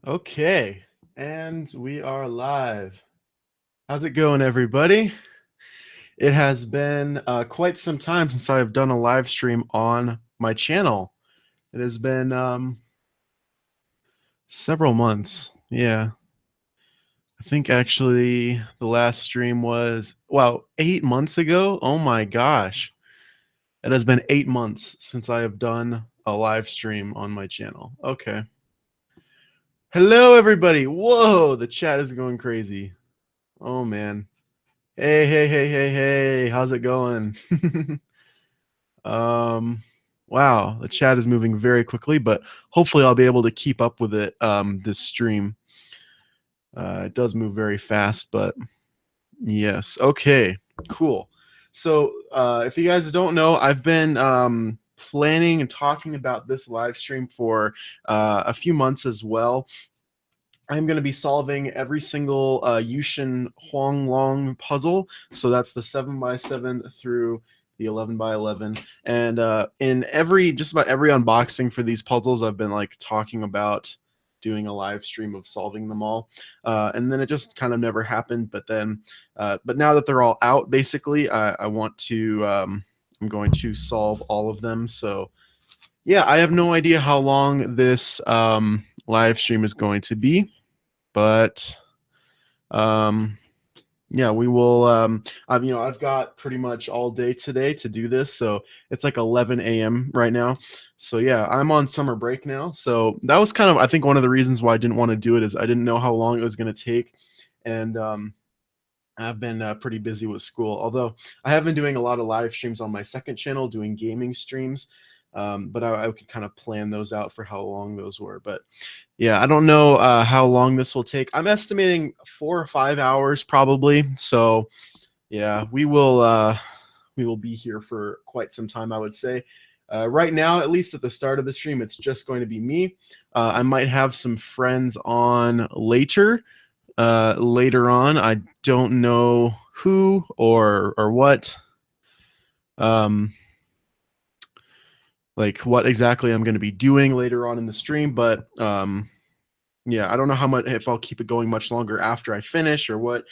Okay, and we are live. How's it going, everybody? It has been quite some time since I've done a live stream on my channel. It has been several months. Yeah, I think actually the last stream was, wow, 8 months ago. Oh my gosh. It has been 8 months since I have done a live stream on my channel. Okay. Hello, everybody. Whoa, the chat is going crazy. Oh man. Hey, hey, hey, hey, hey, how's it going? um, wow, the chat is moving very quickly, but hopefully I'll be able to keep up with it this stream. It does move very fast, but yes. Okay, cool. So if you guys don't know, I've been planning and talking about this live stream for a few months as well. I'm going to be solving every single Yuxin HuangLong puzzle. So that's the 7x7 through the 11x11. And in just about every unboxing for these puzzles, I've been like talking about doing a live stream of solving them all. And then it just kind of never happened. But now that they're all out, basically, I want to, I'm going to solve all of them. So yeah, I have no idea how long this live stream is going to be, but yeah, we will. I've got pretty much all day today to do this, so it's like 11 a.m. right now. So yeah, I'm on summer break now. So that was kind of, I think, one of the reasons why I didn't want to do it is I didn't know how long it was going to take, and I've been pretty busy with school. Although I have been doing a lot of live streams on my second channel, doing gaming streams. But I could kind of plan those out for how long those were. But yeah, I don't know how long this will take. I'm estimating 4 or 5 hours probably. So yeah, we will be here for quite some time, I would say. Right now, at least at the start of the stream, it's just going to be me. I might have some friends on later on. I don't know who or what. Like what exactly I'm going to be doing later on in the stream, but yeah, I don't know how much, if I'll keep it going much longer after I finish or what.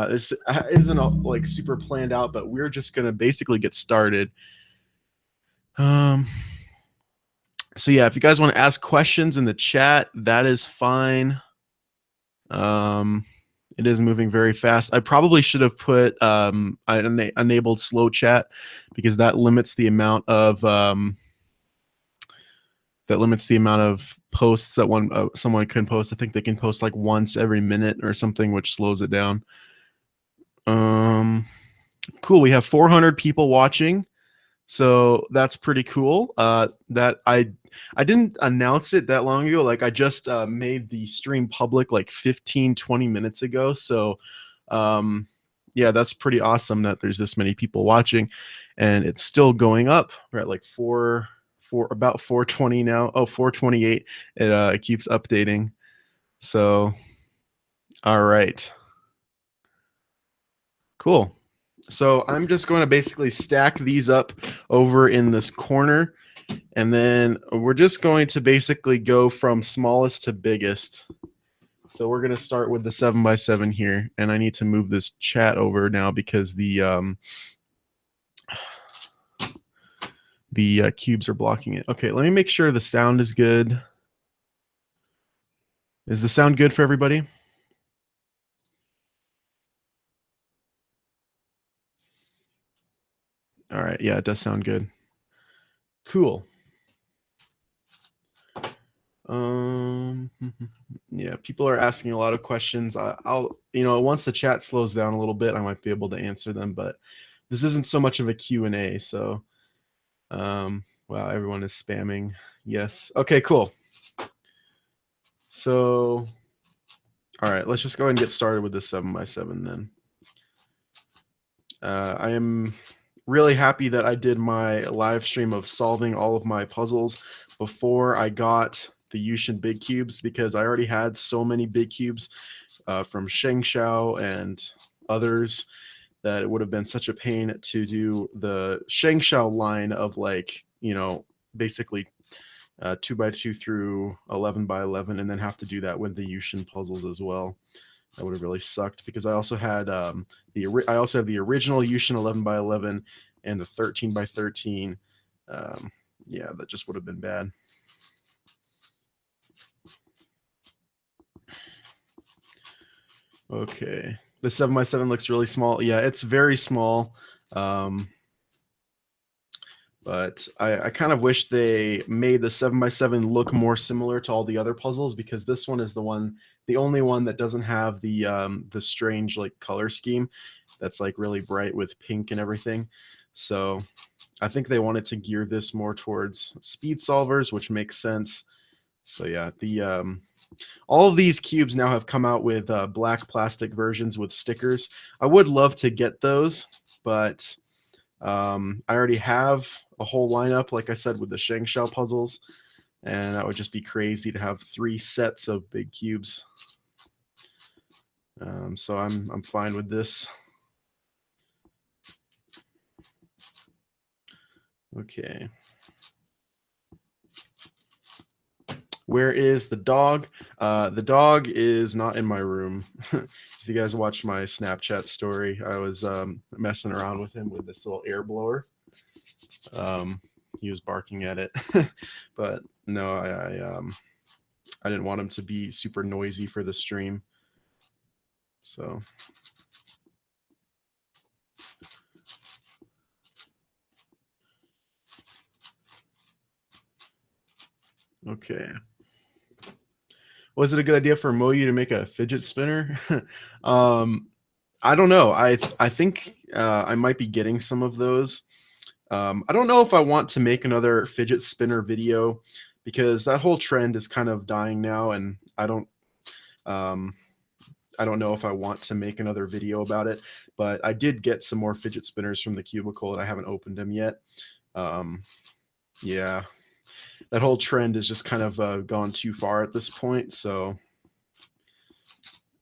This isn't like super planned out, but we're just going to basically get started. So yeah, if you guys want to ask questions in the chat, that is fine. It is moving very fast. I probably should have put enabled slow chat, because that limits the amount of posts that someone can post. I think they can post like once every minute or something, which slows it down. Cool. We have 400 people watching, so that's pretty cool. That I didn't announce it that long ago. Like I just made the stream public like 15-20 minutes ago. So yeah, that's pretty awesome that there's this many people watching, and it's still going up. We're at like about 420 now. Oh, 428. It keeps updating. So all right, cool. So I'm just going to basically stack these up over in this corner, and then we're just going to basically go from smallest to biggest. So we're going to start with the 7x7 here, and I need to move this chat over now because the cubes are blocking it. Okay, let me make sure the sound is good. Is the sound good for everybody? All right, yeah, it does sound good. Cool. Yeah, people are asking a lot of questions. I'll, once the chat slows down a little bit, I might be able to answer them, but this isn't so much of a Q&A, so wow, everyone is spamming. Yes. Okay, cool. So all right, let's just go ahead and get started with this 7x7 then. I am really happy that I did my live stream of solving all of my puzzles before I got the Yuxin big cubes, because I already had so many big cubes from Shengshao and others that it would have been such a pain to do the Shengshao line of, like, basically 2x2 through 11x11, and then have to do that with the Yuxin puzzles as well. That would have really sucked because I also had I also have the original Yuxin 11x11 and the 13x13. Yeah, that just would have been bad. Okay, the 7x7 looks really small. Yeah, it's very small. But I kind of wish they made the 7x7 look more similar to all the other puzzles, because this one is the only one that doesn't have the strange like color scheme that's like really bright with pink and everything. So I think they wanted to gear this more towards speed solvers, which makes sense. So yeah, all of these cubes now have come out with black plastic versions with stickers. I would love to get those, but I already have a whole lineup, like I said, with the Shengshao puzzles, and that would just be crazy to have 3 sets of big cubes. So I'm fine with this. Okay. Where is the dog? The dog is not in my room. If you guys watched my Snapchat story, I was messing around with him with this little air blower. He was barking at it, but no, I didn't want him to be super noisy for the stream. So okay. Was it a good idea for Moyu to make a fidget spinner? I don't know. I think I might be getting some of those. I don't know if I want to make another fidget spinner video, because that whole trend is kind of dying now, and I don't know if I want to make another video about it. But I did get some more fidget spinners from the cubicle, and I haven't opened them yet. Yeah, that whole trend is just kind of gone too far at this point. So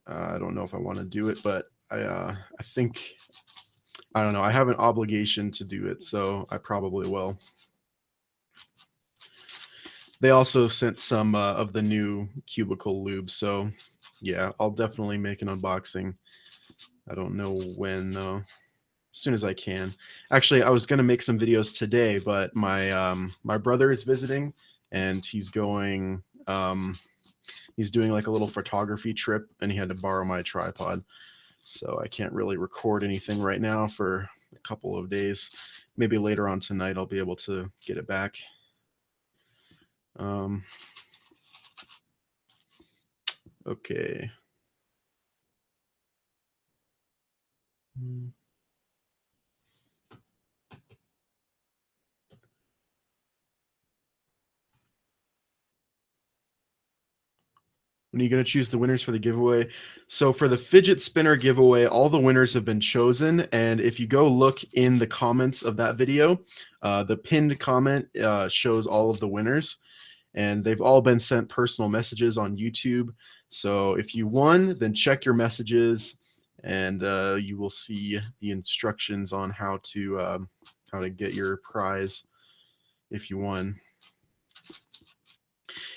I don't know if I want to do it, but I think, I don't know, I have an obligation to do it, so I probably will. They also sent some of the new cubicle lube, so yeah, I'll definitely make an unboxing. I don't know when though. As soon as I can. Actually, I was gonna make some videos today, but my brother is visiting, and he's going. He's doing like a little photography trip, and he had to borrow my tripod, so I can't really record anything right now for a couple of days. Maybe later on tonight I'll be able to get it back. Okay. When are you going to choose the winners for the giveaway? So for the fidget spinner giveaway, all the winners have been chosen. And if you go look in the comments of that video, the pinned comment shows all of the winners. And they've all been sent personal messages on YouTube. So if you won, then check your messages, and you will see the instructions on how to get your prize if you won.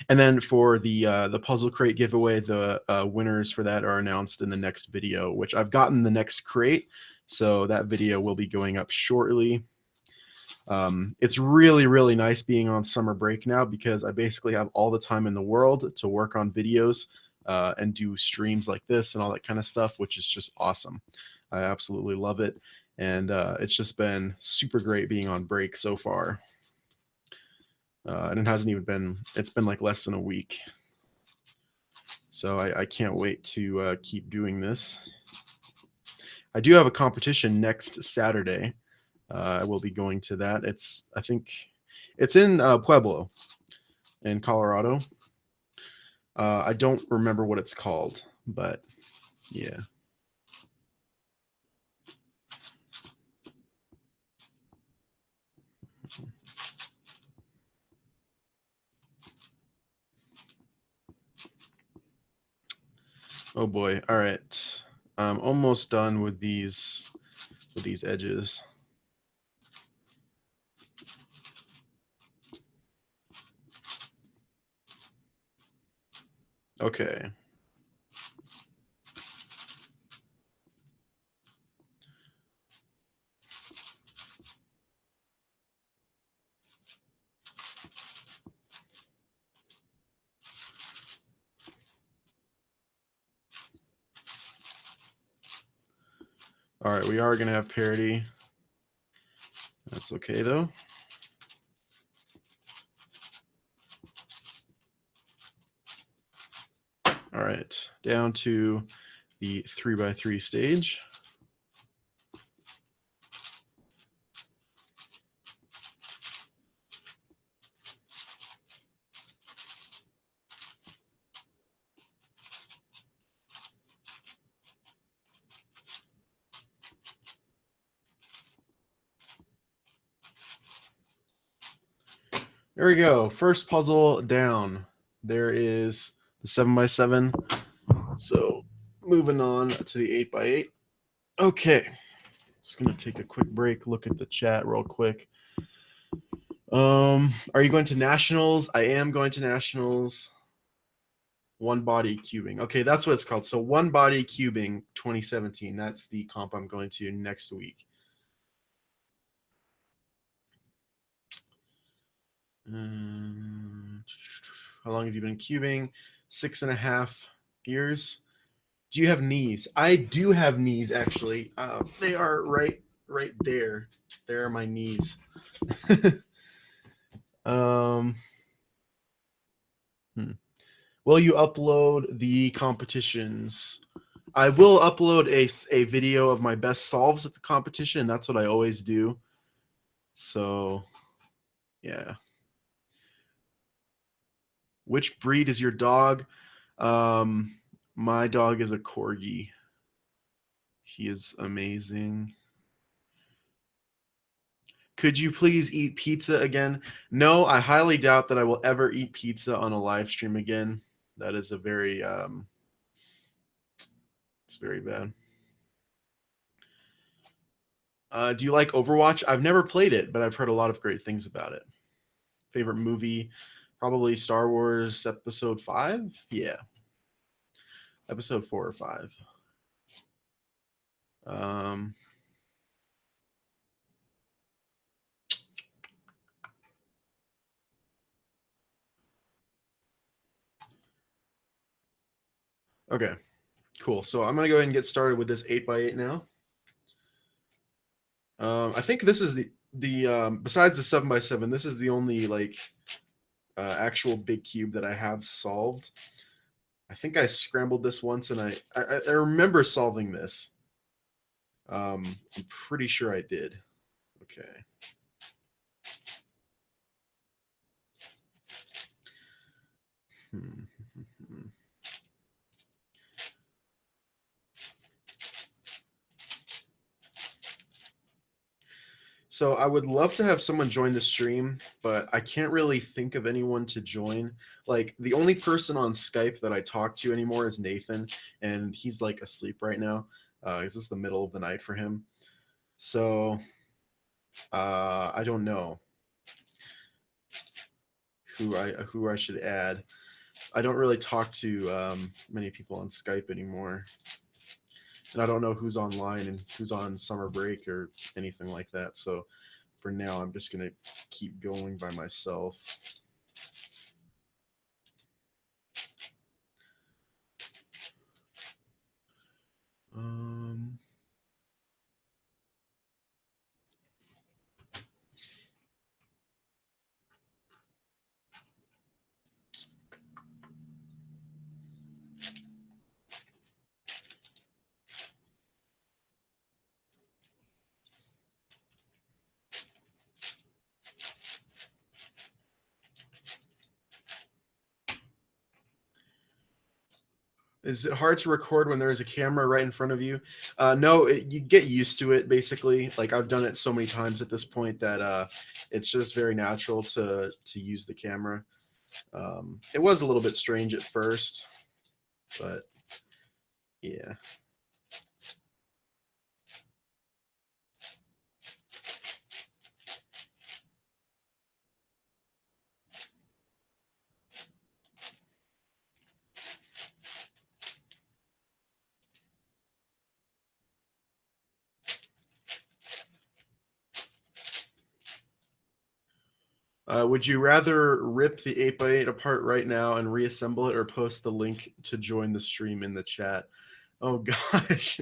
And then for the puzzle crate giveaway, the winners for that are announced in the next video, which I've gotten the next crate, so that video will be going up shortly. It's really, really nice being on summer break now, because I basically have all the time in the world to work on videos and do streams like this and all that kind of stuff, which is just awesome. I absolutely love it, and it's just been super great being on break so far. And it hasn't even been, it's been like less than a week. So I can't wait to keep doing this. I do have a competition next Saturday. I will be going to that. I think it's in Pueblo in Colorado. I don't remember what it's called, but yeah. Oh boy. All right. I'm almost done with these edges. Okay. All right, we are going to have parity. That's okay, though. All right, down to the 3x3 stage. There we go. First puzzle down. There is the 7x7. So moving on to the 8x8. Okay. Just going to take a quick break, look at the chat real quick. Are you going to nationals? I am going to nationals. One body cubing. Okay, that's what it's called. So one body cubing 2017. That's the comp I'm going to next week. How long have you been cubing? 6.5 years. Do you have knees? I do have knees, actually. They are right there. There are my knees. Will you upload the competitions? I will upload a video of my best solves at the competition. That's what I always do. So, yeah. Which breed is your dog? My dog is a corgi. He is amazing. Could you please eat pizza again? No, I highly doubt that I will ever eat pizza on a live stream again. That is a very, it's very bad. Do you like Overwatch? I've never played it, but I've heard a lot of great things about it. Favorite movie? Probably Star Wars Episode 5? Yeah. Episode 4 or 5. Okay, cool. So I'm going to go ahead and get started with this 8x8 now. I think this is the besides the 7x7, this is the only like actual big cube that I have solved. I think I scrambled this once, and I remember solving this. I'm pretty sure I did. Okay. So I would love to have someone join the stream, but I can't really think of anyone to join. Like the only person on Skype that I talk to anymore is Nathan, and he's like asleep right now. This is the middle of the night for him. So I don't know who I should add. I don't really talk to many people on Skype anymore, and I don't know who's online and who's on summer break or anything like that. So for now, I'm just gonna keep going by myself. Is it hard to record when there's a camera right in front of you? No, you get used to it, basically. Like, I've done it so many times at this point that it's just very natural to use the camera. It was a little bit strange at first, but yeah. Would you rather rip the 8x8 apart right now and reassemble it, or post the link to join the stream in the chat? Oh gosh.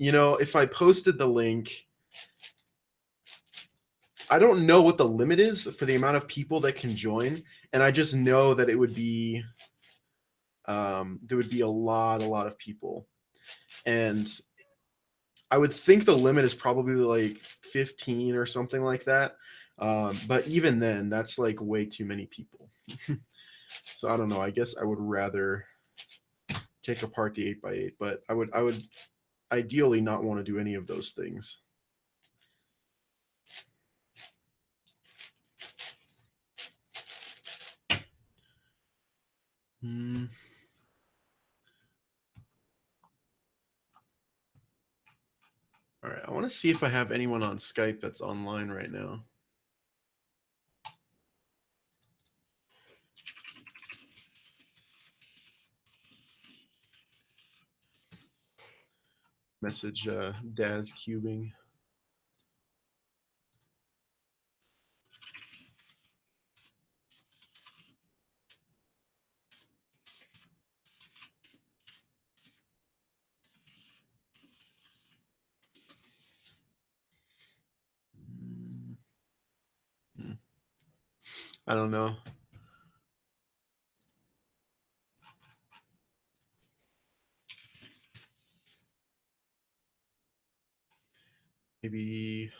If I posted the link, I don't know what the limit is for the amount of people that can join, and I just know that it would be there would be a lot of people, and I would think the limit is probably like 15 or something like that. But even then, that's like way too many people. So I don't know. I guess I would rather take apart the 8x8, but I would ideally not want to do any of those things. Hmm. All right, I want to see if I have anyone on Skype that's online right now. Message Daz cubing. I don't know. Maybe,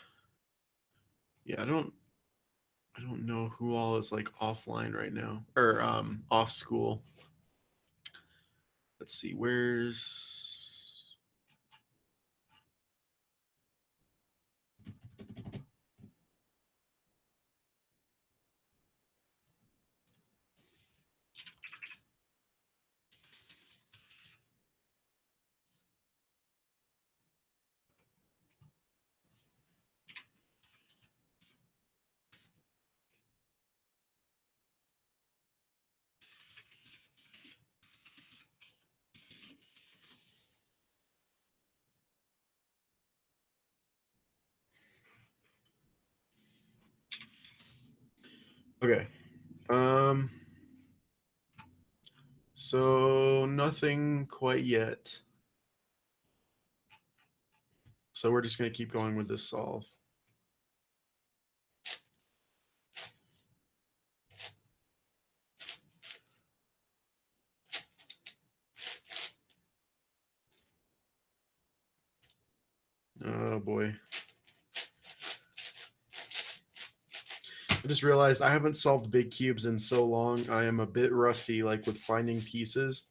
yeah, I don't know who all is like offline right now, or off school. Let's see, where's okay. So nothing quite yet. So we're just gonna keep going with this solve. Oh boy. I just realized I haven't solved big cubes in so long. I am a bit rusty, like with finding pieces.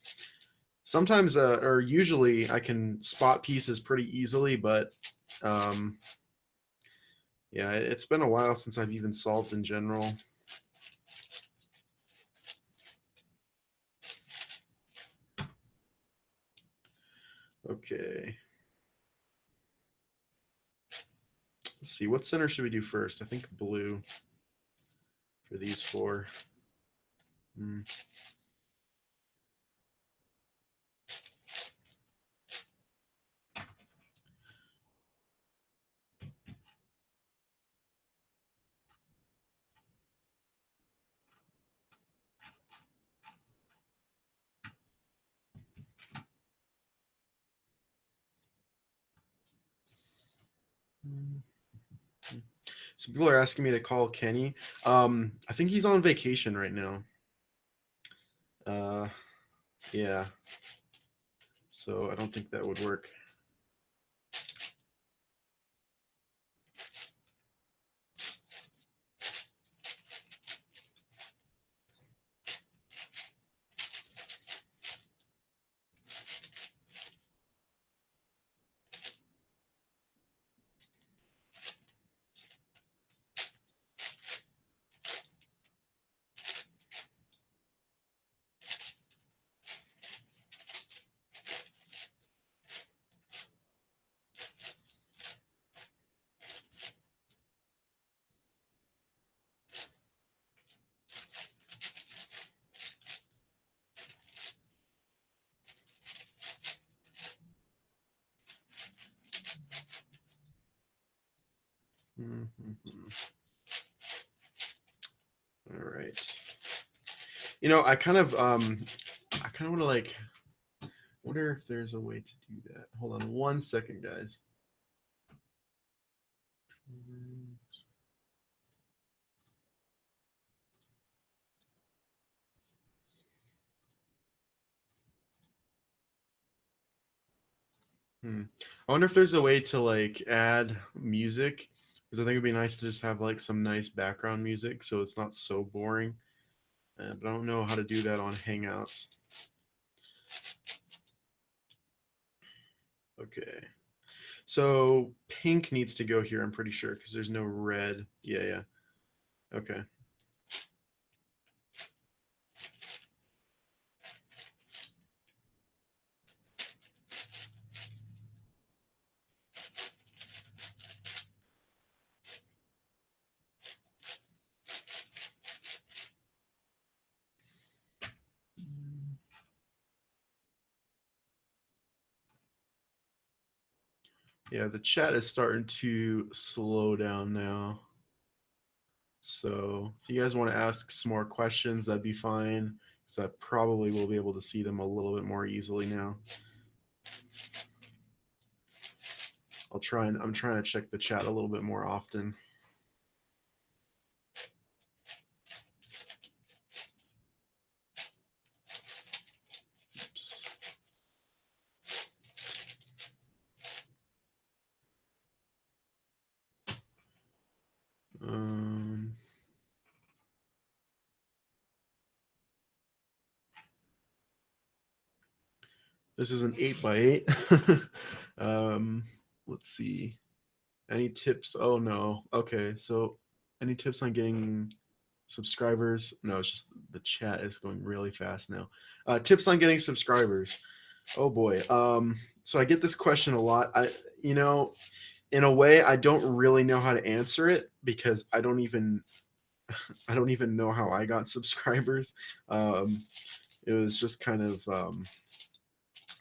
Sometimes, or usually, I can spot pieces pretty easily, but um, yeah, it's been a while since I've even solved in general. Okay. Let's see, what center should we do first? I think blue for these four. Hmm. Some people are asking me to call Kenny. I think he's on vacation right now. Yeah. So I don't think that would work. Mm-hmm. All right. You know, I kind of want to like wonder if there's a way to do that. Hold on 1 second, guys. I wonder if there's a way to like add music, because I think it'd be nice to just have like some nice background music so it's not so boring. But I don't know how to do that on Hangouts. Okay. So pink needs to go here, I'm pretty sure, because there's no red. Yeah, yeah. Okay. Yeah, the chat is starting to slow down now. So if you guys want to ask some more questions, that'd be fine, because I probably will be able to see them a little bit more easily now. I'm trying to check the chat a little bit more often. Oops. This is an 8x8. Let's see. Any tips? Oh no. Okay, so any tips on getting subscribers? No, it's just the chat is going really fast now. Tips on getting subscribers. Oh boy. So I get this question a lot. You know, in a way, I don't really know how to answer it because I don't even know how I got subscribers. It was just kind of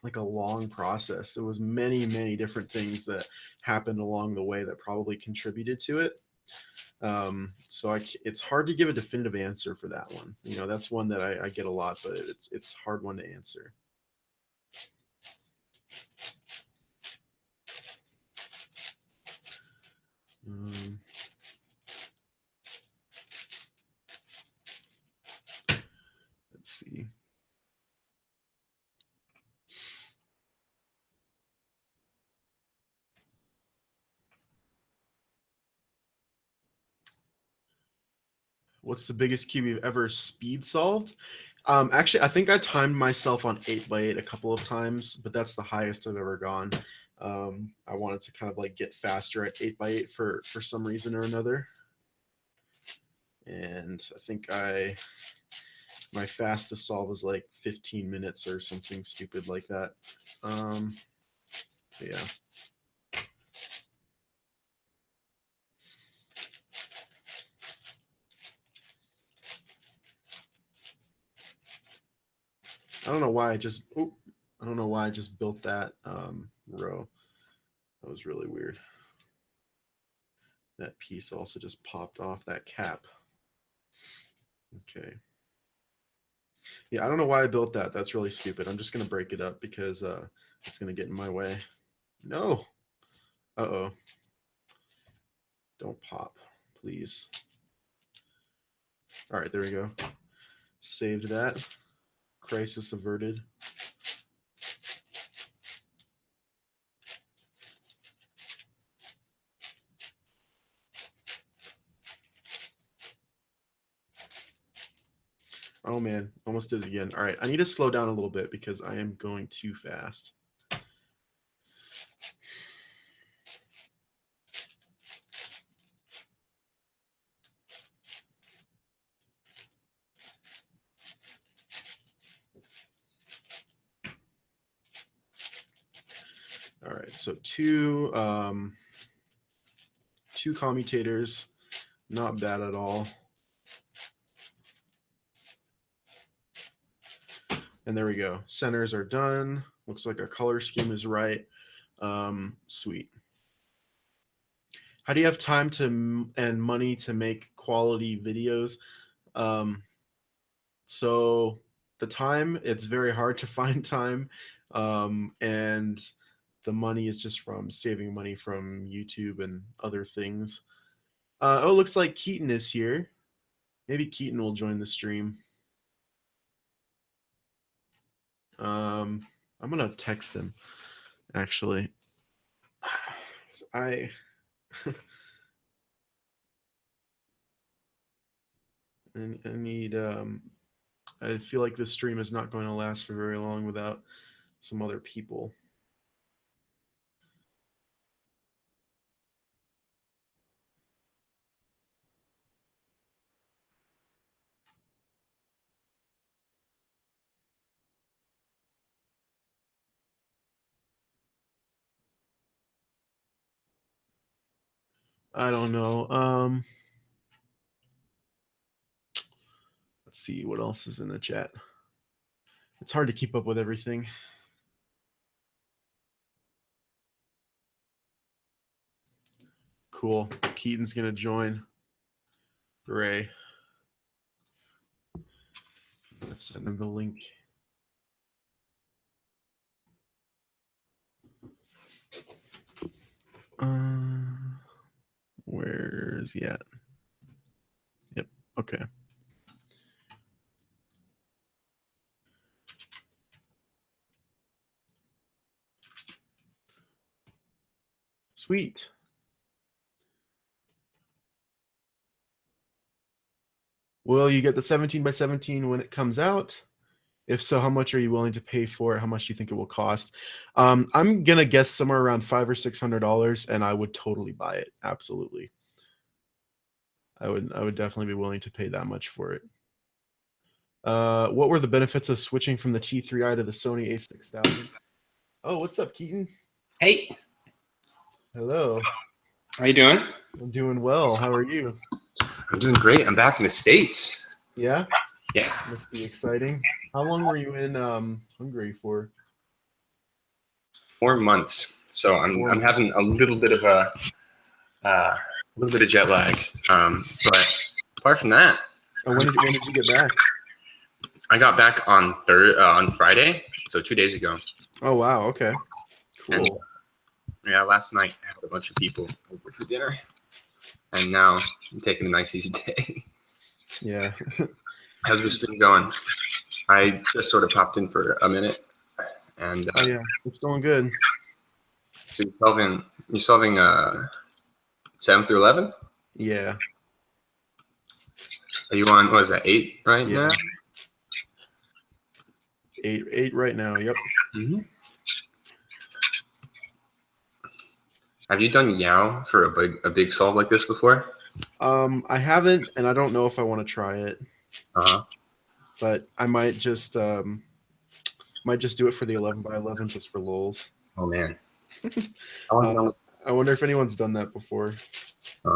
like a long process. There was many different things that happened along the way that probably contributed to it. So it's hard to give a definitive answer for that one. You know, that's one that I get a lot, but it's hard one to answer. Let's see. What's the biggest cube you've ever speed solved? Actually, I think I timed myself on 8x8 a couple of times, but that's the highest I've ever gone. I wanted to kind of like get faster at 8x8 for some reason or another. And I think my fastest solve was like 15 minutes or something stupid like that. So yeah. I don't know why I just built that row. That was really weird. That piece also just popped off that cap. Okay. Yeah, I don't know why I built that. That's really stupid. I'm just gonna break it up because it's gonna get in my way. No. Uh-oh. Don't pop, please. All right, there we go. Saved that. Crisis averted. Oh man, almost did it again. All right, I need to slow down a little bit because I am going too fast. All right, so two commutators, not bad at all. And there we go. Centers are done. Looks like our color scheme is right. Sweet. How do you have time and money to make quality videos? So the time, it's very hard to find time, and the money is just from saving money from YouTube and other things. Oh, it looks like Keaton is here. Maybe Keaton will join the stream. I'm gonna text him, actually. I I need I feel like this stream is not going to last for very long without some other people. I don't know. Let's see what else is in the chat. It's hard to keep up with everything. Cool. Keaton's gonna join. Hooray. Let's send him the link. Where's he at? Yep. Okay. Sweet. Will you get the 17 by 17 when it comes out? If so, how much are you willing to pay for it? How much do you think it will cost? I'm gonna guess somewhere around $500 or $600, and I would totally buy it. Absolutely, I would definitely be willing to pay that much for it. What were the benefits of switching from the T3i to the Sony A6000? Oh, what's up, Keaton? Hey. Hello. How you doing? I'm doing well. How are you? I'm doing great. I'm back in the States. Yeah? Yeah. Must be exciting. How long were you in Hungary for? 4 months. So I'm having a little bit of a jet lag. But apart from that, when did you get back? I got back on Friday, so 2 days ago. Oh wow, okay. Cool. And, yeah, last night I had a bunch of people over for dinner. And now I'm taking a nice easy day. Yeah. How's the stream going? I just sort of popped in for a minute. And oh yeah, it's going good. So you're solving 7 through 11? Yeah. Are you on, what is that, 8 right now? 8 right now, yep. Mm-hmm. Have you done Yao for a big solve like this before? I haven't, and I don't know if I want to try it. Uh-huh. But I might just do it for the 11 by 11 just for lulz. Oh man. I wonder if anyone's done that before. I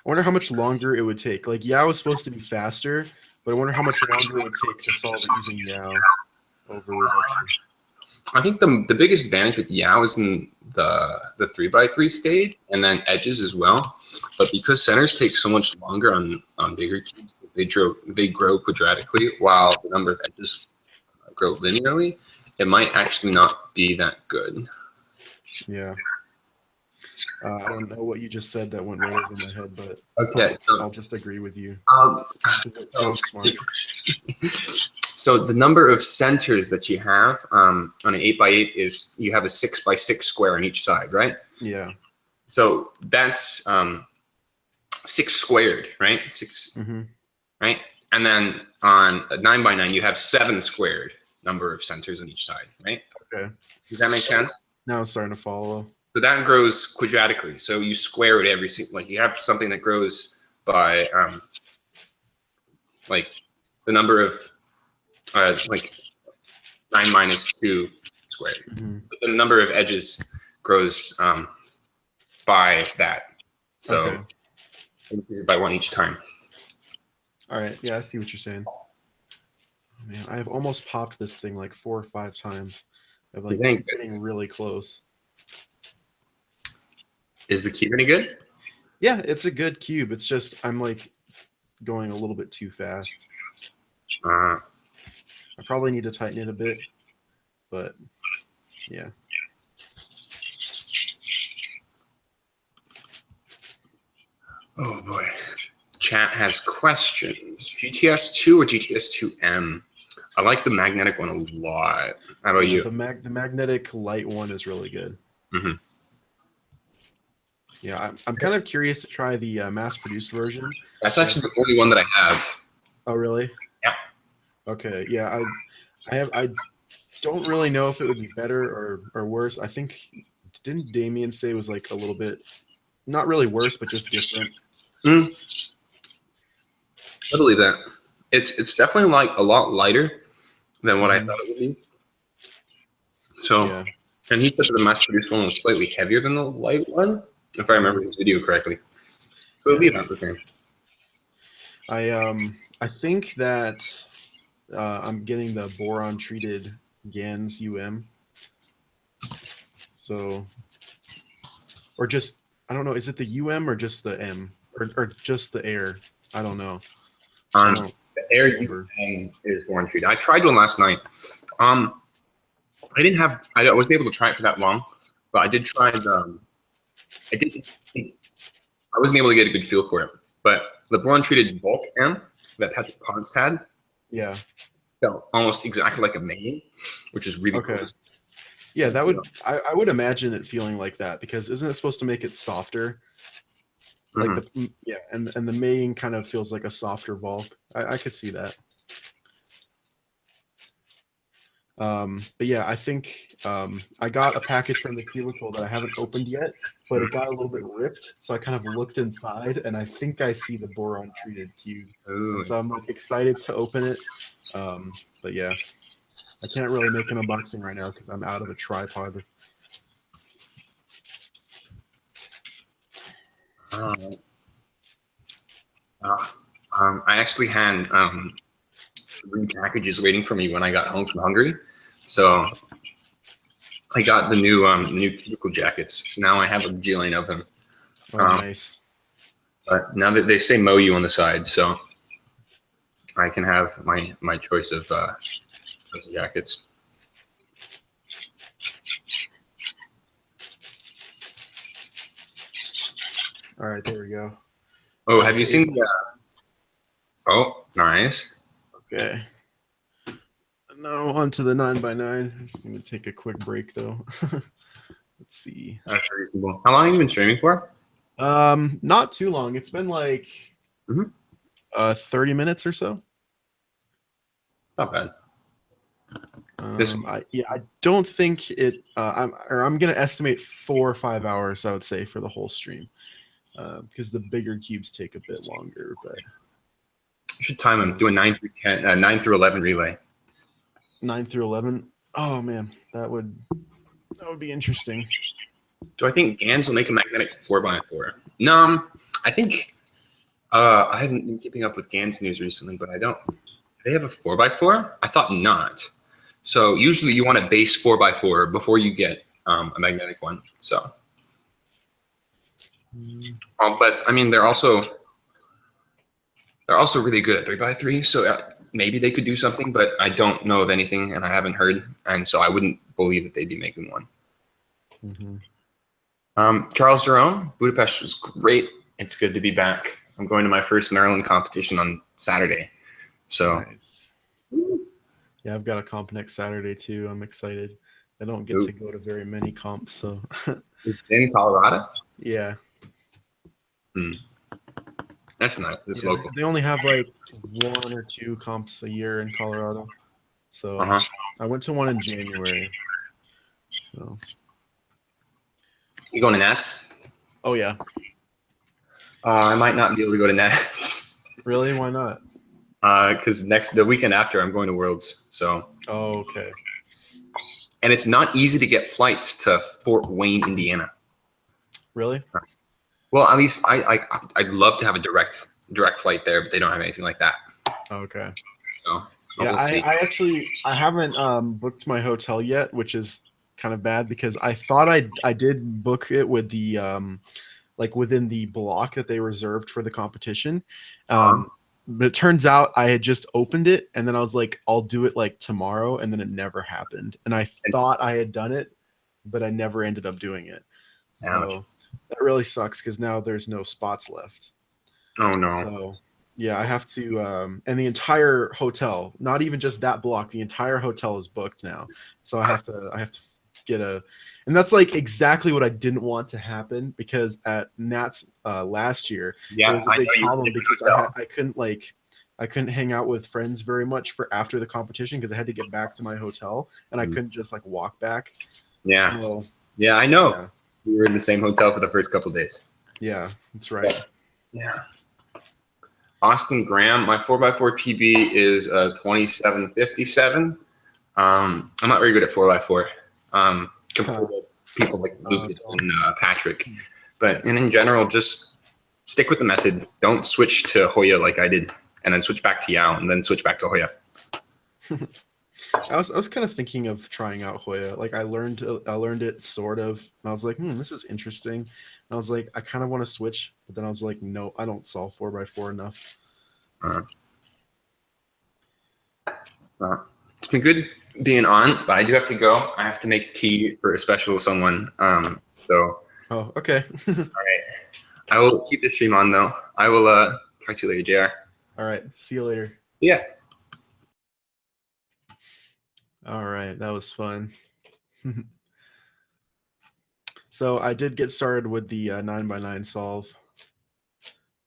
wonder how much longer it would take. Like Yao is supposed to be faster, but I wonder how much longer it would take to solve it using Yao over reduction. I think the biggest advantage with Yao is in the 3x3 stage and then edges as well. But because centers take so much longer on bigger cubes, they grow quadratically while the number of edges grow linearly, it might actually not be that good. Yeah. I don't know what you just said that went right over my head, but okay, I'll just agree with you. It so, sounds smart. So the number of centers that you have on an 8x8 is you have a 6x6 square on each side, right? Yeah. So that's 6 squared, right? 6, right? And then on a 9x9, you have 7 squared number of centers on each side, right? Okay. Does that make sense? Now it's starting to follow. So that grows quadratically. So you square it like you have something that grows by like the number of like 9 minus 2 squared. But the number of edges grows by that. So it increases by 1 each time. All right. Yeah, I see what you're saying. Oh, man, I've almost popped this thing like 4 or 5 times. I'm like getting really close. Is the cube any good? Yeah, it's a good cube. It's just I'm like going a little bit too fast. I probably need to tighten it a bit, but yeah. Oh boy. Chat has questions. GTS 2 or GTS 2M? I like the magnetic one a lot. How about you? The magnetic light one is really good. Mm-hmm. Yeah, I'm kind of curious to try the mass-produced version. That's actually the only one that I have. Oh, really? Yeah. Okay. Yeah, I don't really know if it would be better or worse. I think didn't Damien say it was like a little bit not really worse, but just different? I believe that. It's definitely like a lot lighter than what I thought it would be. So, yeah. And he said that the mass-produced one was slightly heavier than the light one, if I remember his video correctly. So it'll be about the same. I think that I'm getting the boron treated GaNs UM. So, or just I don't know. Is it the UM or just the M or just the air? I don't know. The air UM is boron treated. I tried one last night. I wasn't able to try it for that long, but I did try the. I wasn't able to get a good feel for it, but the boron treated bulk M that Patrick Ponce had, yeah, felt almost exactly like a main, which is really cool. Yeah, that would I would imagine it feeling like that because isn't it supposed to make it softer? Like and the main kind of feels like a softer bulk. I could see that. But yeah, I think I got a package from the cubicle that I haven't opened yet, but it got a little bit ripped. So I kind of looked inside, and I think I see the boron treated cube. So I'm like excited to open it. But yeah, I can't really make an unboxing right now because I'm out of a tripod. I actually had 3 packages waiting for me when I got home from Hungary. So I got the new cubicle jackets. Now I have a bajillion of them. Oh, nice. But now that they say Moyu on the side, so I can have my choice of jackets. All right, there we go. Oh, have you seen the? Oh, nice. Okay. Now on to the 9x9. I'm just gonna take a quick break though. Let's see. That's reasonable. How long have you been streaming for? Not too long. It's been like 30 minutes or so. It's not bad. I don't think it. I'm gonna estimate 4 or 5 hours. I would say for the whole stream, because the bigger cubes take a bit longer. But you should time them. Do a 9 through 11 relay. 9 through 11. Oh man, that would be interesting. Do I think GaNs will make a magnetic 4x4? No, I think I haven't been keeping up with GaNs news recently, but I don't. Do they have a 4x4? I thought not. So usually you want a base 4x4 before you get a magnetic one. So, but I mean they're also really good at 3x3. So maybe they could do something, but I don't know of anything, and I haven't heard, and so I wouldn't believe that they'd be making one. Charles Jerome, Budapest was great. It's good to be back. I'm going to my first Maryland competition on Saturday. So, nice. Yeah, I've got a comp next Saturday too. I'm excited. I don't get to go to very many comps, so. In Colorado? Yeah. That's nice. It's local. They only have like 1 or 2 comps a year in Colorado. So I went to one in January. So. You going to Nats? Oh yeah. I might not be able to go to Nats. Really? Why not? Because the weekend after I'm going to Worlds. So. Oh, okay. And it's not easy to get flights to Fort Wayne, Indiana. Really? Well, at least I'd love to have a direct flight there, but they don't have anything like that. Okay. So yeah, I haven't booked my hotel yet, which is kind of bad because I thought I did book it with the like within the block that they reserved for the competition. But it turns out I had just opened it and then I was like, I'll do it like tomorrow, and then it never happened. And I thought I had done it, but I never ended up doing it. So that really sucks because now there's no spots left. Oh no. So yeah, I have to and the entire hotel, not even just that block, the entire hotel is booked now. So I have to get a, and that's like exactly what I didn't want to happen because at Nats last year, Yeah, it was a big problem because I couldn't hang out with friends very much for after the competition because I had to get back to my hotel and I couldn't just like walk back. Yeah. So, yeah, I know. Yeah. We were in the same hotel for the first couple of days. Yeah, that's right. Yeah. Austin Graham, my 4x4 PB is 2757. I'm not very good at 4x4 compared to people like Lucas and Patrick. But in general, just stick with the method. Don't switch to Hoya like I did, and then switch back to Yao, and then switch back to Hoya. I was kind of thinking of trying out Hoya. Like I learned it sort of, and I was like, this is interesting. And I was like, I kind of want to switch, but then I was like, no, I don't solve 4x4 enough. It's been good being on, but I do have to go. I have to make tea for a special someone. So. Oh, okay. All right. I will keep the stream on though. I will talk to you later, JR. All right. See you later. Yeah. All right. That was fun. So I did get started with the 9x9 solve.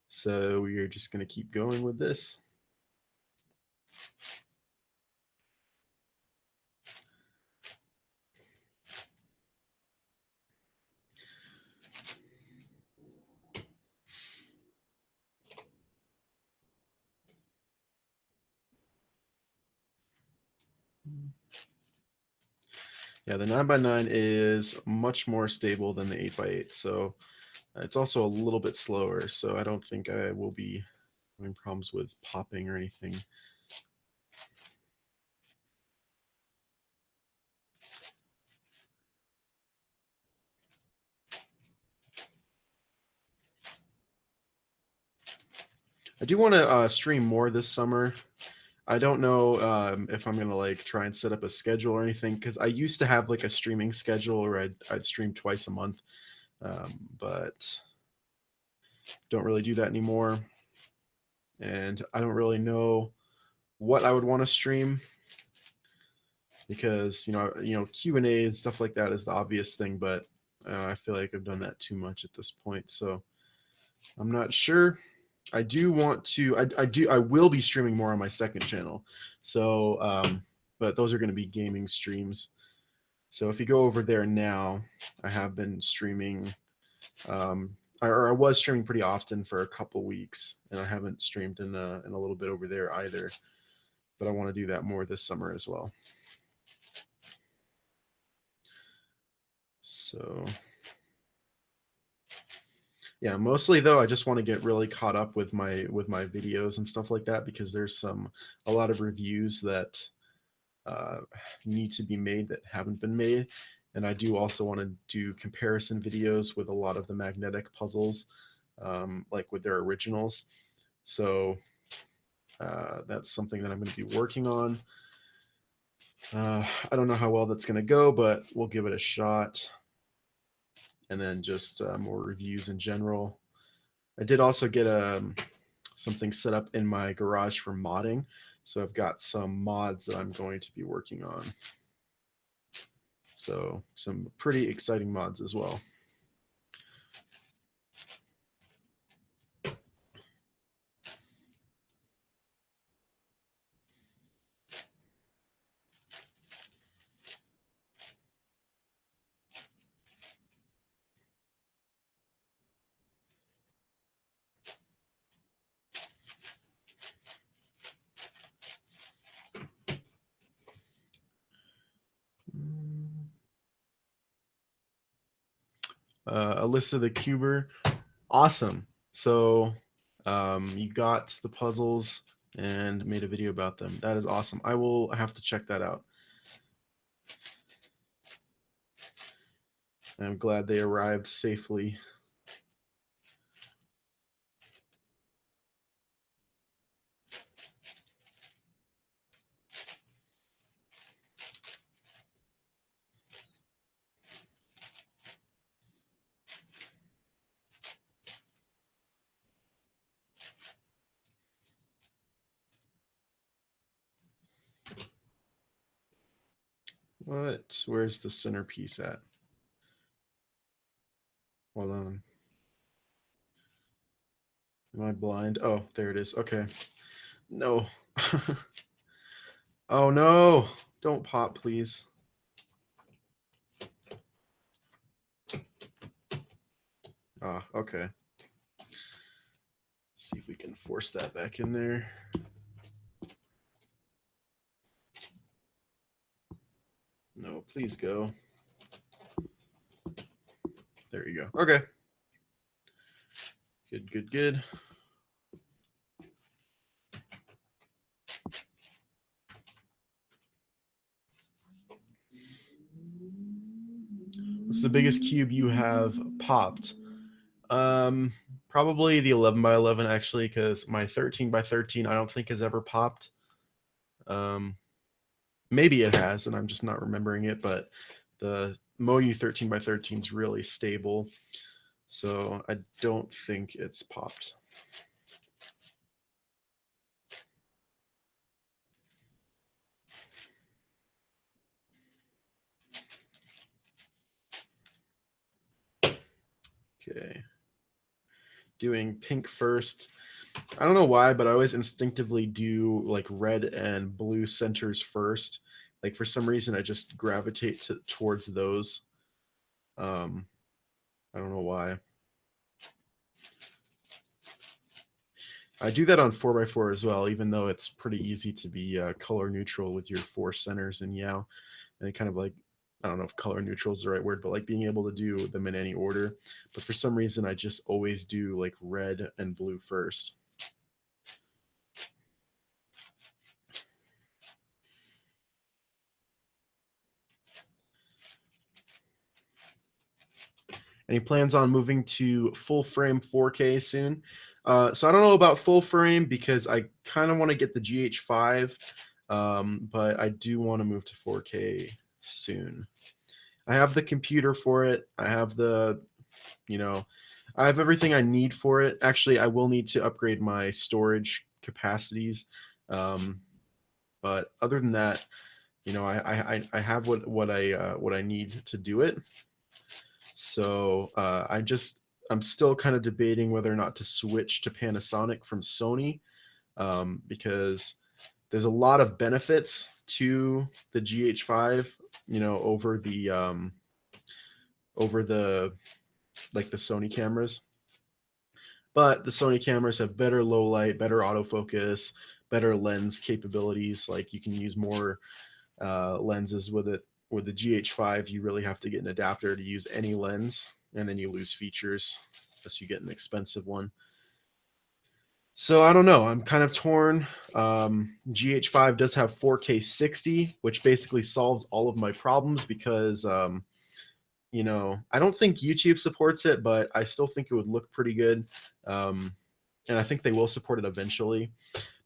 So we are just going to keep going with this. Yeah, the 9x9 is much more stable than the 8x8, so it's also a little bit slower, so I don't think I will be having problems with popping or anything. I do want to stream more this summer. I don't know if I'm gonna like try and set up a schedule or anything because I used to have like a streaming schedule where I'd stream twice a month, but don't really do that anymore. And I don't really know what I would want to stream because you know Q&A and stuff like that is the obvious thing, but I feel like I've done that too much at this point, so I'm not sure. I do want to. I will be streaming more on my second channel. So, but those are going to be gaming streams. So if you go over there now, I have been streaming. I was streaming pretty often for a couple weeks, and I haven't streamed in a little bit over there either. But I want to do that more this summer as well. So. Yeah, mostly though, I just want to get really caught up with my videos and stuff like that because there's a lot of reviews that need to be made that haven't been made, and I do also want to do comparison videos with a lot of the magnetic puzzles, like with their originals. So that's something that I'm going to be working on. I don't know how well that's going to go, but we'll give it a shot. And then just more reviews in general. I did also get something set up in my garage for modding. So I've got some mods that I'm going to be working on. So some pretty exciting mods as well. Alyssa the Cuber, awesome. So you got the puzzles and made a video about them. That is awesome. I will have to check that out. I'm glad they arrived safely. What? Where's the centerpiece at? Hold on. Am I blind? Oh, there it is. Okay. No. Oh no. Don't pop, please. Ah, okay. See if we can force that back in there. No, please go. There you go. Okay. Good, good, good. What's the biggest cube you have popped? Probably the 11 by 11 actually, because my 13 by 13 I don't think has ever popped. Maybe it has, and I'm just not remembering it. But the Moyu 13 by 13 is really stable, so I don't think it's popped. Okay. Doing pink first. I don't know why, but I always instinctively do like red and blue centers first. Like for some reason, I just gravitate towards those. I don't know why. I do that on 4x4 as well, even though it's pretty easy to be color neutral with your 4 centers in Yao. And it kind of like, I don't know if color neutral is the right word, but like being able to do them in any order. But for some reason, I just always do like red and blue first. And he plans on moving to full frame 4K soon. So I don't know about full frame because I kind of want to get the GH5, but I do want to move to 4K soon. I have the computer for it. I have the, I have everything I need for it. Actually, I will need to upgrade my storage capacities. But other than that, I have what I need to do it. So I'm still kind of debating whether or not to switch to Panasonic from Sony, because there's a lot of benefits to the GH5, over the like the Sony cameras. But the Sony cameras have better low light, better autofocus, better lens capabilities. Like you can use more lenses with it. With the GH5, you really have to get an adapter to use any lens, and then you lose features unless you get an expensive one. So I don't know. I'm kind of torn. GH5 does have 4K 60, which basically solves all of my problems because, I don't think YouTube supports it, but I still think it would look pretty good. And I think they will support it eventually,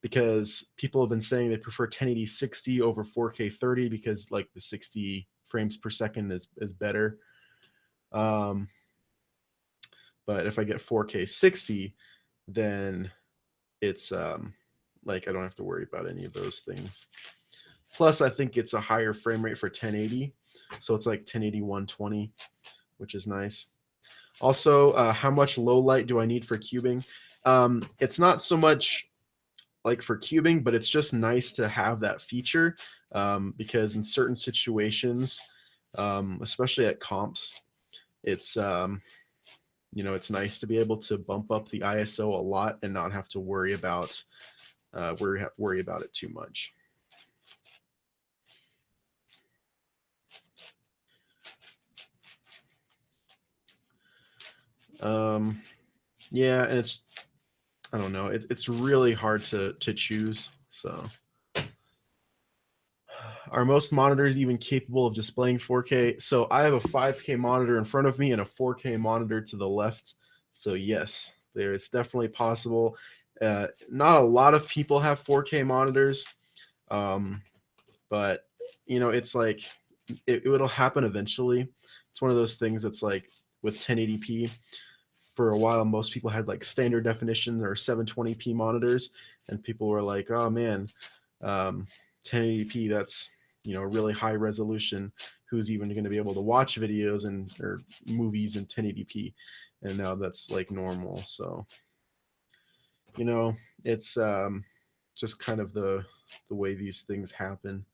because people have been saying they prefer 1080 60 over 4K 30 because like the 60 frames per second is better. But if I get 4K 60, then it's like I don't have to worry about any of those things. Plus, I think it's a higher frame rate for 1080, so it's like 1080 120, which is nice. Also, how much low light do I need for cubing? It's not so much like for cubing, but it's just nice to have that feature, because in certain situations, especially at comps, it's it's nice to be able to bump up the ISO a lot and not have to worry about it too much. Yeah, and it's, I don't know, it's really hard to choose. So Are most monitors even capable of displaying 4K? So I have a 5K monitor in front of me and a 4K monitor to the left. So yes, it's definitely possible. Not a lot of people have 4K monitors, but you know, it's like it'll happen eventually. It's one of those things that's like with 1080p. For a while, most people had like standard definition or 720p monitors, and people were like, "Oh man, 1080p, that's, you know, really high resolution. Who's even going to be able to watch videos and or movies in 1080p?" And now that's like normal. So, you know, it's just kind of the way these things happen.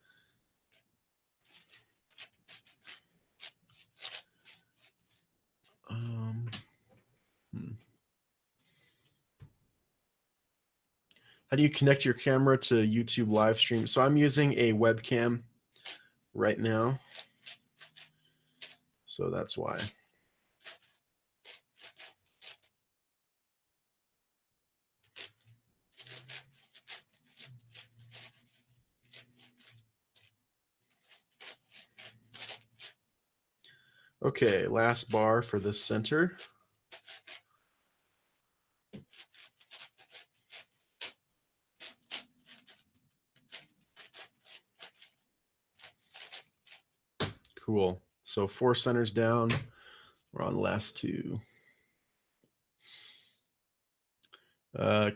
How do you connect your camera to YouTube live stream? So I'm using a webcam right now. So that's why. Okay, last bar for the center. Cool. So 4 centers down. We're on last 2.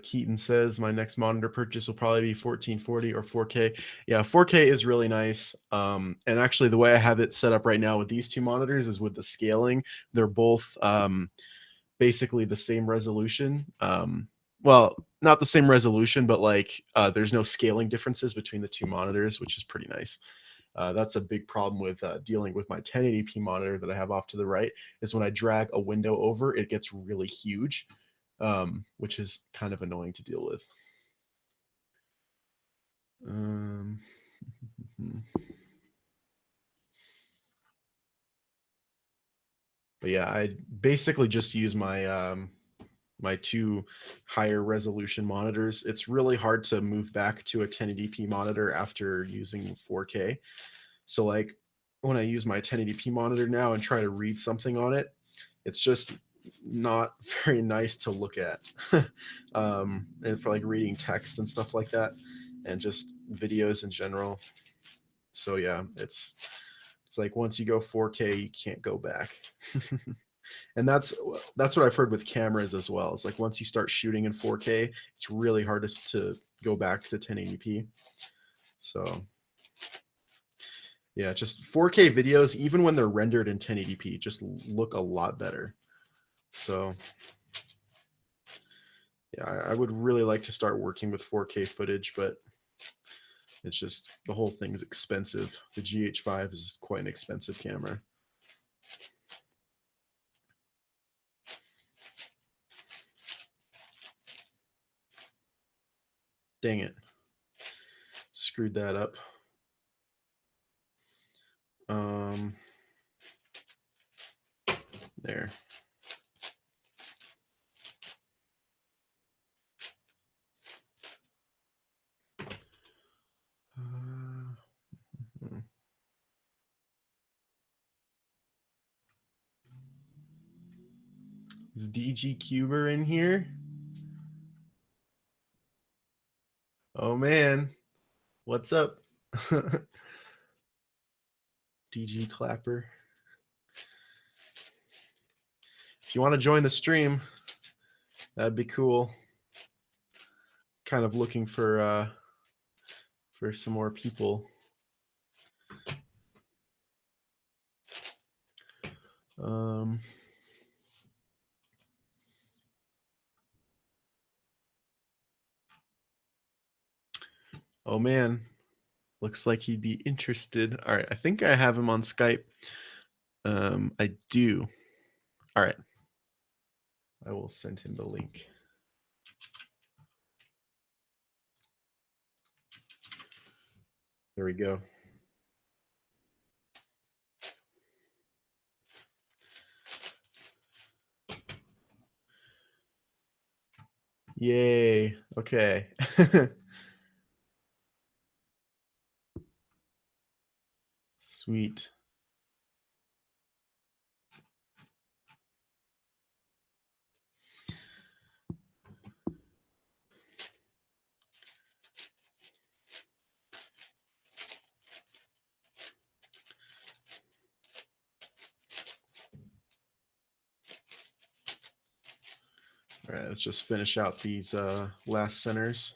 Keaton says my next monitor purchase will probably be 1440 or 4K. Yeah, 4K is really nice. And actually, the way I have it set up right now with these 2 monitors is with the scaling. They're both basically the same resolution. Well, not the same resolution, but like there's no scaling differences between the 2 monitors, which is pretty nice. That's a big problem with dealing with my 1080p monitor that I have off to the right, is when I drag a window over, it gets really huge, which is kind of annoying to deal with. But yeah, I basically just use my my 2 higher resolution monitors. It's really hard to move back to a 1080p monitor after using 4K. So like when I use my 1080p monitor now and try to read something on it, it's just not very nice to look at. And for like reading text and stuff like that, and just videos in general. So yeah, it's like once you go 4K, you can't go back. And that's what I've heard with cameras as well. It's like once you start shooting in 4K, it's really hard to go back to 1080p. So yeah, just 4K videos, even when they're rendered in 1080p, just look a lot better. So yeah, I would really like to start working with 4K footage, but it's just the whole thing is expensive. The GH5 is quite an expensive camera. Dang it. Screwed that up. There. Is DG Cuber in here? Oh man, what's up? DG Clapper. If you want to join the stream, that'd be cool. Kind of looking for some more people. Oh man, looks like he'd be interested. All right, I think I have him on Skype. I do. All right, I will send him the link. There we go. Yay. Okay. Sweet. All right, let's just finish out these last centers.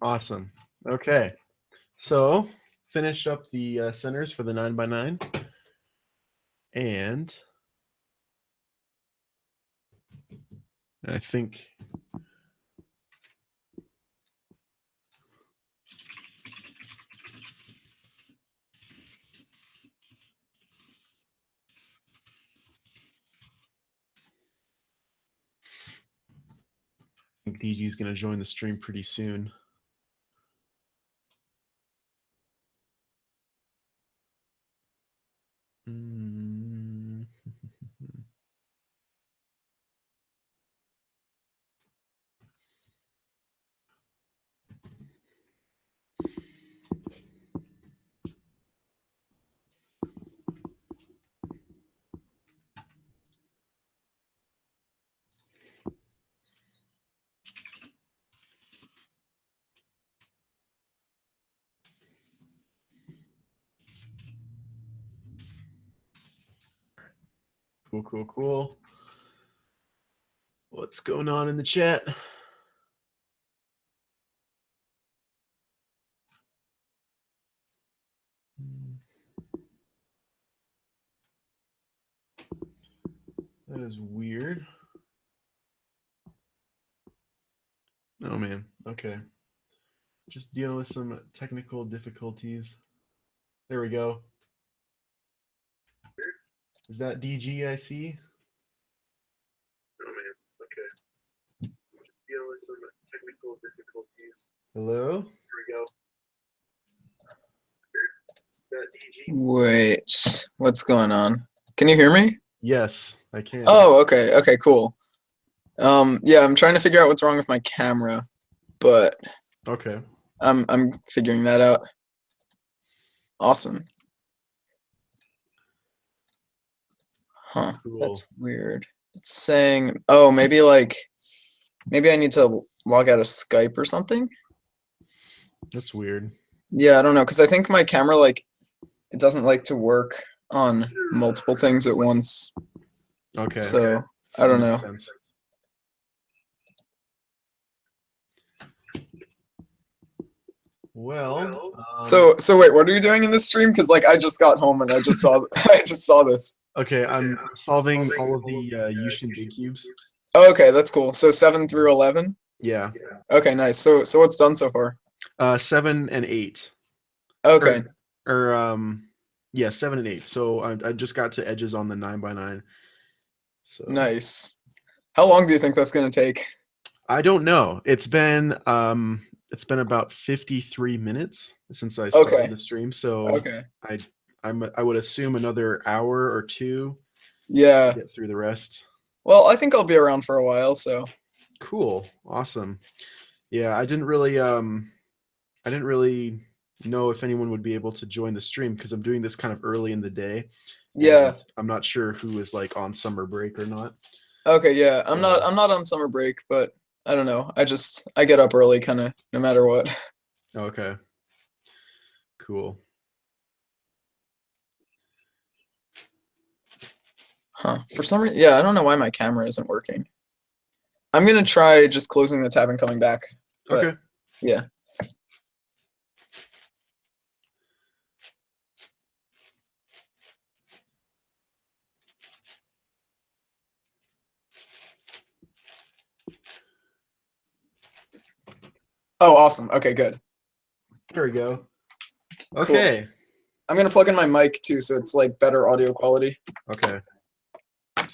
Awesome. Okay, so finished up the centers for the 9x9, and I think DG is going to join the stream pretty soon. Cool, cool, cool. What's going on in the chat? That is weird. Oh man, okay. Just dealing with some technical difficulties. There we go. Is that DG I see? Oh man, okay. Just dealing with some technical difficulties. Hello? Here we go. Is that DG? Wait, what's going on? Can you hear me? Yes, I can. Oh, okay, okay, cool. Yeah, I'm trying to figure out what's wrong with my camera, but Okay. I'm figuring that out. Awesome. Huh, Cool. that's weird. It's saying, oh, maybe I need to log out of Skype or something? That's weird. Yeah, I don't know, because I think my camera, it doesn't like to work on multiple things at once. Okay. So, I don't know. Makes sense. Well, so wait, what are you doing in this stream? Because I just got home and I just saw I just saw this. Okay, I'm solving all of the Yuxin big cubes. Oh, okay, that's cool. So 7 through 11. Yeah. Okay, nice. So what's done so far? 7 and 8. Okay. Yeah, 7 and 8. So I just got to edges on the 9x9. So nice. How long do you think that's gonna take? I don't know. It's been about 53 minutes since I started the stream. So okay. I would assume another hour or two. Yeah. To get through the rest. Well, I think I'll be around for a while. So cool, awesome. Yeah, I didn't really know if anyone would be able to join the stream because I'm doing this kind of early in the day. Yeah. I'm not sure who is on summer break or not. Okay, yeah. So, I'm not on summer break, but I don't know. I get up early kind of no matter what. Okay. Cool. Huh. For some reason, yeah, I don't know why my camera isn't working. I'm going to try just closing the tab and coming back. But, okay. Yeah. Oh, awesome. Okay, good. There we go. Okay. Cool. I'm going to plug in my mic too, so it's better audio quality. Okay.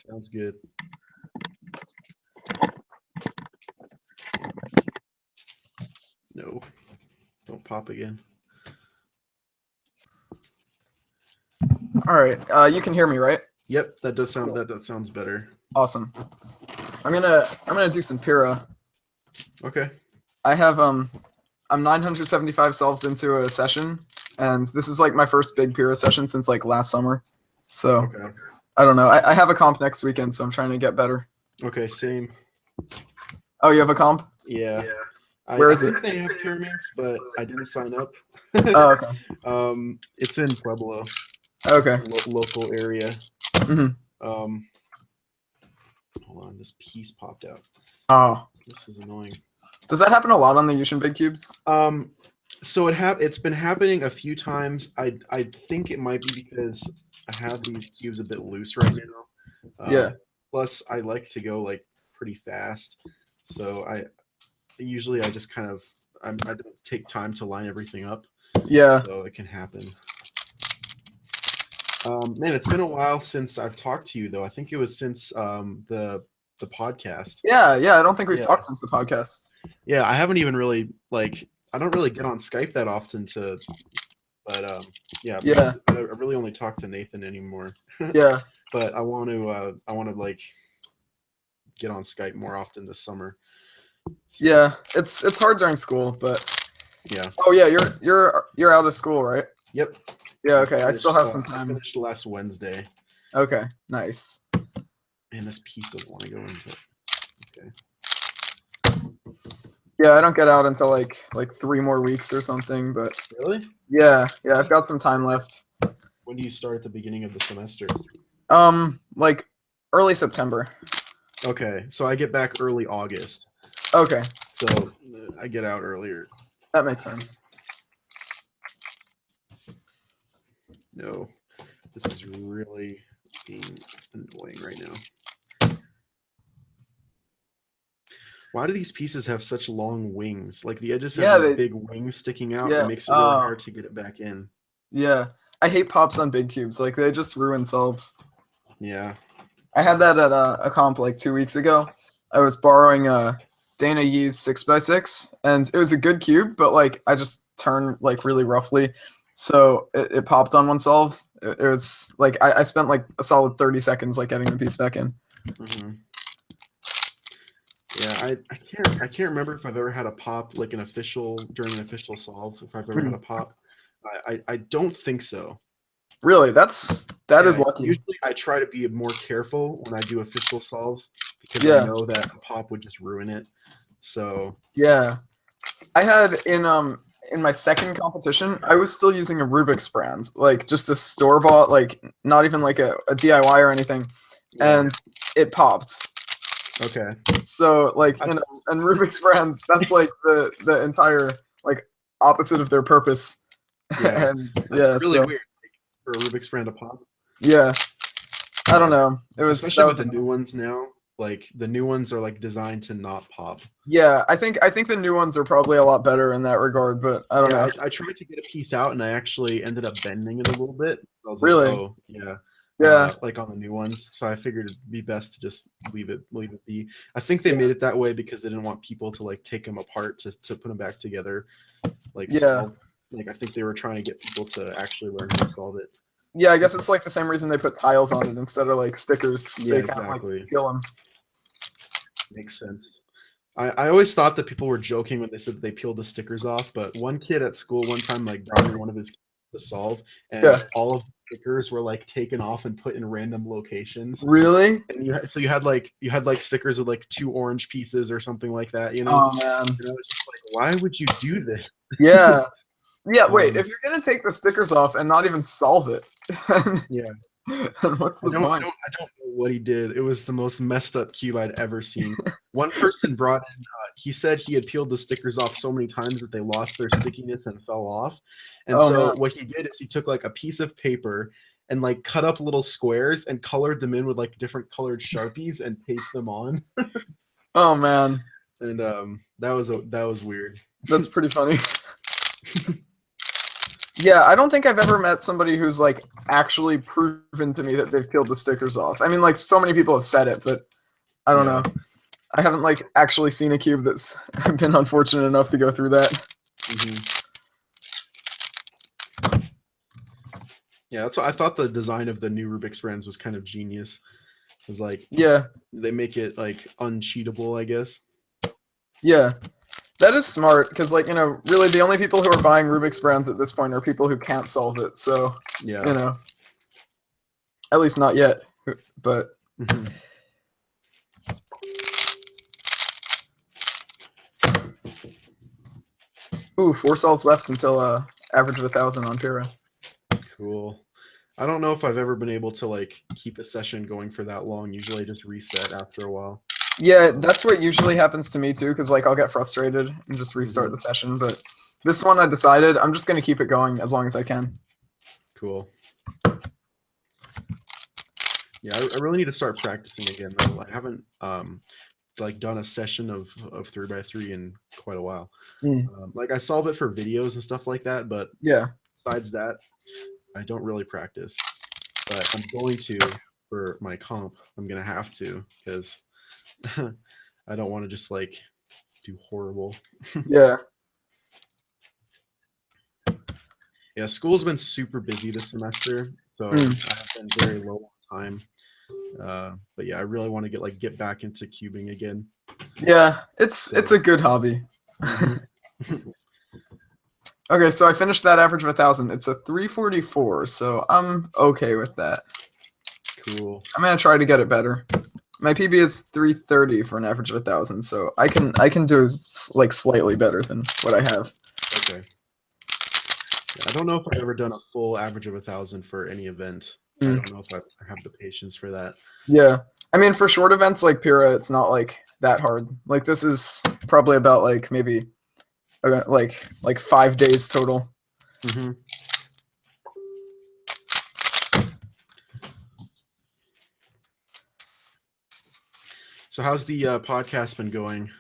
Sounds good. No. Don't pop again. All right. You can hear me, right? Yep, that does sound cool. That sounds better. Awesome. All I'm gonna do some Pyrrha. Okay. I have I'm 975 solves into a session, and this is like my first big Pyrrha session since like last summer. So Okay. I don't know. I have a comp next weekend, so I'm trying to get better. Okay. Same. Oh, you have a comp? Yeah. Where I is it? think they have pyramids, but I didn't sign up. Oh, okay. It's in Pueblo. Okay. Local area. Mhm. Hold on, this piece popped out. Oh. This is annoying. Does that happen a lot on the Yuxin big cubes? So it's been happening a few times. I think it might be because I have these cubes a bit loose right now. Yeah. Plus, I like to go like pretty fast, so I just kind of I don't take time to line everything up. Yeah. So it can happen. Man, it's been a while since I've talked to you, though. I think it was since the podcast. Yeah. I don't think we've talked since the podcast. Yeah, I haven't even really I don't really get on Skype that often but yeah. I really only talk to Nathan anymore. Yeah. But I want to like get on Skype more often this summer. So, yeah, it's hard during school, but yeah. Oh yeah, you're out of school, right? Yep. Yeah, okay. I still have some time. I finished last Wednesday. Okay, nice. And this piece doesn't want to go into it. Okay. Yeah, I don't get out until like 3 more weeks or something, but Really? Yeah, I've got some time left. When do you start at the beginning of the semester? Like early September. Okay, so I get back early August. Okay. So I get out earlier. That makes sense. No, this is really being annoying right now. Why do these pieces have such long wings? Like the edges have these big wings sticking out. Yeah. It makes it really hard to get it back in. Yeah. I hate pops on big cubes. Like they just ruin solves. Yeah. I had that at a comp like 2 weeks ago. I was borrowing Dana Yee's 6x6, and it was a good cube, but like I just turned like really roughly, so it popped on one solve. It was like I spent like a solid 30 seconds like getting the piece back in. Mm-hmm. Yeah, I can't remember if I've ever had a pop like during an official solve. If I've ever had a pop, I don't think so. Really, that is lucky. Usually, I try to be more careful when I do official solves because I know that a pop would just ruin it. So yeah, I had in my second competition, I was still using a Rubik's brand, like just a store bought, like not even like a DIY or anything, and it popped. Okay. So like and Rubik's brands, that's like the entire like opposite of their purpose. Yeah. And that's really weird for a Rubik's brand to pop. Yeah. I don't know. It was especially with the new ones now. Like the new ones are like designed to not pop. Yeah, I think the new ones are probably a lot better in that regard, but I don't know. I tried to get a piece out and I actually ended up bending it a little bit. I was really? like, oh yeah. Yeah. Like on the new ones. So I figured it'd be best to just leave it be. I think they made it that way because they didn't want people to like take them apart to put them back together. Like solved. Like I think they were trying to get people to actually learn how to solve it. Yeah, I guess it's like the same reason they put tiles on it instead of like stickers. So yeah, they exactly. Kind of, like, kill them. Makes sense. I always thought that people were joking when they said that they peeled the stickers off, but one kid at school one time like brought in one of his kids to solve, and all of the stickers were like taken off and put in random locations. Really? And you had like stickers with like 2 orange pieces or something like that. You know? Oh man! And I was just like, why would you do this? Yeah. Yeah, wait, if you're gonna take the stickers off and not even solve it, yeah. What's the point? I don't know what he did. It was the most messed up cube I'd ever seen. One person brought in, he said he had peeled the stickers off so many times that they lost their stickiness and fell off. And what he did is he took like a piece of paper and like cut up little squares and colored them in with like different colored Sharpies and pasted them on. Oh man. And that was weird. That's pretty funny. Yeah, I don't think I've ever met somebody who's like actually proven to me that they've peeled the stickers off. I mean, like so many people have said it, but I don't know. I haven't like actually seen a cube that's been unfortunate enough to go through that. Yeah, that's what I thought. The design of the new Rubik's brands was kind of genius. It's like Yeah. they make it like uncheatable, I guess. Yeah. That is smart because, like, you know, really the only people who are buying Rubik's Browns at this point are people who can't solve it. So, Yeah. you know, at least not yet. But ooh, 4 solves left until average of 1,000 on Pyrrha. Cool. I don't know if I've ever been able to like keep a session going for that long. Usually I just reset after a while. Yeah, that's what usually happens to me too, because like I'll get frustrated and just restart the session. But this one I decided I'm just gonna keep it going as long as I can. Cool. Yeah, I really need to start practicing again though. I haven't like done a session of 3x3 in quite a while. Like I solve it for videos and stuff like that, but yeah, besides that, I don't really practice. But I'm going to for my comp. I'm gonna have to because I don't want to just like do horrible. yeah. Yeah, school's been super busy this semester, so I've been very low on time. But yeah, I really want to get back into cubing again. Yeah, it's a good hobby. Okay, so I finished that average of 1,000. It's a 344, so I'm okay with that. Cool. I'm gonna try to get it better. My PB is 330 for an average of 1,000, so I can do like slightly better than what I have. Okay. Yeah, I don't know if I've ever done a full average of 1,000 for any event. I don't know if I have the patience for that. Yeah, I mean for short events like Pyrrha, it's not like that hard. Like this is probably about like maybe like 5 days total. So how's the podcast been going?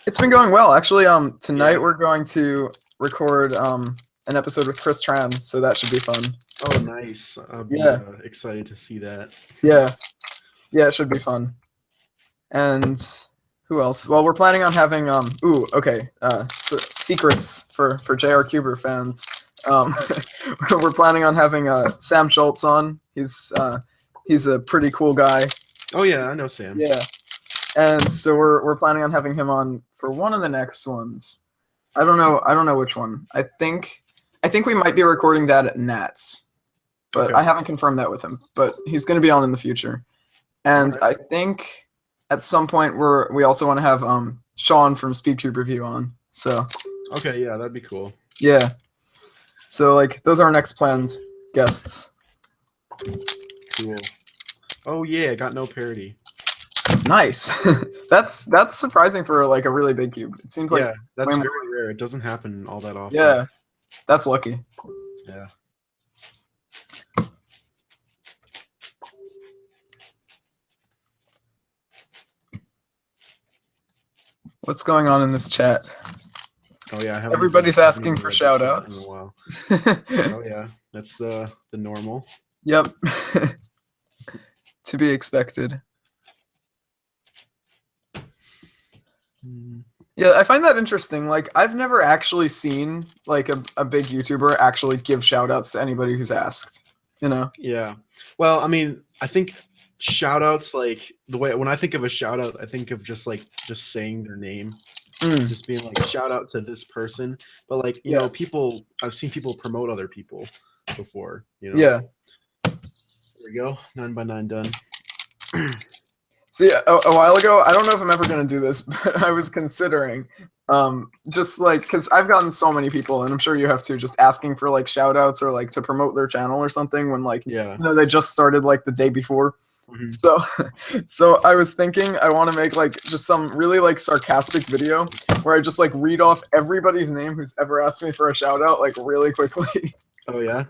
It's been going well. Actually, tonight we're going to record an episode with Chris Tran, so that should be fun. Oh, nice. I'll be excited to see that. Yeah, it should be fun. And who else? Well, we're planning on having secrets for JR Cuber fans. We're planning on having Sam Schultz on. He's a pretty cool guy. Oh yeah, I know Sam. Yeah, and so we're planning on having him on for one of the next ones. I don't know which one. I think we might be recording that at Nats, but I haven't confirmed that with him. But he's going to be on in the future, and I think at some point we also want to have Sean from Speedcube Review on. So okay, yeah, that'd be cool. Yeah, so like those are our next planned guests. Cool. Oh yeah, I got no parody. Nice. that's surprising for like a really big cube. It seems like that's very rare. It doesn't happen all that often. Yeah, that's lucky. Yeah. What's going on in this chat? Oh yeah, everybody's asking for shout outs. Oh yeah, that's the normal. Yep. To be expected. Yeah, I find that interesting. Like, I've never actually seen like a big YouTuber actually give shout outs to anybody who's asked, you know? Yeah. Well, I mean, I think shout outs, like the way when I think of a shout out, I think of just saying their name. Just being like shout out to this person. But like, you know, I've seen people promote other people before, you know. Yeah. There we go. 9x9 done. See, a while ago, I don't know if I'm ever going to do this, but I was considering just like, because I've gotten so many people, and I'm sure you have too, just asking for like shout outs or like to promote their channel or something when like, you know, they just started like the day before. So I was thinking I want to make like just some really like sarcastic video where I just like read off everybody's name who's ever asked me for a shout out like really quickly. Oh yeah.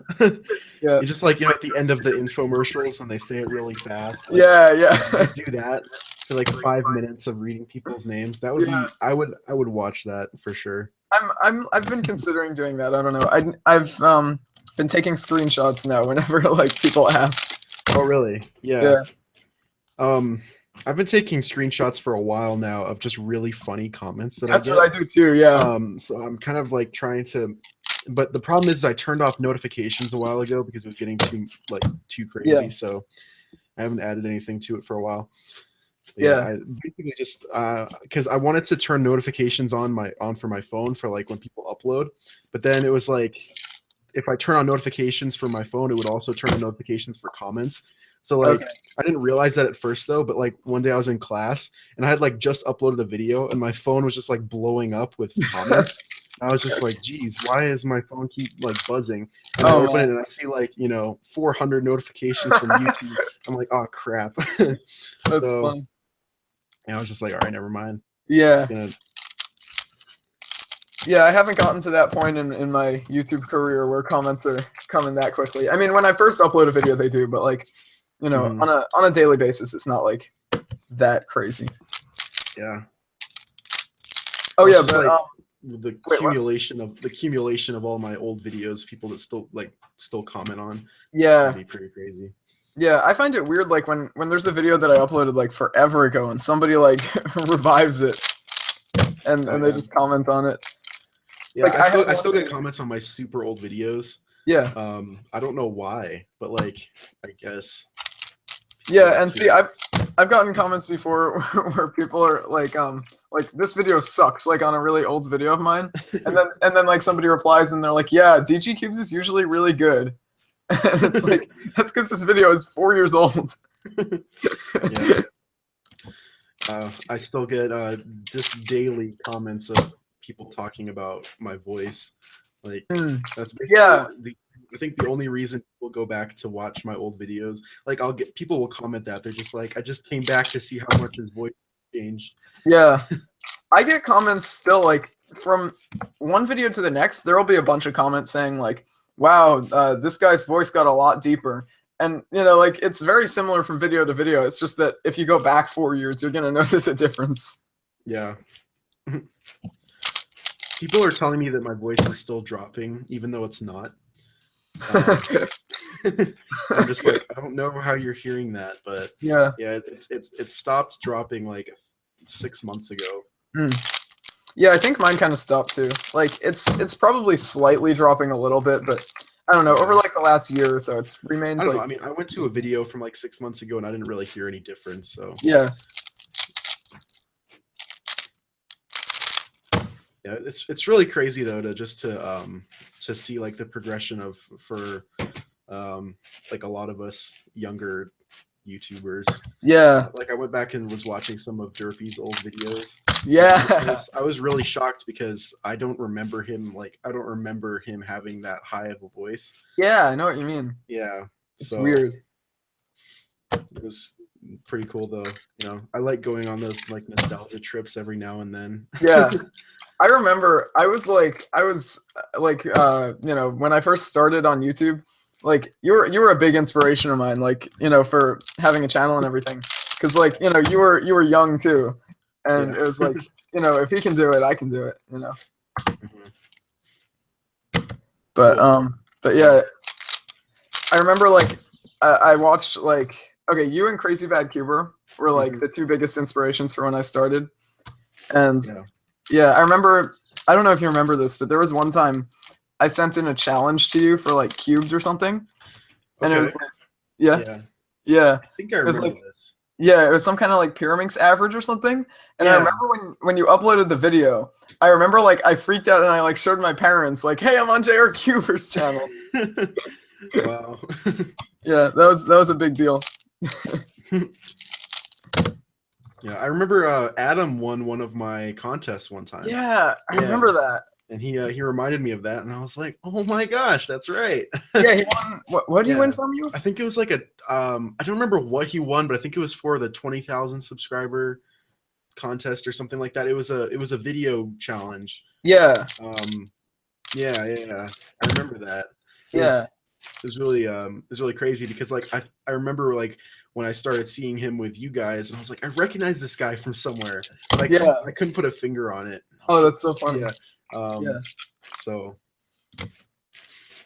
Yeah. You just like, you know, at the end of the infomercials when they say it really fast. Like, yeah. Just do that for like 5 minutes of reading people's names. That would be. I would watch that for sure. I've been considering doing that. I don't know. I've been taking screenshots now whenever like people ask. Oh really? Yeah. I've been taking screenshots for a while now of just really funny comments that That's what I do too. Yeah. So I'm kind of like trying to. But the problem is I turned off notifications a while ago because it was getting too crazy. So I haven't added anything to it for a while. But Yeah. I basically just because I wanted to turn notifications on for my phone for like when people upload, but then it was like if I turn on notifications for my phone, it would also turn on notifications for comments. So like I didn't realize that at first though, but like one day I was in class and I had like just uploaded a video and my phone was just like blowing up with comments. I was just like, geez, why is my phone keep like buzzing? And I open it and I see like, 400 notifications from YouTube. I'm like, oh crap. That's fun. And I was just like, all right, never mind. Yeah. Yeah, I haven't gotten to that point in my YouTube career where comments are coming that quickly. I mean, when I first upload a video, they do, but like, on a daily basis, it's not like that crazy. Yeah. Oh yeah, but like, the accumulation of all my old videos, people that still comment on. Yeah. That'd be pretty crazy. Yeah, I find it weird like when there's a video that I uploaded like forever ago and somebody like revives it and they just comment on it. Yeah, like, I still get comments on my super old videos. Yeah. I don't know why, but like I guess. Yeah, and see, I've gotten comments before where people are like this video sucks, like on a really old video of mine, and then like somebody replies and they're like, yeah, DG Cubes is usually really good, and it's like that's because this video is 4 years old. Yeah. I still get just daily comments of people talking about my voice. Like that's basically I think the only reason people go back to watch my old videos, like people will comment that they're just like, I just came back to see how much his voice changed. Yeah. I get comments still like from one video to the next, there'll be a bunch of comments saying like, wow, this guy's voice got a lot deeper. And like it's very similar from video to video. It's just that if you go back 4 years, you're gonna notice a difference. Yeah. People are telling me that my voice is still dropping, even though it's not. I'm just like, I don't know how you're hearing that, but yeah, it stopped dropping like 6 months ago. Yeah, I think mine kind of stopped too. Like it's probably slightly dropping a little bit, but I don't know. Over like the last year or so, it's remained. I don't know. I mean, I went to a video from like 6 months ago, and I didn't really hear any difference. So yeah. Yeah, it's really crazy though to see like the progression for like a lot of us younger YouTubers. Yeah. Like I went back and was watching some of Derpy's old videos. Yeah. I was really shocked because I don't remember him having that high of a voice. Yeah, I know what you mean. Yeah. It's weird. It was pretty cool though. I like going on those like nostalgia trips every now and then. Yeah. I remember I was like when I first started on YouTube, like you were a big inspiration of mine, like, for having a channel and everything. Cause like, you were young too. And it was like, if he can do it, I can do it, But yeah, I remember like I watched like, okay, you and Crazy Bad Cuber were like the two biggest inspirations for when I started. And yeah, I remember, I don't know if you remember this, but there was one time I sent in a challenge to you for like cubes or something. And it was like, yeah. I think I remember this. Yeah, it was some kind of like Pyraminx average or something. And I remember when you uploaded the video, I remember like I freaked out and I like showed my parents like, hey, I'm on JR Cuber's channel. Wow. Yeah, that was a big deal. Yeah, I remember Adam won one of my contests one time. Yeah, I remember that. And he reminded me of that, and I was like, oh my gosh, that's right. Yeah, he won. What did he win from you? I think it was like I don't remember what he won, but I think it was for the 20,000 subscriber contest or something like that. It was a video challenge. Yeah. Yeah. I remember that. It was really crazy because like I remember like when I started seeing him with you guys, and I was like, I recognize this guy from somewhere. Like, I couldn't put a finger on it. Oh, that's so funny. Yeah. So.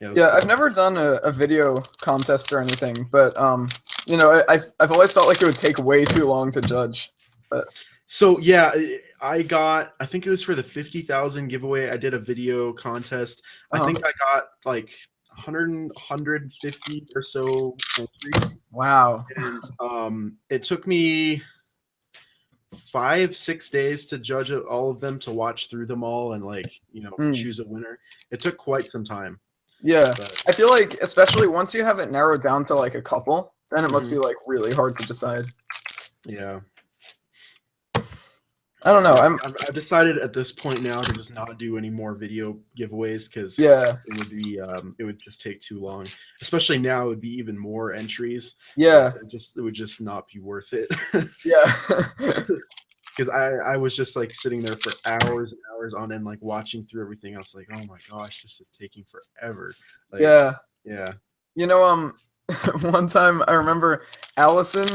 Yeah, I've never done a video contest or anything, but I've always felt like it would take way too long to judge. But so yeah, I think it was for the 50,000 giveaway. I did a video contest. I think I got like 150 or so entries. Wow. And it took me 5-6 days to judge all of them, to watch through them all and like, you know, choose a winner. It took quite some time. Yeah, but I feel like especially once you have it narrowed down to like a couple, then it must be like really hard to decide. Yeah. I don't know. I've decided at this point now to just not do any more video giveaways, because it would just take too long. Especially now, it would be even more entries. Yeah. It would just not be worth it. Yeah. Because I was just like sitting there for hours and hours on end, like watching through everything. I was like, oh my gosh, this is taking forever. Like, yeah. Yeah. You know, one time I remember Allison,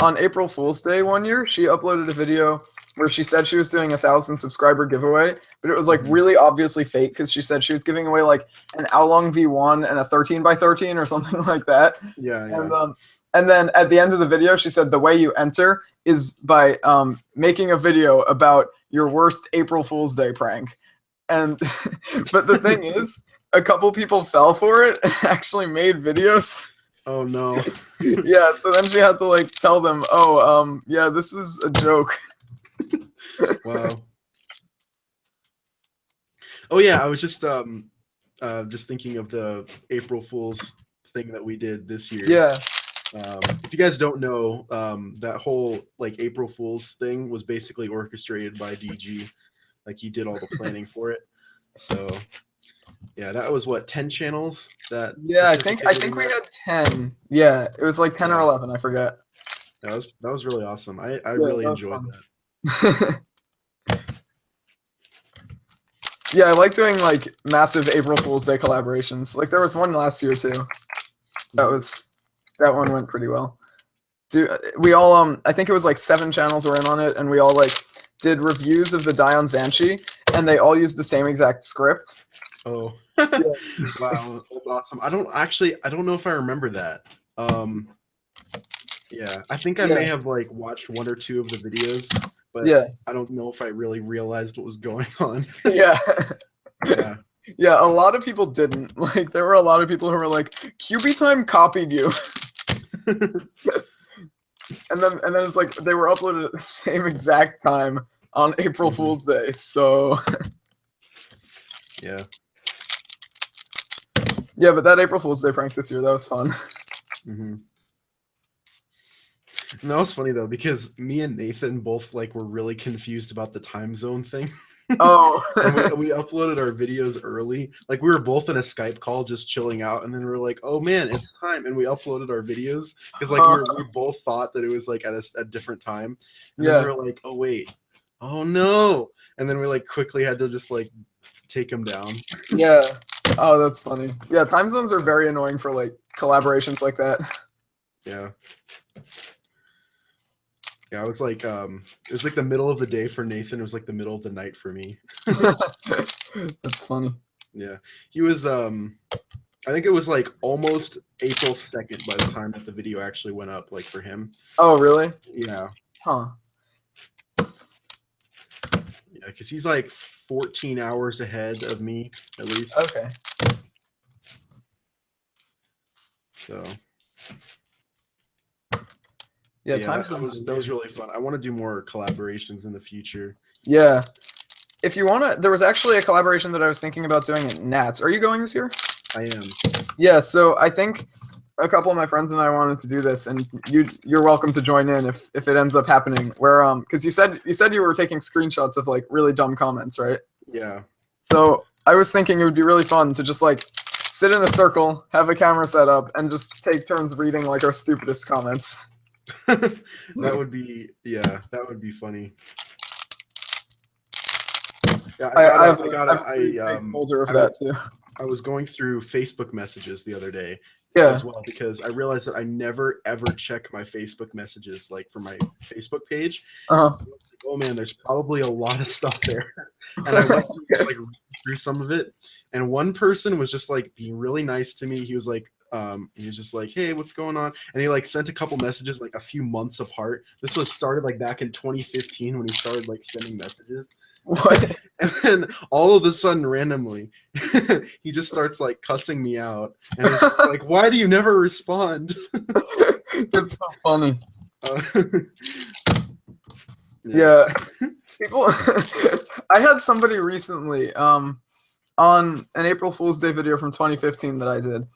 on April Fool's Day one year, she uploaded a video where she said she was doing a 1,000 subscriber giveaway, but it was like really obviously fake, because she said she was giving away like an HuangLong V1 and a 13x13 or something like that. Yeah, yeah. And then at the end of the video, she said the way you enter is by making a video about your worst April Fool's Day prank. And but the thing is, a couple people fell for it and actually made videos. Oh no. Yeah, so then she had to like tell them, oh, yeah, this was a joke. Wow. Oh yeah, I was just thinking of the April Fool's thing that we did this year. Yeah. If you guys don't know, that whole like April Fool's thing was basically orchestrated by DG. Like he did all the planning for it. So yeah, that was what, 10 channels? I think we had 10. Yeah, it was like 10 or 11, I forget. That was really awesome. I really enjoyed that. Yeah, I like doing like massive April Fool's Day collaborations. Like there was one last year too. That one went pretty well. Dude, we all I think it was like 7 channels were in on it, and we all like did reviews of the Dion Zanchi, and they all used the same exact script. Oh. Wow, that's awesome. I don't know if I remember that. Yeah, I think I may have like watched 1 or 2 of the videos, but I don't know if I really realized what was going on. Yeah. Yeah. Yeah, a lot of people didn't. Like there were a lot of people who were like, QB Time copied you. and then it's like they were uploaded at the same exact time on April Fool's Day. So yeah. Yeah, but that April Fool's Day prank this year, that was fun. And that was funny though, because me and Nathan both like were really confused about the time zone thing. Oh. And we uploaded our videos early. Like we were both in a Skype call just chilling out, and then we were like, oh man, it's time. And we uploaded our videos because like we both thought that it was like at a different time. And then we were like, oh wait, oh no. And then we like quickly had to just like take them down. Yeah. Oh, that's funny. Yeah, time zones are very annoying for like collaborations like that. Yeah. Yeah, I was like, it was like the middle of the day for Nathan. It was like the middle of the night for me. That's funny. Yeah, he was. I think it was like almost April 2nd by the time that the video actually went up. Like for him. Oh, really? Yeah. Huh. Yeah, because he's like 14 hours ahead of me at least. Okay. So. Yeah, that was really fun. I want to do more collaborations in the future. Yeah. If you want to, there was actually a collaboration that I was thinking about doing at Nats. Are you going this year? I am. Yeah, so I think a couple of my friends and I wanted to do this, and you're welcome to join in if it ends up happening. Where because you said you were taking screenshots of like really dumb comments, right? Yeah. So I was thinking it would be really fun to just like sit in a circle, have a camera set up, and just take turns reading like our stupidest comments. That would be funny. Yeah, I have a folder of that too. I was going through Facebook messages the other day as well, because I realized that I never ever check my Facebook messages like for my Facebook page. Oh man, there's probably a lot of stuff there. And I went through some of it, and one person was just like being really nice to me. He was just like, hey, what's going on? And he like sent a couple messages like a few months apart. This was started like back in 2015 when he started like sending messages. What? And then all of a sudden, randomly, he just starts like cussing me out, and it's just like, why do you never respond? It's so funny. Uh, Yeah. People I had somebody recently on an April Fool's Day video from 2015 that I did.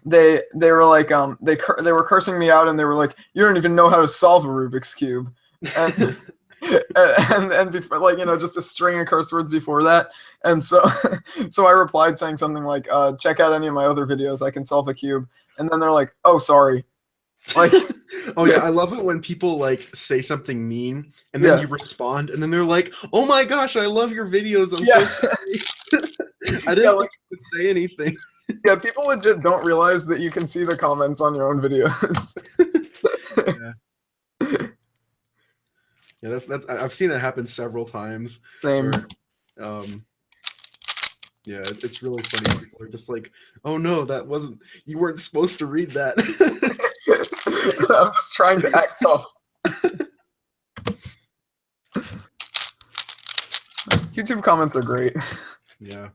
They were like they were cursing me out, and they were like, you don't even know how to solve a Rubik's Cube. And and before, like, you know, just a string of curse words before that. And so so I replied saying something like, check out any of my other videos, I can solve a cube. And then they're like, oh, sorry. Like, oh yeah, I love it when people like say something mean and then you respond, and then they're like, oh my gosh, I love your videos, I'm so sorry. I didn't think you could say anything. Yeah, people legit don't realize that you can see the comments on your own videos. Yeah, that's I've seen that happen several times. Same. Where, yeah, it's really funny. People are just like, oh no, that wasn't, you weren't supposed to read that. I'm just trying to act tough. YouTube comments are great. Yeah.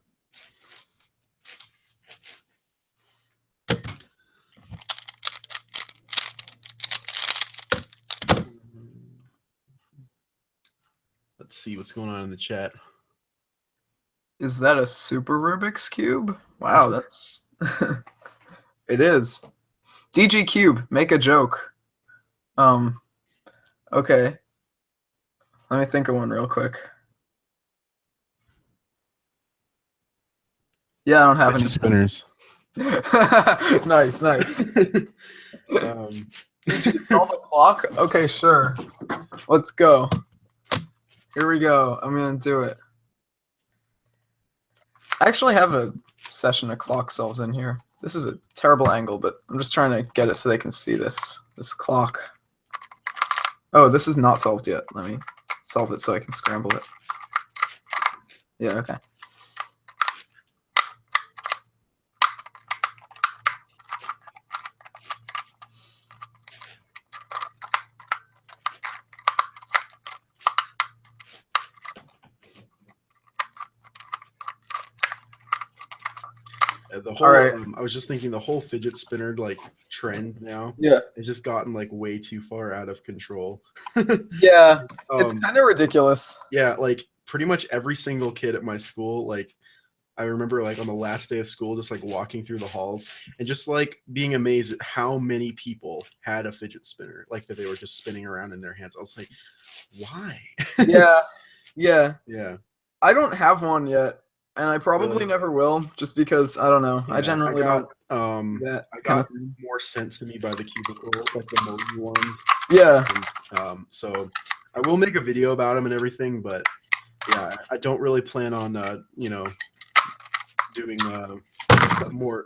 Let's see what's going on in the chat. Is that a super Rubik's Cube? Wow, that's... It is. DG Cube, make a joke. Okay. Let me think of one real quick. Yeah, I don't have any spinners. Nice. Solve a clock? Okay, sure. Let's go. Here we go. I'm gonna do it. I actually have a session of clock solves in here. This is a terrible angle, but I'm just trying to get it so they can see this clock. Oh, this is not solved yet. Let me solve it so I can scramble it. Yeah, okay. The whole, all right. I was just thinking the whole fidget spinner like trend now. Yeah. It's just gotten like way too far out of control. Yeah, it's kind of ridiculous. Yeah, like pretty much every single kid at my school, like I remember like on the last day of school, just like walking through the halls and just like being amazed at how many people had a fidget spinner, like that they were just spinning around in their hands. I was like, why? Yeah. I don't have one yet. And I probably never will, just because I don't know. Yeah, I generally don't. That got more sent to me by the cubicle, like the Mogi ones. Yeah. And, so I will make a video about them and everything, but yeah, I don't really plan on you know, doing a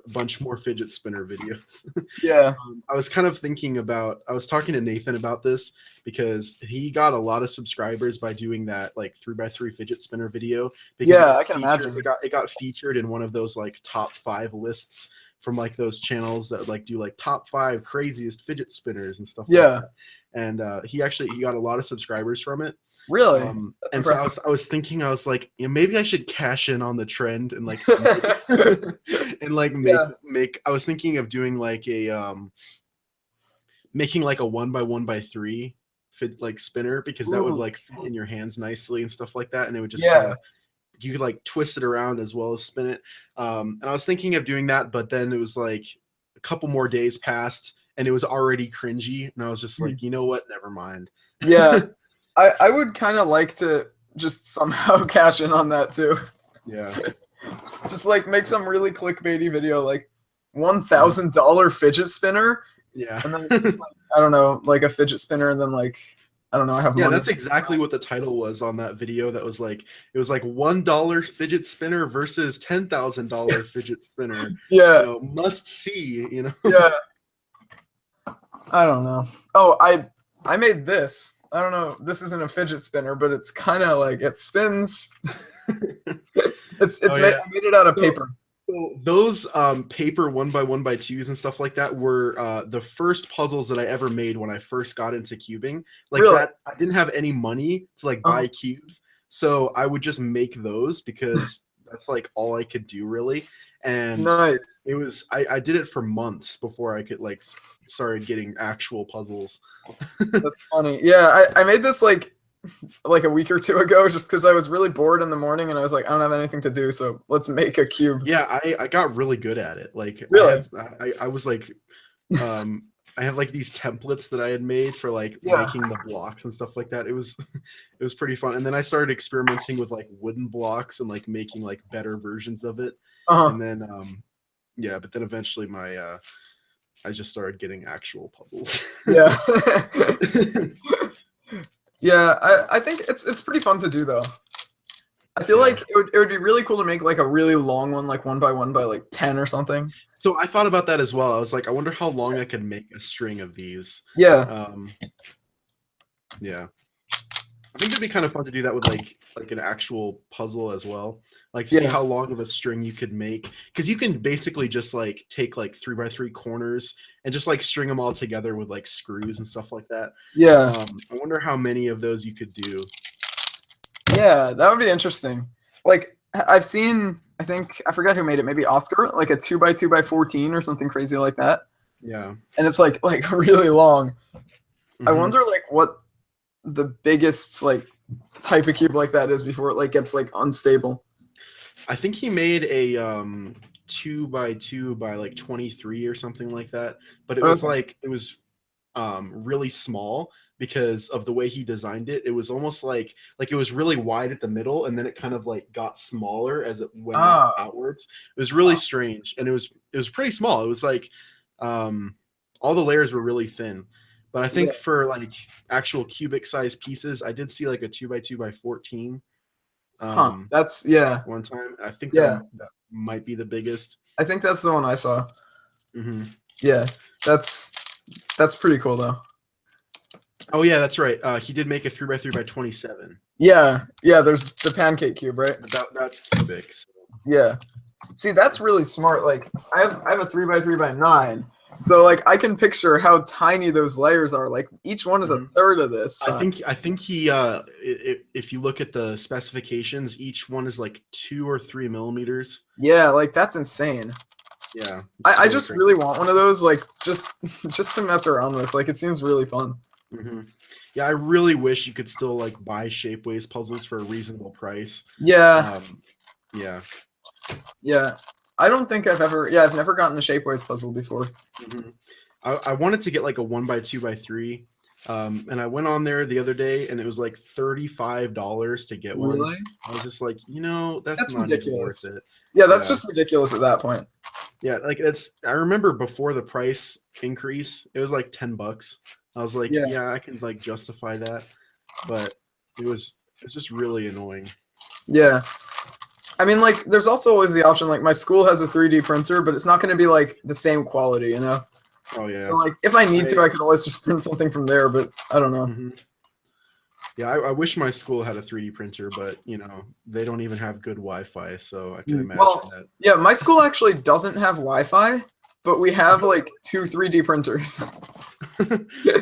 bunch more fidget spinner videos. Yeah. I was kind of thinking about, I was talking to Nathan about this because he got a lot of subscribers by doing that like 3x3 fidget spinner video. Because yeah, I can imagine. It got featured in one of those like top 5 lists from like those channels that like do like top 5 craziest fidget spinners and stuff like that. And he got a lot of subscribers from it. Really? And impressive. So I was thinking, I was like, you know, maybe I should cash in on the trend and like and like make. I was thinking of doing like a making like a 1x1x3 like spinner, because that would like fit in your hands nicely and stuff like that, and it would just you could like twist it around as well as spin it. And I was thinking of doing that, but then it was like a couple more days passed and it was already cringy, and I was just like, you know what, never mind. Yeah. I would kind of like to just somehow cash in on that too. Yeah. Just like make some really clickbaity video, like $1,000 fidget spinner. Yeah. And then just like, I don't know, like a fidget spinner, and then like, I don't know, I have money. That's exactly what the title was on that video. That was like, it was like $1 fidget spinner versus $10,000 fidget spinner. Yeah. You know, must see, you know. Yeah. I don't know. Oh, I made this. I don't know. This isn't a fidget spinner, but it's kind of like it spins. I made it out of paper. So those paper 1x1x2s and stuff like that were the first puzzles that I ever made when I first got into cubing. Like that, I didn't have any money to like buy cubes, So I would just make those because that's like all I could do really. And Nice. it was I did it for months before I could like started getting actual puzzles. That's funny. Yeah, I made this like a week or two ago just because I was really bored in the morning and I was like, I don't have anything to do, so let's make a cube. Yeah, I got really good at it. Like Really? I was like I have like these templates that I had made for like Yeah. making the blocks and stuff like that. It was pretty fun. And then I started experimenting with like wooden blocks and like making like better versions of it. And then yeah, but then eventually I just started getting actual puzzles. Yeah. Yeah, I think it's pretty fun to do though. I feel like it would be really cool to make like a really long one, like 1 by 1 by like 10 or something. So I thought about that as well. I was like, I wonder how long I could make a string of these. Yeah. Yeah. I think it'd be kind of fun to do that with like an actual puzzle as well. Like see how long of a string you could make, because you can basically just like take like 3 by 3 corners and just like string them all together with like screws and stuff like that. Yeah. I wonder how many of those you could do. Yeah, that would be interesting. Like I've seen, I think I forgot who made it, maybe Oscar, like a 2 by 2 by 14 or something crazy like that. Yeah. And it's like really long. Mm-hmm. I wonder like what the biggest like type of cube like that is before it like gets like unstable. I think he made a 2 by 2 by like 23 or something like that, but it was like it was really small because of the way he designed it. It was almost like it was really wide at the middle, and then it kind of like got smaller as it went outwards. It was really strange, and it was pretty small. It was like all the layers were really thin. But I think for like actual cubic size pieces, I did see like a 2 by 2 by 14. That's one time. I think that might be the biggest. I think that's the one I saw. Mm-hmm. Yeah, that's pretty cool though. Oh yeah, that's right. He did make a 3 by 3 by 27. Yeah, there's the pancake cube, right? That's cubic. So. Yeah. See, that's really smart. Like I have a 3 by 3 by 9. So like I can picture how tiny those layers are. Like each one is a third of this. I think he if you look at the specifications, each one is like 2 or 3 millimeters. Yeah, like that's insane. Yeah. I just really want one of those, like just to mess around with. Like it seems really fun. Mm-hmm. Yeah, I really wish you could still like buy Shapeways puzzles for a reasonable price. Yeah. Yeah. Yeah. I don't think I've never gotten a Shapeways puzzle before. Mm-hmm. I wanted to get like a 1 by 2 by 3, and I went on there the other day, and it was like $35 to get one. Really? I was just like, that's not ridiculous. even worth it. Yeah, that's just ridiculous at that point. Yeah, like I remember before the price increase, it was like $10. I was like, yeah, I can like justify that, but it's just really annoying. Yeah. I mean, like, there's also always the option, like, my school has a 3D printer, but it's not going to be, like, the same quality, you know? Oh, yeah. So, like, if I need to, I could always just print something from there, but I don't know. Mm-hmm. Yeah, I wish my school had a 3D printer, but, they don't even have good Wi-Fi, so I can imagine that. Yeah, my school actually doesn't have Wi-Fi, but we have, like, 2 3D printers.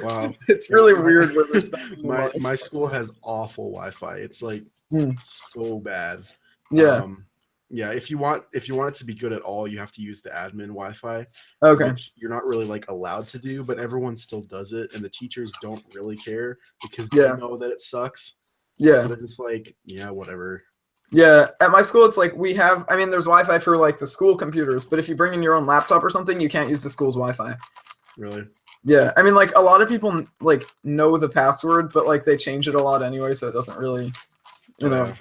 Wow. It's really weird where they're spending my school has awful Wi-Fi. It's, like, so bad. Yeah. Yeah, if you want it to be good at all, you have to use the admin Wi-Fi. Okay. Which you're not really like allowed to do, but everyone still does it, and the teachers don't really care because they know that it sucks. Yeah. So they're just like, yeah, whatever. Yeah, at my school, it's like there's Wi-Fi for like the school computers, but if you bring in your own laptop or something, you can't use the school's Wi-Fi. Really? Yeah, I mean, like a lot of people like know the password, but like they change it a lot anyway, so it doesn't really, you know.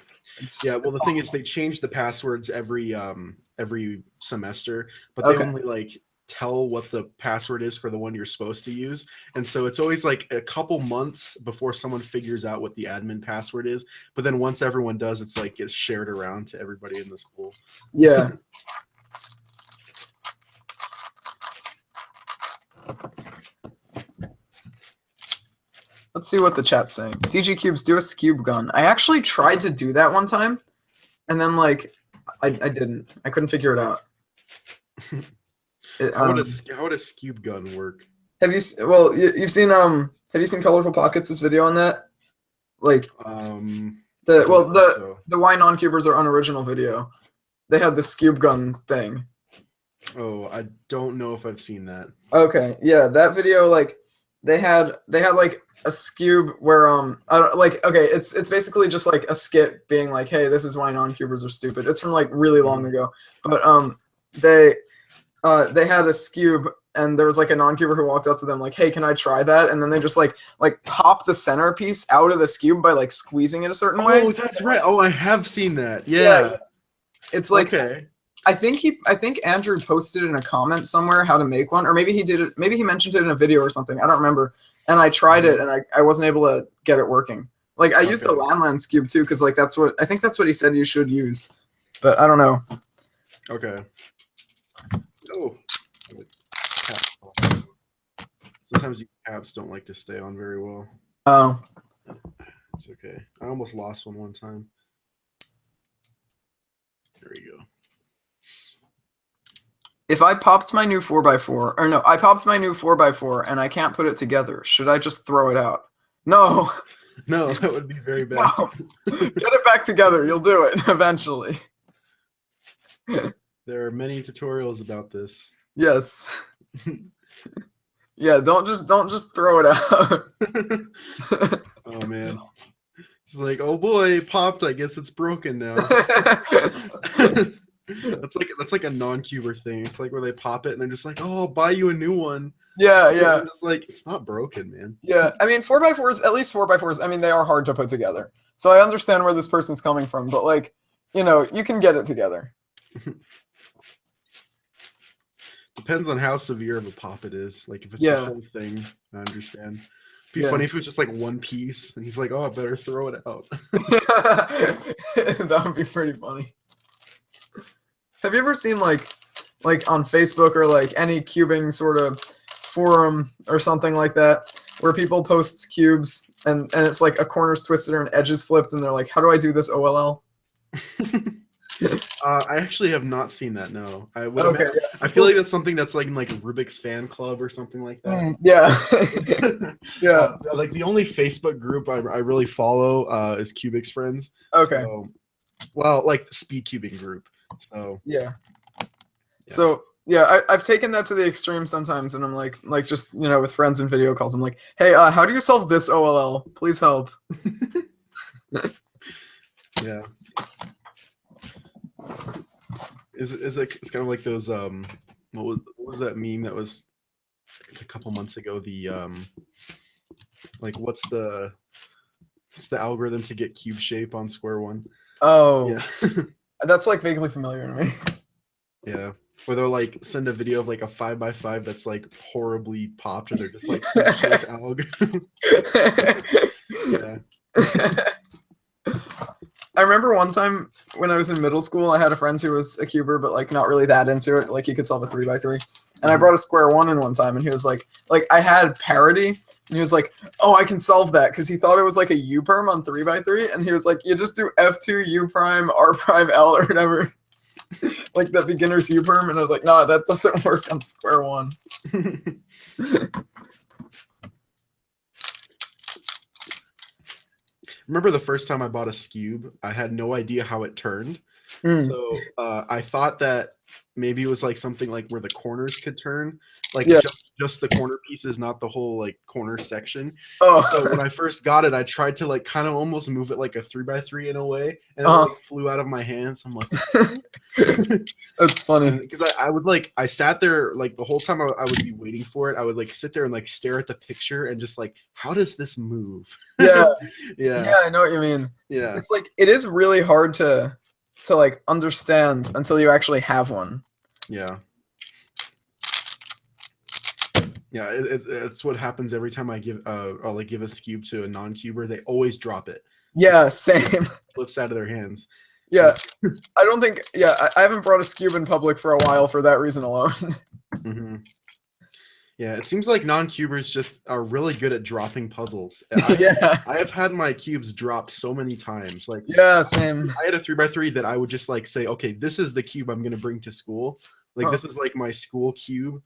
Yeah, well, the thing is, they change the passwords every semester, but they only like tell what the password is for the one you're supposed to use, and so it's always like a couple months before someone figures out what the admin password is. But then once everyone does, it's like it's shared around to everybody in the school. Yeah. Let's see what the chat's saying. DG Cubes, do a cube gun. I actually tried to do that one time, and then like I didn't. I couldn't figure it out. How would a cube gun work? Have you seen Colorful Pockets' video on that? Like, The why non-cubers are unoriginal video. They had the cube gun thing. Oh, I don't know if I've seen that. Okay, yeah, that video, like they had like a skube where it's basically just like a skit being like, hey, this is why non-cubers are stupid. It's from like really long ago, but they had a skube and there was like a non-cuber who walked up to them like, hey, can I try that? And then they just like pop the centerpiece out of the skube by like squeezing it a certain way. Oh, that's right. Oh, I have seen that. Yeah. It's like, okay. I think Andrew posted in a comment somewhere how to make one, or maybe he did it. Maybe he mentioned it in a video or something. I don't remember. And I tried it, and I wasn't able to get it working. Like I used a landline cube too, because like I think that's what he said you should use, but I don't know. Okay. Oh. Sometimes the caps don't like to stay on very well. Oh. It's okay. I almost lost one time. There you go. If I popped my new 4x4, or no, I popped my new 4x4 and I can't put it together, should I just throw it out? No. No, that would be very bad. No. Get it back together. You'll do it eventually. There are many tutorials about this. Yes. Yeah, don't just throw it out. Oh man. It's like, oh boy, it popped. I guess it's broken now. That's like a non-cuber thing. It's like where they pop it and they're just like, oh, I'll buy you a new one. Yeah. And it's like, it's not broken, man. Yeah, I mean 4x4s, at least 4x4s, I mean they are hard to put together. So I understand where this person's coming from, but like, you know, you can get it together. Depends on how severe of a pop it is. Like if it's the whole thing, I understand. It'd be funny if it was just like one piece and he's like, oh, I better throw it out. That would be pretty funny. Have you ever seen like on Facebook or like any cubing sort of forum or something like that where people post cubes and it's like a corner's twisted and edges flipped and they're like, how do I do this OLL? I actually have not seen that. No, I feel like that's something that's like in like Rubik's fan club or something like that. Yeah. Like the only Facebook group I really follow is Cubix Friends. Okay. So, well, like the speed cubing group. So yeah. So yeah, I've taken that to the extreme sometimes, and I'm like just with friends and video calls, I'm like, hey, how do you solve this OLL? Please help. Yeah. It's kind of like those what was that meme that was a couple months ago? The like what's the algorithm to get cube shape on square one? Oh, yeah. That's like vaguely familiar to me. Yeah, where they'll like send a video of like a 5x5 that's like horribly popped, and they're just like shaped alg. Yeah. I remember one time when I was in middle school, I had a friend who was a cuber, but like not really that into it. Like he could solve a 3x3. And I brought a square one in one time, and he was like I had parity, and he was like, oh, I can solve that, because he thought it was like a U perm on 3x3, and he was like, you just do F2 U prime R prime L or whatever, like that beginner's U perm, and I was like, nah, that doesn't work on square one. Remember the first time I bought a Scube, I had no idea how it turned. So I thought that maybe it was like something like where the corners could turn, like just the corner pieces, not the whole like corner section. Oh. So when I first got it, I tried to like kind of almost move it like a 3x3 in a way, and it like flew out of my hands. I'm like, that's funny, because I would like I sat there like the whole time I would be waiting for it. I would like sit there and like stare at the picture and just like, how does this move? Yeah, yeah, I know what you mean. Yeah, it's like it is really hard to like understand until you actually have one. Yeah. Yeah, it's what happens every time I give I'll like give a Scube to a non-cuber. They always drop it. Yeah, same. Flips out of their hands. Yeah, I don't think. Yeah, I haven't brought a Scube in public for a while for that reason alone. Mm-hmm. Yeah, it seems like non-cubers just are really good at dropping puzzles. Yeah, I have had my cubes dropped so many times. Like, yeah, same. I had a 3x3 that I would just like say, okay, this is the cube I'm gonna bring to school. Like this is like my school cube,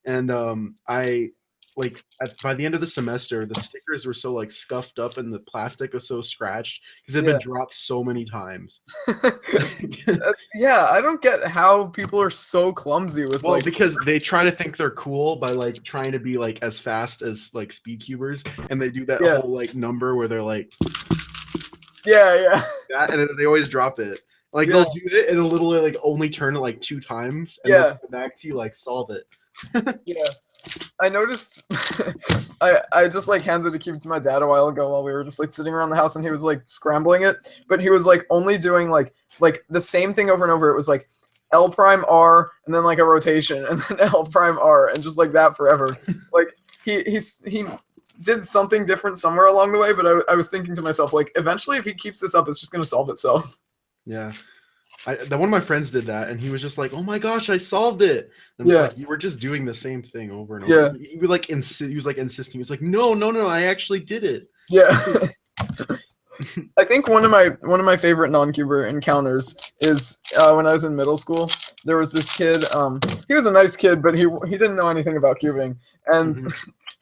and I like by the end of the semester, the stickers were so like scuffed up and the plastic was so scratched because it had been dropped so many times. Yeah, I don't get how people are so clumsy with like. Because they try to think they're cool by like trying to be like as fast as like speed cubers, and they do that whole like number where they're like, yeah, that, and they always drop it. Like they'll do it and it'll literally like only turn it like 2 times, and then come back to you like solve it. Yeah. I noticed I just like handed a cube to my dad a while ago while we were just like sitting around the house, and he was like scrambling it, but he was like only doing like the same thing over and over. It was like L prime R and then like a rotation and then L prime R and just like that forever. Like he did something different somewhere along the way, but I was thinking to myself, like, eventually if he keeps this up, it's just gonna solve itself. Yeah. One of my friends did that, and he was just like, "Oh my gosh, I solved it!" And it's like, you were just doing the same thing over and over. He was like insisting. He was like, "No, I actually did it." Yeah. I think one of my favorite non-cuber encounters is when I was in middle school. There was this kid. He was a nice kid, but he didn't know anything about cubing, and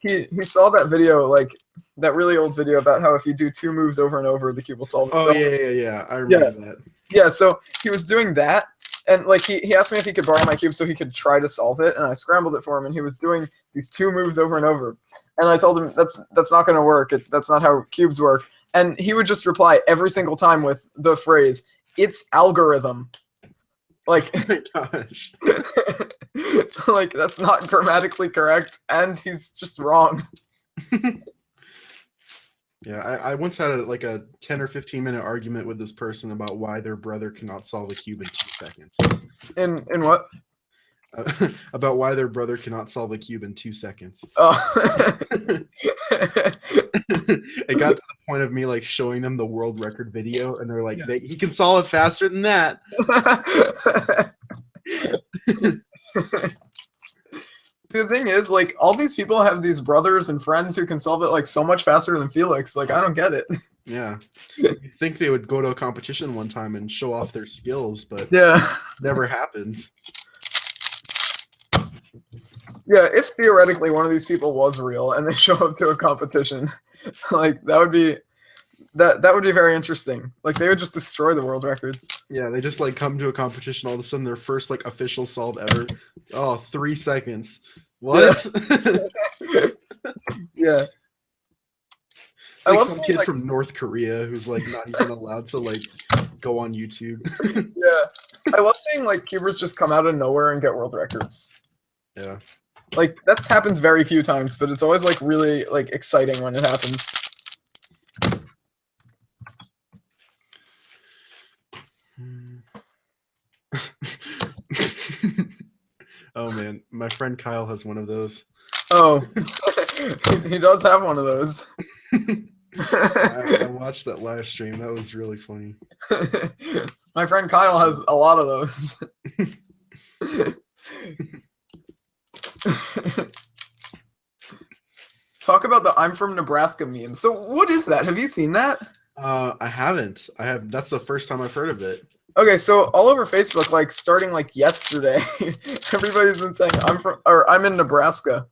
he saw that video, like that really old video about how if you do 2 moves over and over, the cube will solve itself. Oh yeah. I remember that. Yeah, so he was doing that, and like he asked me if he could borrow my cube so he could try to solve it, and I scrambled it for him, and he was doing these 2 moves over and over, and I told him that's not going to work. That's not how cubes work, and he would just reply every single time with the phrase, "It's algorithm." Like, oh my gosh. Like that's not grammatically correct, and he's just wrong. Yeah, I once had a 10 or 15-minute argument with this person about why their brother cannot solve a cube in 2 seconds. In what? About why their brother cannot solve a cube in 2 seconds. Oh. It got to the point of me like showing them the world record video, and they're like, he can solve it faster than that. The thing is, like, all these people have these brothers and friends who can solve it like so much faster than Felix. Like, I don't get it. Yeah, you'd think they would go to a competition one time and show off their skills, but never happens. Yeah, if theoretically one of these people was real and they show up to a competition, like that would be very interesting. Like they would just destroy the world records. Yeah, they just like come to a competition, all of a sudden their first like official solve ever. Oh, 3 seconds. What? Yeah. It's like some kid from North Korea who's like not even allowed to like go on YouTube. Yeah. I love seeing like cubers just come out of nowhere and get world records. Yeah. Like that's happens very few times, but it's always like really like exciting when it happens. Oh man, my friend Kyle has one of those. Oh, he does have one of those. I watched that live stream. That was really funny. My friend Kyle has a lot of those. Talk about the "I'm from Nebraska" meme. So what is that? Have you seen that? I haven't. That's the first time I've heard of it. Okay, so all over Facebook, like starting like yesterday, everybody's been saying I'm in Nebraska.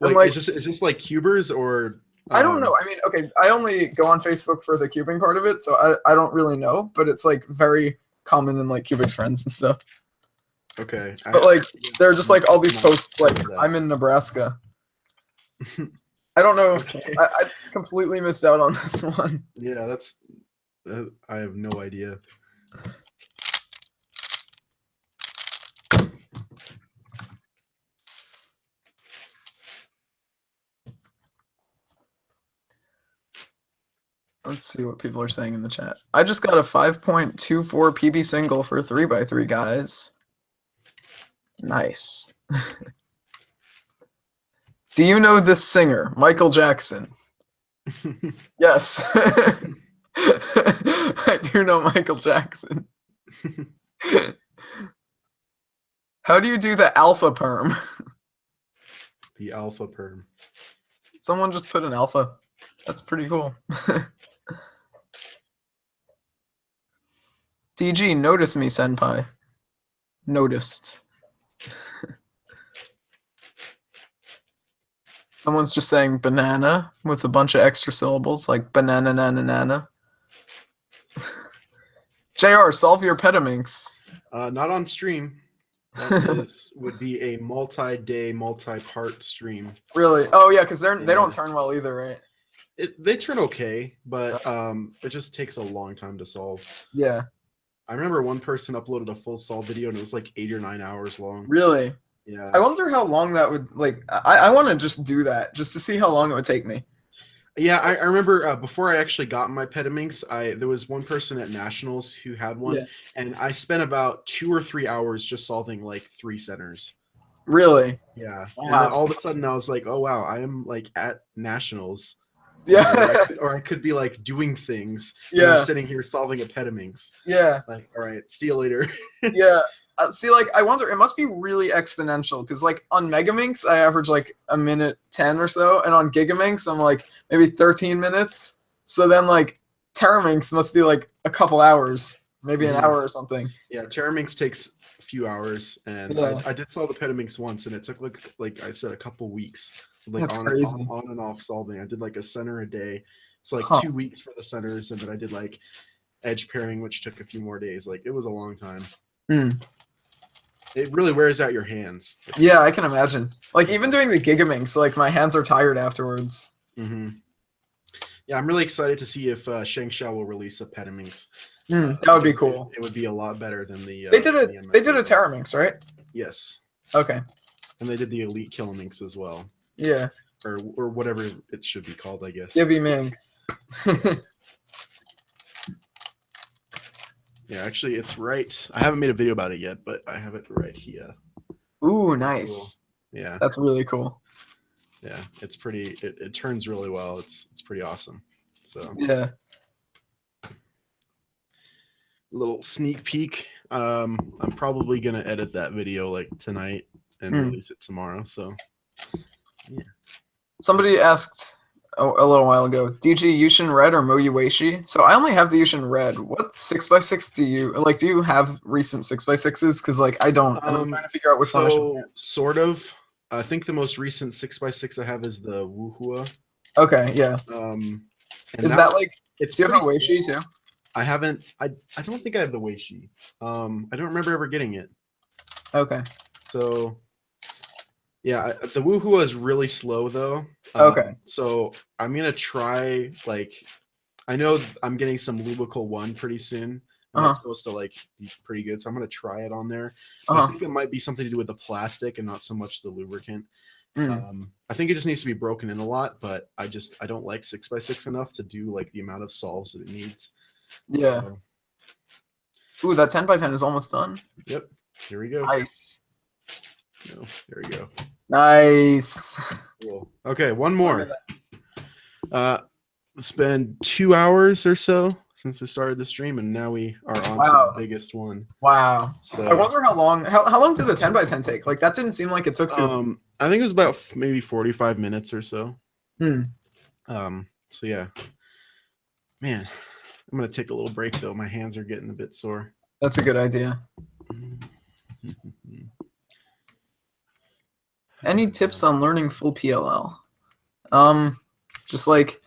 Like, it's just like cubers or I don't know. I mean, okay, I only go on Facebook for the cubing part of it, so I don't really know, but it's like very common in like Cubix friends and stuff. Okay. But like there are just like all these posts like I'm in Nebraska. I don't know. Okay. I completely missed out on this one. Yeah, I have no idea. Let's see what people are saying in the chat. I just got a 5.24 PB single for 3x3, guys. Nice. Do you know this singer, Michael Jackson? Yes. I do know Michael Jackson. How do you do the alpha perm? The alpha perm. Someone just put an alpha. That's pretty cool. DG, notice me, senpai. Noticed. Someone's just saying banana with a bunch of extra syllables, like banana, nana, nana. JR, solve your petaminx. Not on stream. That would be a multi-day, multi-part stream. Really? Oh yeah, because they don't turn well either, right? They turn okay, but it just takes a long time to solve. Yeah. I remember one person uploaded a full solve video and it was like 8 or 9 hours long. Really? Yeah. I wonder how long that would like. I want to just do that just to see how long it would take me. Yeah, I remember before I actually got my petaminx, there was one person at Nationals who had one, and I spent about 2 or 3 hours just solving like 3 centers. Really? Yeah. Wow. And then all of a sudden I was like, oh wow, I am like at Nationals. Yeah. Or I could be like doing things. Yeah. I'm sitting here solving a petaminx. Yeah. Like, all right, see you later. Yeah. See, like, I wonder, it must be really exponential because, like, on Megaminx, I average like a minute 10 or so, and on Gigaminx, I'm like maybe 13 minutes. So then, like, Teraminx must be like a couple hours, maybe an hour or something. Yeah, Teraminx takes a few hours, and I did solve the petaminx once, and it took like I said, a couple weeks. Like That's on and off solving. I did like a center a day. So like 2 weeks for the centers, and then I did like edge pairing, which took a few more days. Like it was a long time. It really wears out your hands. Yeah, I can imagine. Like even doing the Gigaminx, like my hands are tired afterwards. Yeah, I'm really excited to see if ShengXia will release a petaminx. That would be cool. It would be a lot better than the. They did a Teraminx, right? Yes. Okay. And they did the Elite Killaminx as well. Yeah. Or whatever it should be called, I guess. Gigaminx. Yeah, actually, it's right. I haven't made a video about it yet, but I have it right here. Ooh, nice. Cool. Yeah. That's really cool. Yeah, it's pretty. It turns really well. It's pretty awesome. So yeah. Little sneak peek. I'm probably gonna edit that video like tonight and release it tomorrow. So yeah. Somebody asked a little while ago, DG Yuxin Red or Moyueishi? So I only have the Yuxin Red. What 6x6 do you like? Do you have recent 6x6s? Because like I don't. I'm trying to figure out which one I should get. Sort of. I think the most recent 6x6 I have is the Wuhua. Okay, yeah. Is that like? Do you have a Weishi too? I haven't. I don't think I have the Weishi. I don't remember ever getting it. Okay. So yeah, the Wuhua is really slow though. Okay. So I'm gonna try like, I know I'm getting some Lubical 1 pretty soon. It's supposed to like be pretty good, so I'm gonna try it on there. I think it might be something to do with the plastic and not so much the lubricant. I think it just needs to be broken in a lot, but I don't like 6x6 enough to do like the amount of solves that it needs. Yeah. So. Ooh, that 10x10 is almost done. Yep. Here we go. Nice. No, there we go. Nice. Cool. Okay, one more. It's been 2 hours or so since I started the stream, and now we are on to the biggest one. Wow. So I wonder how long did the 10x10 take? Like that didn't seem like it took so I think it was about maybe 45 minutes or so. So yeah. Man, I'm gonna take a little break though. My hands are getting a bit sore. That's a good idea. Any tips on learning full PLL? Just like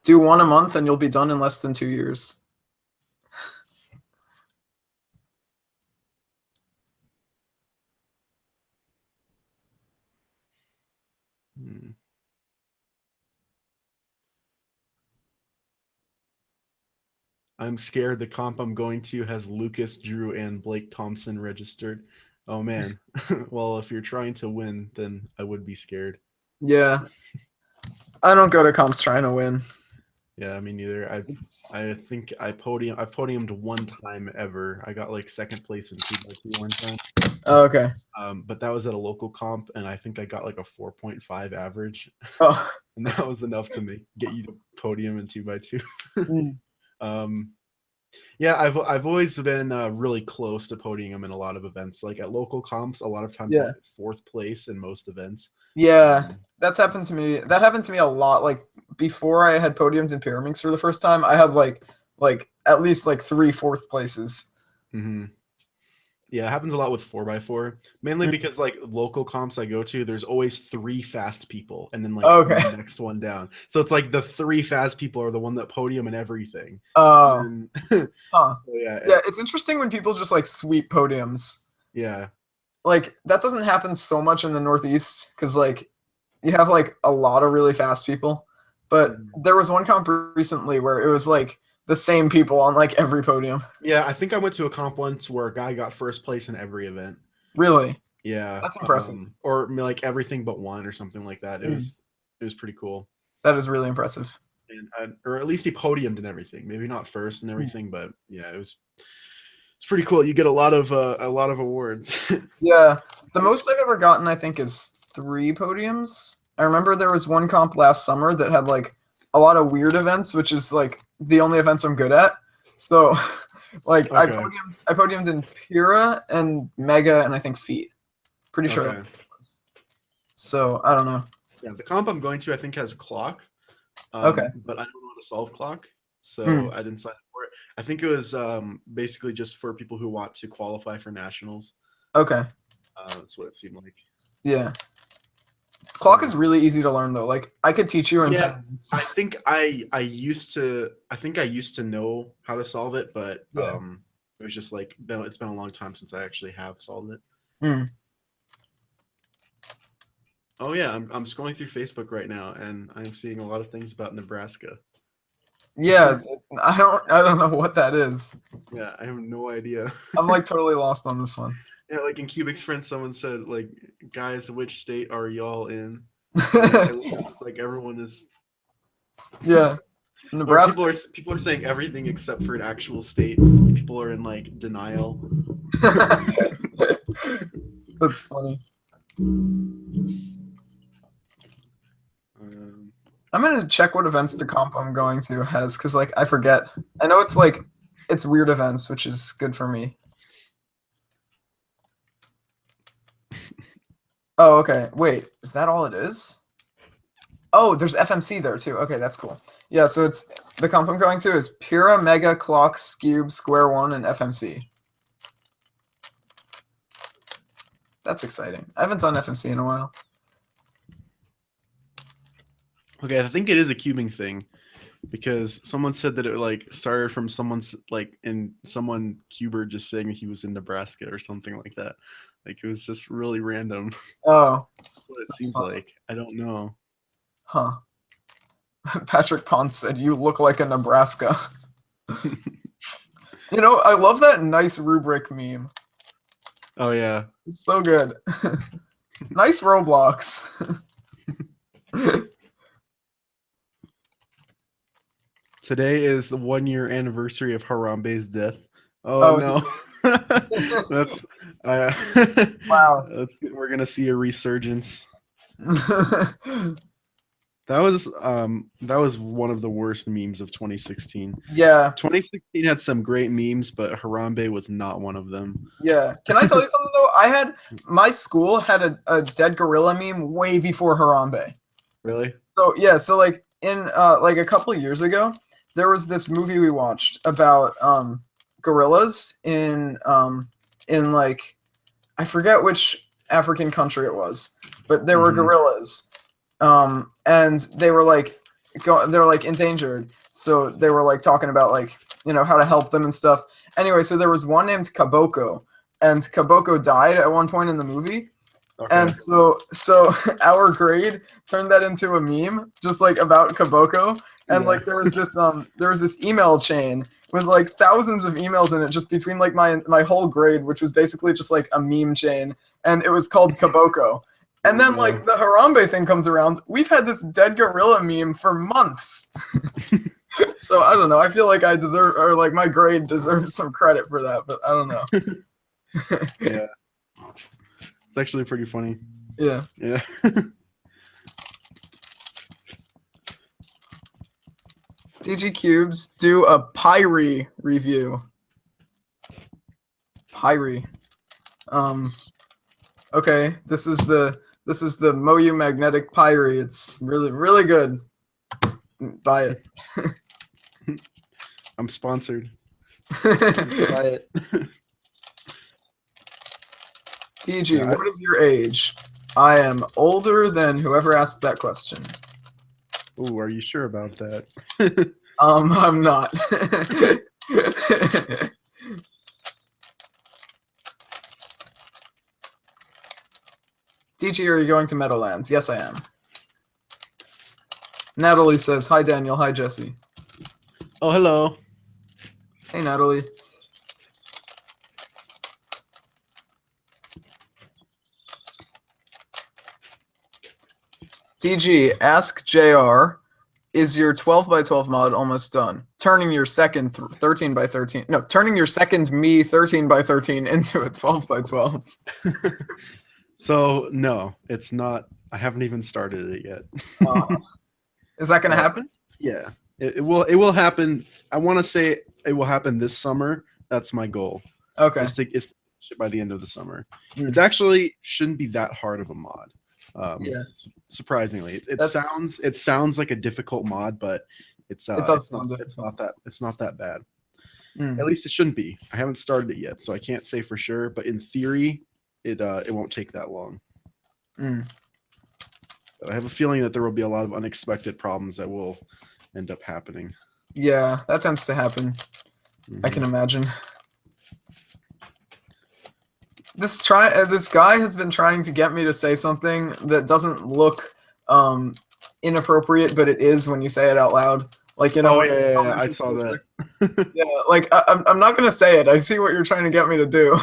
do 1 a month and you'll be done in less than 2 years. I'm scared the comp I'm going to has Lucas, Drew, and Blake Thompson registered. Oh man. Well, if you're trying to win, then I would be scared. Yeah. I don't go to comps trying to win. Yeah, me neither. I think I podiumed 1 time ever. I got like 2nd place in 2x2 one time. Oh, okay. But that was at a local comp, and I think I got like a 4.5 average. Oh. And that was enough to get you to podium in 2x2. Yeah, I've always been really close to podium in a lot of events. Like at local comps, a lot of times I'm 4th place in most events. Yeah, that's happened to me. That happened to me a lot. Like before I had podiums in Pyraminx for the first time, I had like at least like 3 4th places. Yeah, it happens a lot with 4x4, mainly Mm. because like local comps I go to, there's always 3 fast people and then like Okay. the next one down. So it's like the 3 fast people are the one that podium and everything. Oh, And then, huh. so yeah, Yeah, it's interesting when people just like sweep podiums. yeah, Like that doesn't happen so much in the Northeast because like you have like a lot of really fast people. But Mhm. there was one comp recently where it was like the same people on like every podium. yeah. I think I went to a comp once where a guy got first place in every event. Really, Yeah, that's impressive. or like everything but one or something like that. It Mm. was pretty cool. That is really impressive. And or at least he podiumed and everything. Maybe not first and Mm. everything, but yeah, it's pretty cool. You get a lot of awards. Yeah, the most I've ever gotten, I think, is 3 podiums. I remember there was one comp last summer that had like a lot of weird events, which is like the only events I'm good at. So, like Okay. I podiumed in Pira and Mega and I think Feet. Pretty sure. Okay. That's what it was. So I don't know. Yeah, the comp I'm going to I think has clock. Okay. But I don't know how to solve clock, so Hmm. I didn't sign up for it. I think it was basically just for people who want to qualify for nationals. Okay. That's what it seemed like. Yeah. Clock is really easy to learn though. Like I could teach you in Yeah, 10 minutes. I think I used to know how to solve it, but Yeah. it was just like it's been a long time since I actually have solved it. Hmm. Oh yeah, I'm scrolling through Facebook right now and I'm seeing a lot of things about Nebraska. Yeah, I don't know what that is. Yeah, I have no idea. I'm like totally lost on this one. Yeah, like in Cubic's friend, someone said like, guys, which state are y'all in? It looks like everyone is. Yeah. Or Nebraska. people are saying everything except for an actual state. People are in like denial. That's funny. I'm gonna check what events the comp I'm going to has, because like I forget. I know it's like it's weird events, which is good for me. Oh, okay. Wait, is that all it is? Oh, there's FMC there too. Okay, that's cool. Yeah, so it's the comp I'm going to is Pira, Mega, Clock, Cube, Square One, and FMC. That's exciting. I haven't done FMC in a while. Okay, I think it is a cubing thing because someone said that it like started from someone's like in someone cuber just saying he was in Nebraska or something like that. Like it was just really random. Oh, That's what it that's seems fun. like. I don't know. Huh. Patrick Ponce said, "You look like a Nebraska." You know, I love that nice rubric meme. Oh yeah. It's so good. Nice Roblox. Today is the 1-year anniversary of Harambe's death. Oh, Oh is no. That's Wow. we're gonna see a resurgence. That was one of the worst memes of 2016. Yeah, 2016 had some great memes, but Harambe was not one of them. yeah. Can I tell you something though? My school had a dead gorilla meme way before Harambe. Really? So yeah, so like in like a couple of years ago, there was this movie we watched about gorillas in like I forget which African country it was, but there were gorillas, and they were like endangered, so they were like talking about like how to help them and stuff. Anyway, so there was one named Kaboko, and Kaboko died at one point in the movie. Okay. And so our grade turned that into a meme, just like about Kaboko. And Yeah. like there was this email chain with like thousands of emails in it, just between like my whole grade, which was basically just like a meme chain, and it was called Kaboko. And then like the Harambe thing comes around. We've had this dead gorilla meme for months. So I don't know. I feel like I deserve, or like my grade deserves some credit for that, but I don't know. Yeah. It's actually pretty funny. Yeah. Yeah. DG Cubes do a Pyre review. Pyre. Okay, this is the Moyu magnetic Pyre. It's really good. Buy it. I'm sponsored. Buy it. DG, what is your age? I am older than whoever asked that question. Ooh, are you sure about that? I'm not. DG, are you going to Meadowlands? Yes, I am. Natalie says, hi, Daniel. Hi, Jesse. Oh, hello. Hey, Natalie. DG, ask JR, is your 12x12 mod almost done? Turning your second 13x13, no, turning your second me 13x13 into a 12x12. So, no, it's not. I haven't even started it yet. Is that going to happen? Yeah, it will happen. I want to say it will happen this summer. That's my goal. Okay. It's by the end of the summer. It's actually shouldn't be that hard of a mod. Yeah. Surprisingly, it sounds like a difficult mod, but it's not that bad. At least it shouldn't be. I haven't started it yet, so I can't say for sure. But in theory, it won't take that long. But I have a feeling that there will be a lot of unexpected problems that will end up happening. Yeah, that tends to happen. I can imagine. This guy has been trying to get me to say something that doesn't look inappropriate, but it is when you say it out loud. Like, you know. Oh yeah, I saw that. Yeah, like I'm not gonna say it. I see what you're trying to get me to do.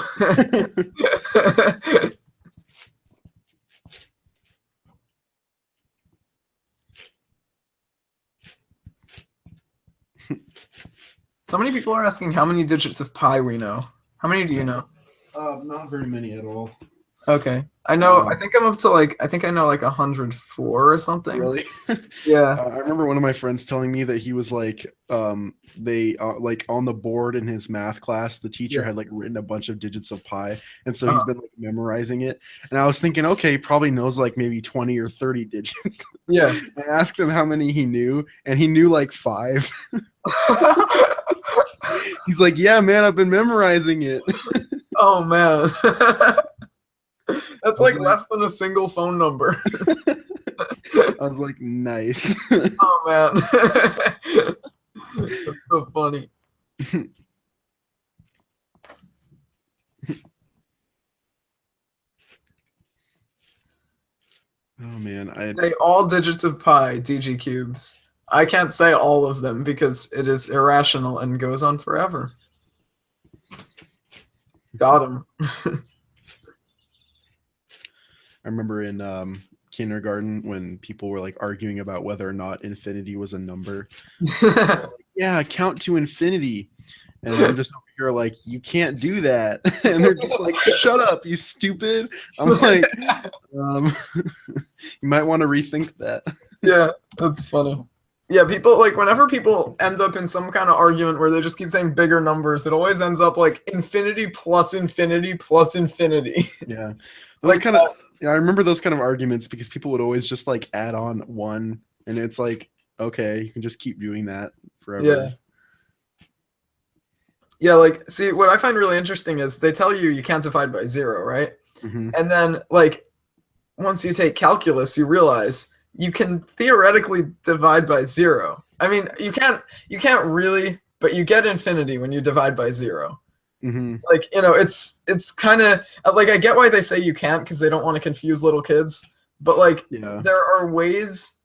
So many people are asking how many digits of pi we know. How many do you know? Not very many at all. Okay, I know. I think I'm up to I know like 104 or something. Really? Yeah. I remember one of my friends telling me that he was like, they like on the board in his math class, the teacher had like written a bunch of digits of pi, and so he's been like memorizing it. And I was thinking, okay, he probably knows like maybe 20 or 30 digits. Yeah. I asked him how many he knew, and he knew like 5. He's like, yeah, man, I've been memorizing it. Oh man. That's like less than a single phone number. I was like, nice. Oh man. That's so funny. Oh man, say all digits of pi, DG cubes. I can't say all of them because it is irrational and goes on forever. Got him. I remember in kindergarten when people were like arguing about whether or not infinity was a number. Like, yeah, count to infinity. And I'm just over here like, you can't do that. And they're just like, shut up, you stupid. I'm like, you might want to rethink that. Yeah, that's funny. Yeah, people like whenever people end up in some kind of argument where they just keep saying bigger numbers, it always ends up like infinity plus infinity plus infinity. Yeah. Like kind of I remember those kind of arguments because people would always just like add on 1, and it's like, okay, you can just keep doing that forever. Yeah. Yeah, like, see, what I find really interesting is they tell you can't divide by 0, right? And then, like, once you take calculus, you realize you can theoretically divide by 0. I mean, you can't really, but you get infinity when you divide by 0. Like, you know, it's kind of like, I get why they say you can't because they don't want to confuse little kids, but like, there are ways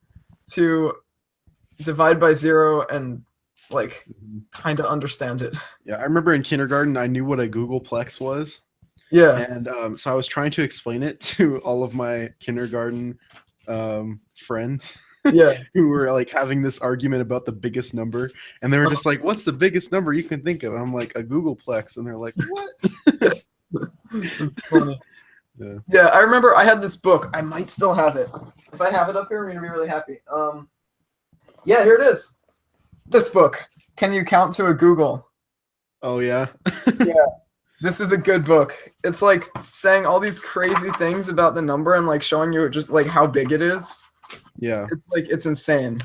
to divide by 0 and like kind of understand it. Yeah, I remember in kindergarten I knew what a googolplex was. Yeah. And so I was trying to explain it to all of my kindergarten friends. Yeah. Who were like having this argument about the biggest number, and they were just like, what's the biggest number you can think of? And I'm like, a googolplex. And they're like, what? That's funny. Yeah, I remember I had this book. I might still have it. If I have it up here, I'm gonna be really happy. Yeah, here it is. This book. Can you count to a Google? Oh yeah. Yeah. This is a good book. It's like saying all these crazy things about the number and like showing you just like how big it is. Yeah. It's like, it's insane.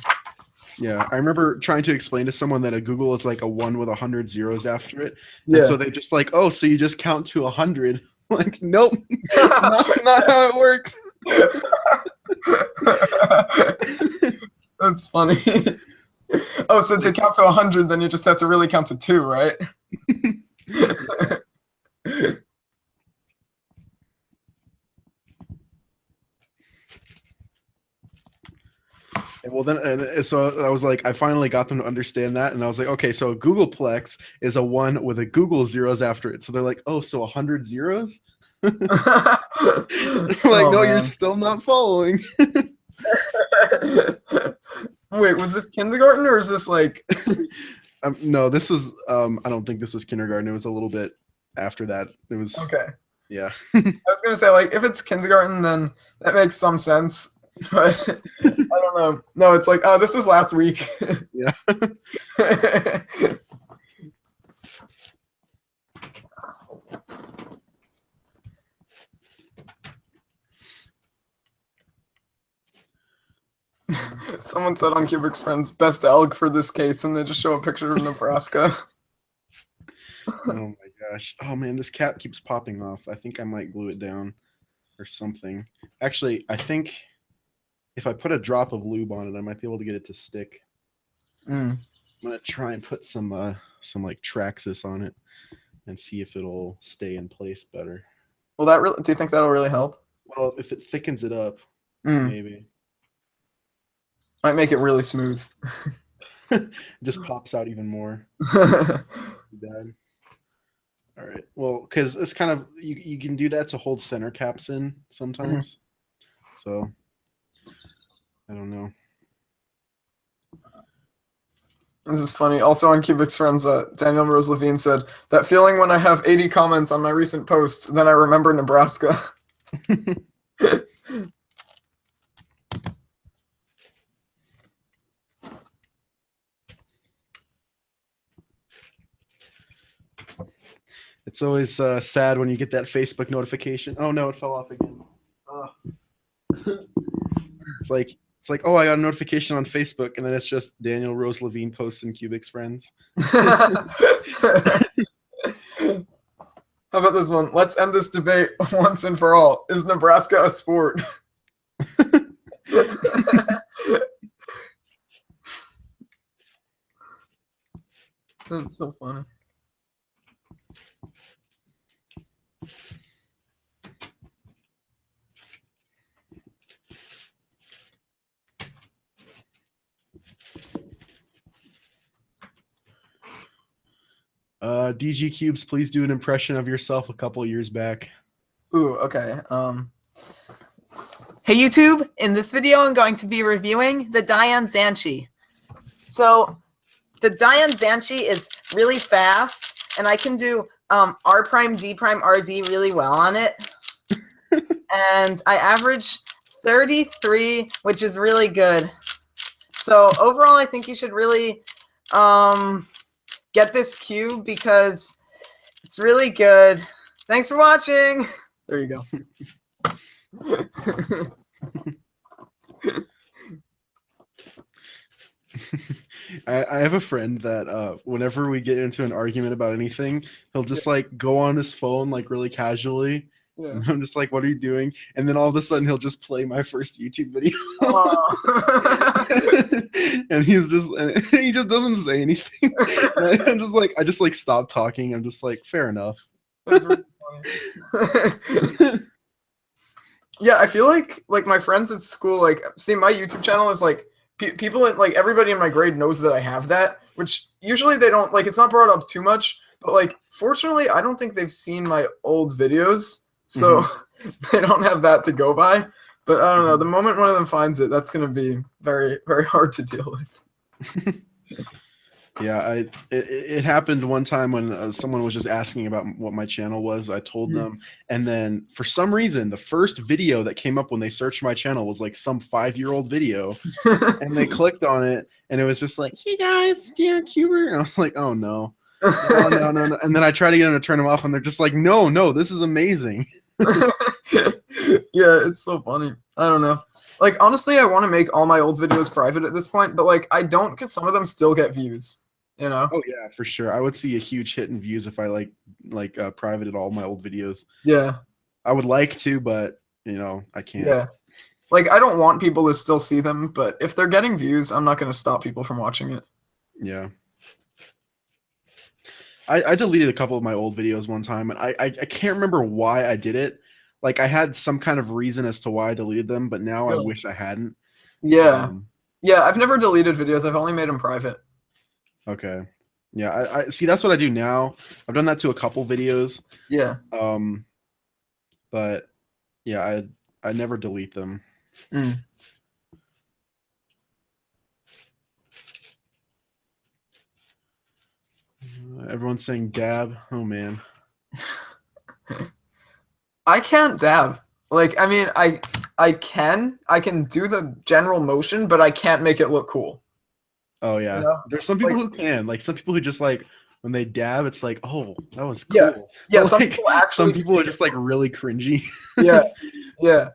Yeah. I remember trying to explain to someone that a Google is like a 1 with 100 zeros after it. And so they just like, oh, so you just count to 100. Like, nope, not how it works. That's funny. Oh, so to count to 100, then you just have to really count to 2, right? Well, then, so I was like, I finally got them to understand that, and I was like, okay, so a Googleplex is a 1 with a Google zeros after it. So they're like, oh, so 100 zeros? I'm like, no, man. you're still not following. Wait, was this kindergarten or is this like? No, this was. I don't think this was kindergarten. It was a little bit after that. It was. Okay. Yeah. I was gonna say, like, if it's kindergarten, then that makes some sense. But I don't know. No, it's like, oh, this was last week. Yeah. Someone said on Cubic's Friends, best elk for this case, and they just show a picture of Nebraska. Oh my gosh. Oh man, this cap keeps popping off. I think I might glue it down or something. Actually, I think if I put a drop of lube on it, I might be able to get it to stick. I'm gonna try and put some like Traxxas on it and see if it'll stay in place better. Well, that really, do you think that'll really help? Well, if it thickens it up, maybe. Might make it really smooth. It just pops out even more. Bad. All right. Well, because it's kind of you can do that to hold center caps in sometimes. So I don't know. This is funny. Also on Cubic's Friends, Daniel Rose Levine said, that feeling when I have 80 comments on my recent posts, then I remember Nebraska. It's always sad when you get that Facebook notification. Oh no, it fell off again. It's like, oh, I got a notification on Facebook, and then it's just Daniel Rose Levine posts in Cubic's Friends. How about this one? Let's end this debate once and for all. Is Nebraska a sport? That's so funny. DG Cubes, please do an impression of yourself a couple years back. Ooh, okay. Hey YouTube, in this video I'm going to be reviewing the Diane Zanchi. So the Diane Zanchi is really fast, and I can do R prime, D prime, RD really well on it. And I average 33, which is really good. So overall, I think you should really get this cube because it's really good. Thanks for watching. There you go. I have a friend that whenever we get into an argument about anything, he'll just like go on his phone like really casually. Yeah. And I'm just like, what are you doing? And then all of a sudden he'll just play my first YouTube video. And he just doesn't say anything. I'm just like, I just like stop talking. I'm just like, fair enough. That's really funny. Yeah, I feel like my friends at school, like, see, my YouTube channel is like people in, like, everybody in my grade knows that I have that, which usually they don't, like, it's not brought up too much, but like fortunately I don't think they've seen my old videos. So they don't have that to go by. But I don't know. The moment one of them finds it, that's going to be very, very hard to deal with. Yeah, it happened one time when someone was just asking about what my channel was. I told them, and then for some reason, the first video that came up when they searched my channel was like some 5-year-old video, and they clicked on it, and it was just like, "Hey guys, dear Cuber," and I was like, "Oh no." Oh, no. And then I try to get them to turn them off, and they're just like, no, this is amazing. Yeah, it's so funny. I don't know. Like, honestly, I want to make all my old videos private at this point, but like, I don't because some of them still get views. you know? Oh yeah, for sure. I would see a huge hit in views if I privated all my old videos. Yeah. I would like to, but I can't. Yeah. Like, I don't want people to still see them, but if they're getting views, I'm not going to stop people from watching it. Yeah. I deleted a couple of my old videos one time, and I can't remember why I did it. Like, I had some kind of reason as to why I deleted them, but now I wish I hadn't. Yeah. Yeah, I've never deleted videos. I've only made them private. Okay. Yeah, I see. That's what I do now. I've done that to a couple videos. Yeah. But yeah, I never delete them. Everyone's saying dab. Oh man. I can't dab. Like, I mean, I can do the general motion, but I can't make it look cool. Oh yeah. You know? There's some people who can. Like some people who just like when they dab, it's like, oh, that was cool. Yeah. Yeah. But, Some like, people actually. some people are just like really cringy. Yeah. Yeah.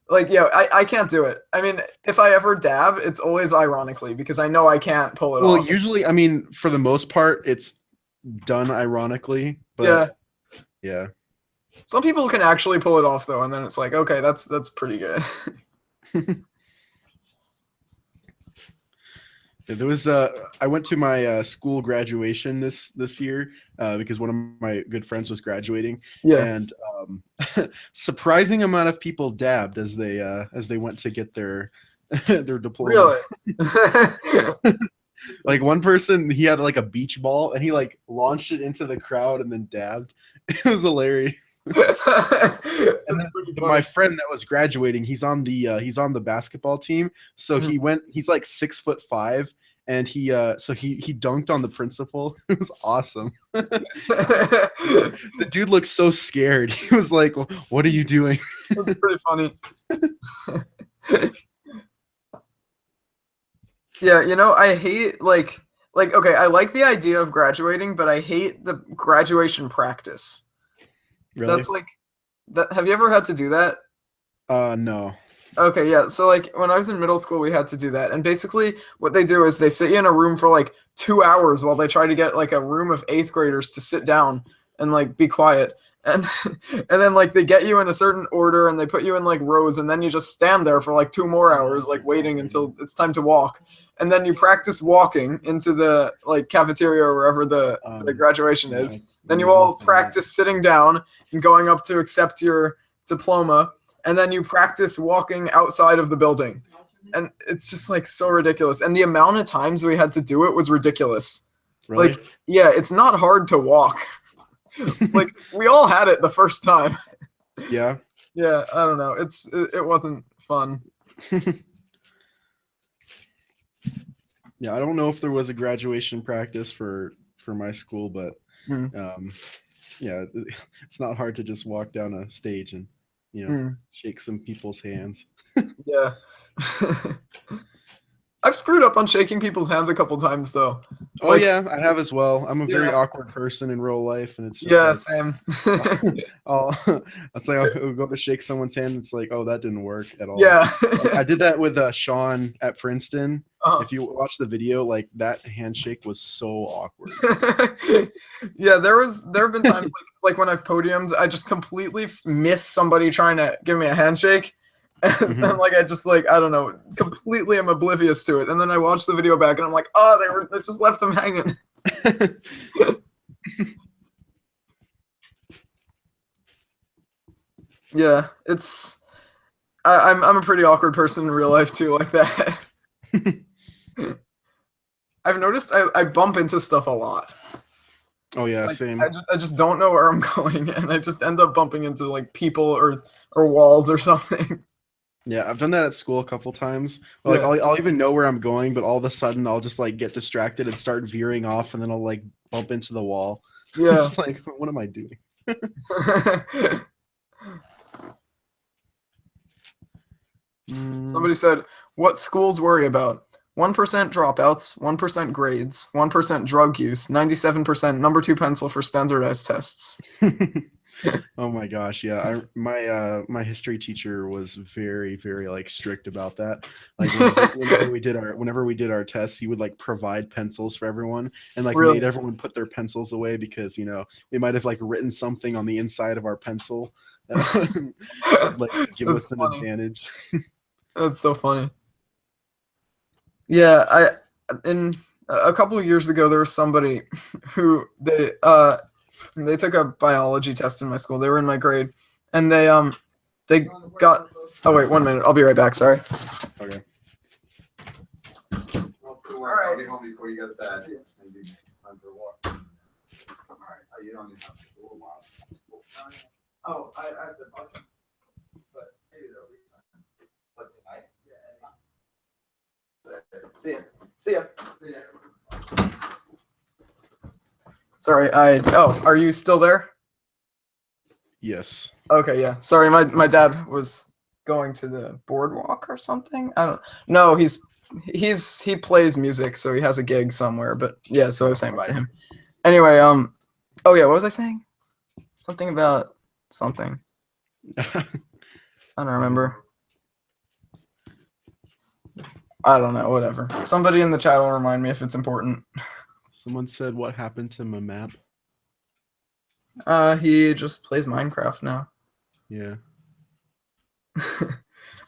Like, yeah, I can't do it. I mean, if I ever dab, it's always ironically because I know I can't pull it off. Well, usually, I mean, for the most part, it's done ironically. But yeah. Some people can actually pull it off though, and then it's like, okay, that's pretty good. There was I went to my school graduation this year because one of my good friends was graduating. Yeah. And surprising amount of people dabbed as they went to get their diploma. Really? Like one person, he had like a beach ball and he like launched it into the crowd and then dabbed. It was hilarious. And then my friend that was graduating, he's on the basketball team. So he's like 6'5", and he dunked on the principal. It was awesome. The dude looked so scared. He was like, "What are you doing?" That's pretty funny. Yeah, I hate like okay, I like the idea of graduating, but I hate the graduation practice. Really? That's like that. Have you ever had to do that? No. Okay, yeah. So like when I was in middle school, we had to do that, and basically what they do is they sit you in a room for like 2 hours while they try to get like a room of 8th graders to sit down and like be quiet, and then like they get you in a certain order and they put you in like rows, and then you just stand there for like 2 more hours, like waiting until it's time to walk. And then you practice walking into the like cafeteria or wherever the graduation is. Then you all practice sitting down and going up to accept your diploma. And then you practice walking outside of the building. And it's just like so ridiculous. And the amount of times we had to do it was ridiculous. Really? Like, yeah, it's not hard to walk. Like we all had it the first time. Yeah. Yeah, I don't know. It wasn't fun. Yeah, I don't know if there was a graduation practice for my school, but yeah, it's not hard to just walk down a stage and shake some people's hands. Yeah. I've screwed up on shaking people's hands a couple times though. Oh yeah, I have as well. I'm a very awkward person in real life, and it's just same. I'll go to shake someone's hand. It's like, oh, that didn't work at all. Yeah. I did that with Sean at Princeton. If you watch the video, like that handshake was so awkward. Yeah, there have been times like when I've podiumed, I just completely miss somebody trying to give me a handshake. And then like I just like I don't know, completely am oblivious to it, and then I watch the video back and I'm like, oh, they just left them hanging. Yeah, I'm a pretty awkward person in real life too, like that. I've noticed I bump into stuff a lot. Oh yeah, like, same. I just don't know where I'm going, and I just end up bumping into like people or walls or something. Yeah, I've done that at school a couple times. Like I'll even know where I'm going, but all of a sudden I'll just like get distracted and start veering off, and then I'll like bump into the wall. Yeah. It's like, what am I doing? Somebody said, what schools worry about? 1% dropouts, 1% grades, 1% drug use, 97% number 2 pencil for standardized tests. Oh my gosh, yeah. My history teacher was very, very like strict about that. Like whenever we did our tests, he would like provide pencils for everyone and like Really? made everyone put their pencils away because we might have like written something on the inside of our pencil that would like give That's us an funny. advantage. That's so funny. Yeah, in a couple of years ago there was somebody who they took a biology test in my school. They were in my grade, and they got. Oh wait, 1 minute. I'll be right back. Sorry. Okay. Well, I'll be home before you go to bed. And be time for a walk. All right. You don't even have to go a while. Oh, I have the bucket, but maybe they'll resign. But tonight? Yeah. See ya. See ya. Sorry, are you still there? Yes. Okay, yeah. Sorry, my dad was going to the boardwalk or something. I don't know. He plays music, so he has a gig somewhere, but yeah, so I was saying bye to him. Anyway, oh yeah, what was I saying? Something about something. I don't remember. I don't know, whatever. Somebody in the chat will remind me if it's important. Someone said, what happened to my map? He just plays Minecraft now. Yeah.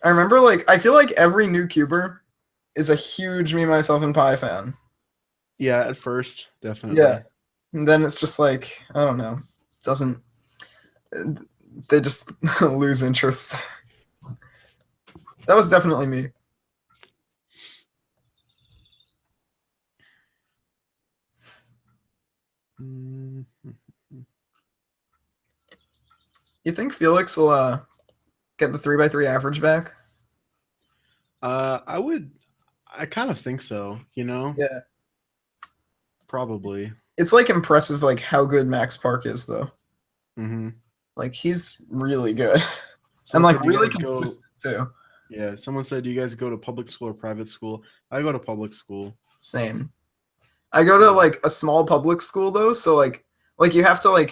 I remember, I feel like every new cuber is a huge Me, Myself, and Pi fan. Yeah, at first, definitely. Yeah. And then it's just like, I don't know. They just lose interest. That was definitely me. You think Felix will get the 3x3 average back? I kind of think so, Yeah. Probably. It's impressive how good Max Park is though. Mm-hmm. He's really good. Someone And said, really consistent too. Yeah, someone said, do you guys go to public school or private school? I go to public school. Same. I go to a small public school though, so you have to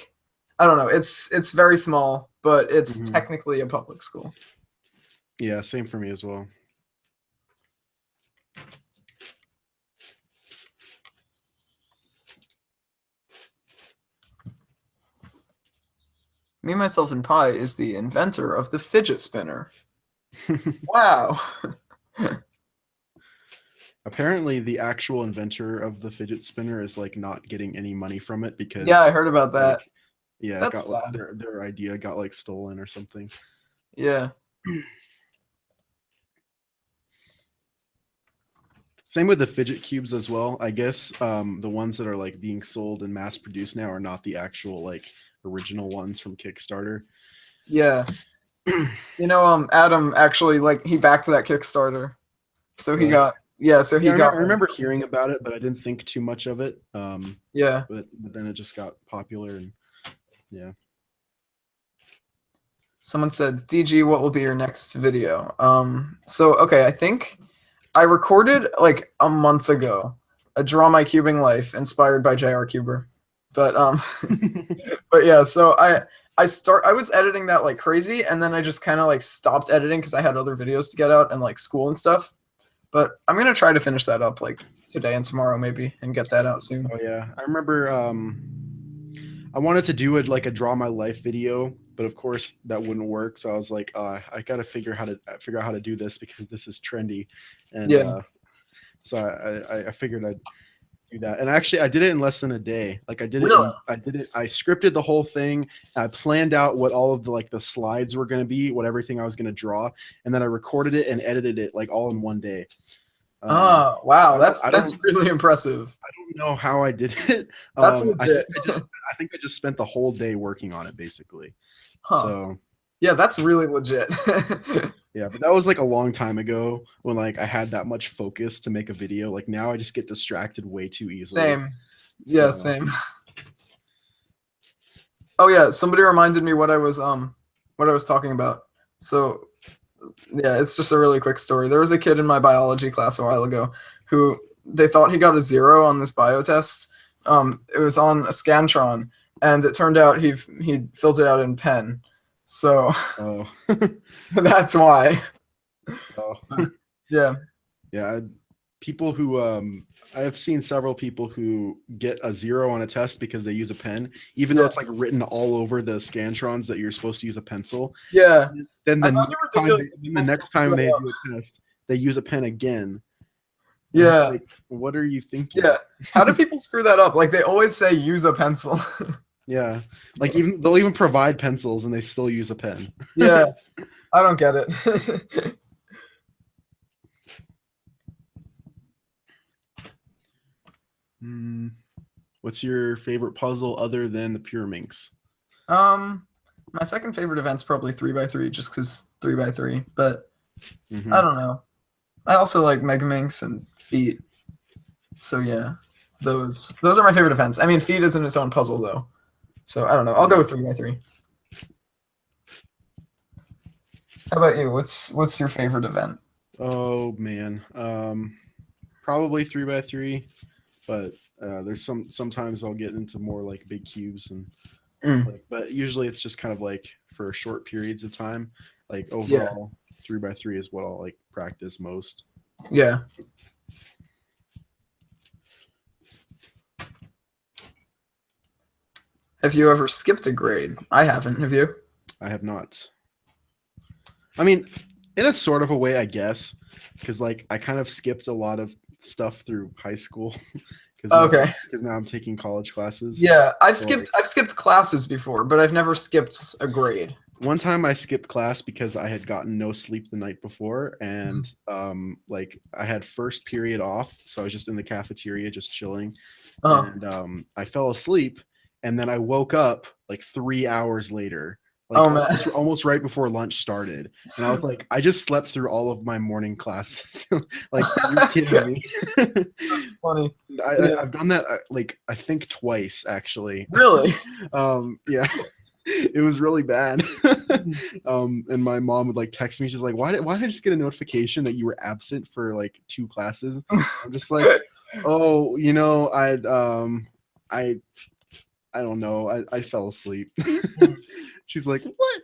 I don't know, it's very small, but it's technically a public school. Yeah, same for me as well. Me, Myself, and Pi is the inventor of the fidget spinner. Wow. Apparently, the actual inventor of the fidget spinner is not getting any money from it because yeah, I heard about that. Yeah, that's got their idea got stolen or something. Yeah. Same with the fidget cubes as well. I guess the ones that are being sold and mass produced now are not the actual original ones from Kickstarter. Yeah. Adam actually he backed that Kickstarter. So he got I remember hearing about it, but I didn't think too much of it. Yeah. But then it just got popular and yeah. Someone said, DG, what will be your next video? So okay, I think I recorded a month ago a Draw My Cubing Life inspired by JR Cuber. But but yeah, so I was editing that like crazy, and then I just kind of stopped editing because I had other videos to get out and school and stuff. But I'm gonna try to finish that up today and tomorrow maybe and get that out soon. Oh yeah, I remember I wanted to do it a Draw My Life video, but of course that wouldn't work. So I was like, I gotta figure out how to do this because this is trendy, and yeah. So I figured I'd do that, and actually I did it in less than a day. I did really? it. I scripted the whole thing. I planned out what all of the slides were going to be, what everything I was going to draw, and then I recorded it and edited it all in one day. Oh wow, that's really impressive. I don't know how I did it. That's legit. I think I just spent the whole day working on it basically. Huh. So yeah, that's really legit. yeah, but that was a long time ago when I had that much focus to make a video. Now I just get distracted way too easily. Same. Yeah, same. Oh yeah, somebody reminded me what I was talking about. So yeah, it's just a really quick story. There was a kid in my biology class a while ago who they thought he got a 0 on this bio test. It was on a Scantron, and it turned out he filled it out in pen. So Oh. that's why. Oh. Yeah. Yeah. People who I have seen several people who get a 0 on a test because they use a pen, even though it's like written all over the Scantrons that you're supposed to use a pencil. Yeah. Then I found it ridiculous the next time they do a test, they use a pen again. And Yeah. it's like, what are you thinking? Yeah. How do people screw that up? Like they always say use a pencil. Yeah. Like they'll even provide pencils and they still use a pen. Yeah. I don't get it. What's your favorite puzzle other than the Pyraminx? My second favorite event's probably 3x3, just because 3x3. But I don't know. I also like Megaminx and Feet. So yeah, those are my favorite events. I mean, Feet isn't its own puzzle though. So I don't know. I'll go with 3x3. How about you? What's your favorite event? Oh man, probably 3x3, but there's sometimes I'll get into more like big cubes and but usually it's just kind of like for short periods of time. Like overall, 3x3 is what I'll like practice most. Yeah. Have you ever skipped a grade? I haven't. Have you? I have not. I mean, in a sort of a way, I guess, because like I kind of skipped a lot of stuff through high school. Because now I'm taking college classes. Yeah, I've skipped classes before, but I've never skipped a grade. One time I skipped class because I had gotten no sleep the night before, and like I had first period off, so I was just in the cafeteria just chilling, and I fell asleep, and then I woke up like 3 hours later. Like almost right before lunch started, and I was like, I just slept through all of my morning classes. Like, you're kidding me? That's funny. I've done that like I think twice actually. Really? Yeah, it was really bad. And my mom would like text me. She's like, "Why did I just get a notification that you were absent for like 2 classes?" I'm just like, "Oh, you know, I don't know. I fell asleep." She's like, "What?"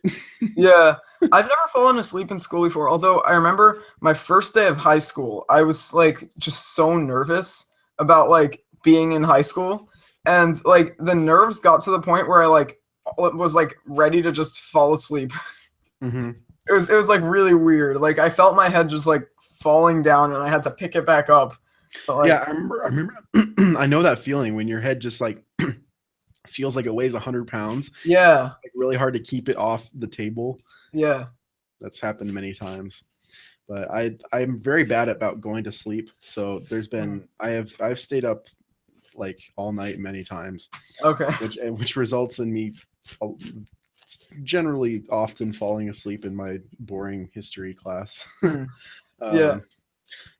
Yeah, I've never fallen asleep in school before. Although I remember my first day of high school, I was like just so nervous about like being in high school, and like the nerves got to the point where I like was like ready to just fall asleep. It was like really weird. Like I felt my head just like falling down, and I had to pick it back up. But, like, yeah, I remember. I know that feeling when your head just like feels like it weighs 100 pounds. Yeah. Like really hard to keep it off the table. Yeah. That's happened many times. But I'm very bad about going to sleep. So there's been I've stayed up like all night many times. Okay. Which results in me generally often falling asleep in my boring history class.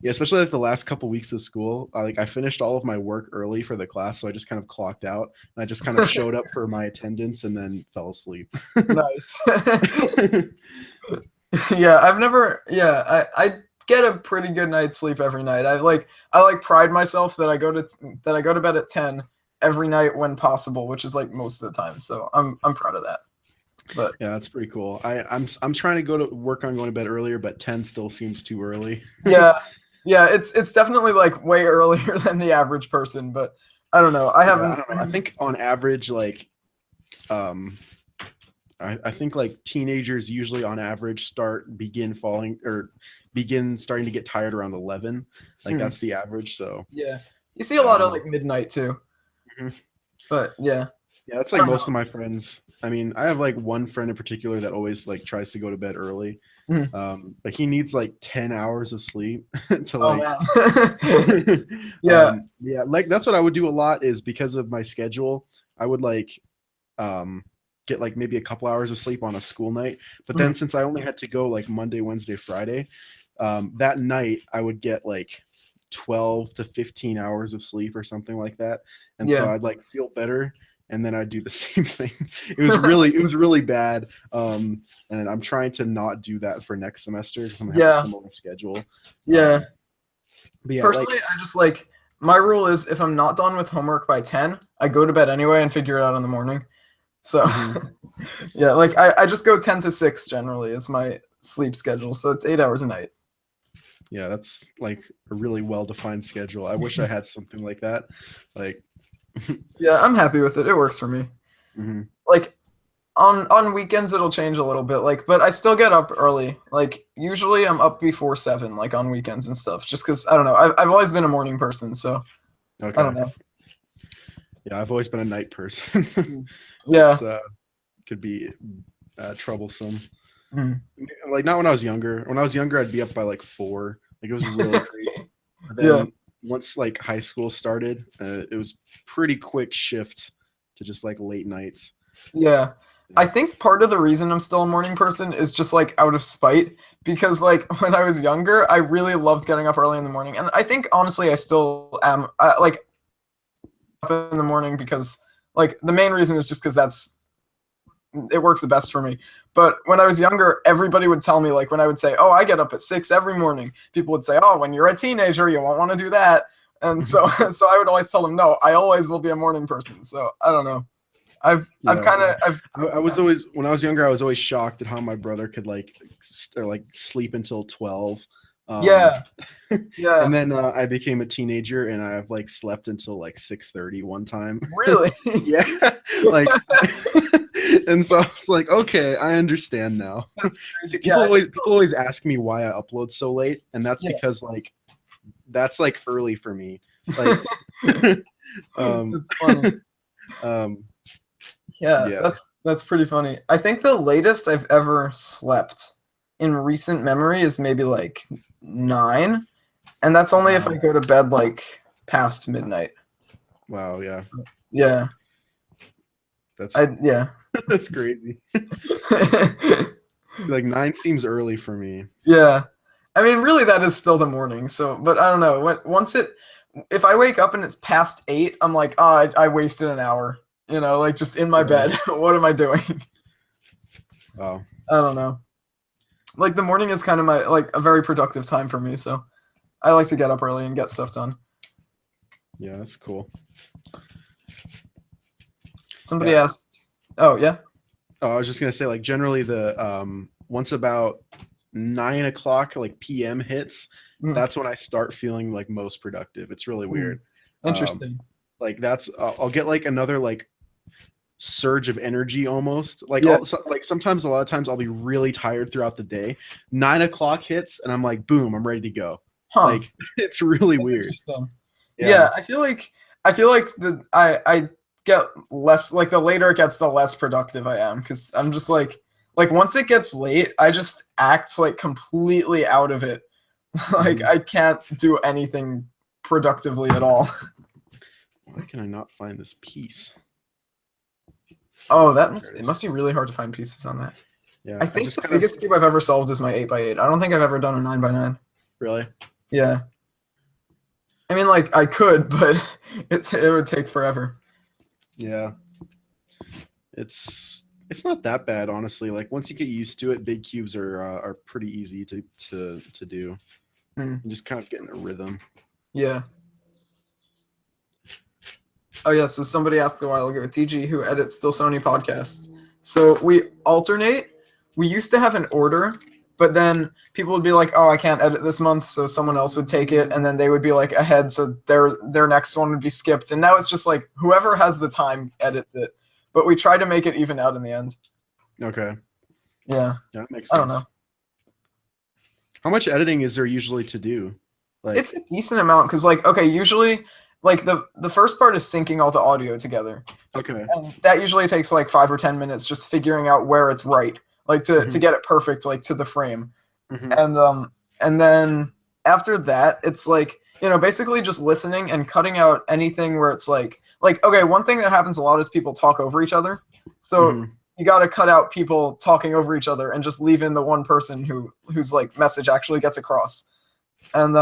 Yeah, especially like the last couple weeks of school. I finished all of my work early for the class, so I just kind of clocked out and I just kind of showed up for my attendance and then fell asleep. Nice. Yeah, I've never. Yeah, I get a pretty good night's sleep every night. I pride myself that I go to bed at 10 every night when possible, which is like most of the time. So I'm proud of that. But yeah, that's pretty cool. I'm trying to go to work on going to bed earlier, but 10 still seems too early. Yeah, it's definitely like way earlier than the average person, but I don't know. I don't know. I think on average, like, I think like teenagers usually on average begin starting to get tired around 11. Like that's the average. So yeah, you see a lot of like midnight too. But yeah. Yeah, that's like most of my friends. I mean, I have like one friend in particular that always like tries to go to bed early. But he needs like 10 hours of sleep to like yeah, like that's what I would do a lot is because of my schedule. I would like get like maybe a couple hours of sleep on a school night. But then since I only had to go like Monday, Wednesday, Friday, that night I would get like 12 to 15 hours of sleep or something like that. And so I'd like feel better. And then I'd do the same thing. It was really bad. And I'm trying to not do that for next semester because I'm gonna have a similar schedule. Yeah. But yeah, personally, I just like my rule is if I'm not done with homework by 10, I go to bed anyway and figure it out in the morning. So yeah, like I just go 10 to 6 generally is my sleep schedule. So it's 8 hours a night. Yeah, that's like a really well-defined schedule. I wish I had something like that. Like, yeah, I'm happy with it. It works for me. Like on weekends it'll change a little bit, like, but I still get up early. Like usually I'm up before 7, like on weekends and stuff, just because I don't know. I've always been a morning person, so okay. I don't know. Yeah, I've always been a night person. Yeah. Could be troublesome. Mhm. Like not when I was younger. When I was younger, I'd be up by like 4. Like it was really crazy. But then once like high school started, it was pretty quick shift to just like late nights. Yeah. I think part of the reason I'm still a morning person is just like out of spite, because like when I was younger, I really loved getting up early in the morning, and I think honestly I still am. Like up in the morning because like the main reason is just because it works the best for me. But when I was younger, everybody would tell me, like when I would say, oh, I get up at 6 every morning, people would say, oh, when you're a teenager, you won't want to do that. And so I would always tell them, no, I always will be a morning person. So I don't know. I was always, when I was younger, I was always shocked at how my brother could like sleep until 12. Yeah. And then I became a teenager and I've like slept until like 6:30 one time. Really? Yeah. Like, and so I was like, okay, I understand now. That's crazy. People always ask me why I upload so late, and that's because like that's like early for me. Like, that's funny. Yeah, that's pretty funny. I think the latest I've ever slept in recent memory is maybe like 9, and that's only if I go to bed like past midnight. Wow. Yeah. Yeah. That's crazy. Like 9 seems early for me. Yeah. I mean, really, that is still the morning. So, but I don't know. If I wake up and it's past 8, I'm like, oh, I wasted an hour. You know, like just in my bed. What am I doing? Oh. I don't know. Like the morning is kind of like a very productive time for me. So I like to get up early and get stuff done. Yeah, that's cool. Somebody asked. Oh, yeah. Oh, I was just gonna say, like, generally the once about 9 o'clock like PM hits, that's when I start feeling like most productive. It's really weird. Interesting. Like that's I'll get like another like surge of energy almost. Like like sometimes a lot of times I'll be really tired throughout the day. 9 o'clock hits and I'm like, boom, I'm ready to go. Like it's really weird. Yeah, I feel like I get less, like the later it gets, the less productive I am, because I'm just like once it gets late, I just act like completely out of it. Like I can't do anything productively at all. Why can I not find this piece? Oh, it must be really hard to find pieces on that. Yeah, I think the biggest cube I've ever solved is my 8x8. I don't think I've ever done a 9x9. Really? Yeah. I mean, like I could, but it would take forever. Yeah. It's not that bad, honestly. Like once you get used to it, big cubes are pretty easy to do. You just kind of get in a rhythm. Yeah. Oh yeah, so somebody asked a while ago, TG, who edits Still Sony podcasts. So we alternate. We used to have an order, but then people would be like, oh, I can't edit this month, so someone else would take it, and then they would be like ahead, so their next one would be skipped. And now it's just like whoever has the time edits it. But we try to make it even out in the end. Okay. Yeah. Yeah, that makes sense. I don't know. How much editing is there usually to do? Like, it's a decent amount, because like, okay, usually like the first part is syncing all the audio together. Okay. And that usually takes like 5 or 10 minutes, just figuring out where it's right, like to get it perfect, like to the frame. And then after that, it's like, you know, basically just listening and cutting out anything where it's like okay, one thing that happens a lot is people talk over each other. So you got to cut out people talking over each other and just leave in the one person whose like message actually gets across. And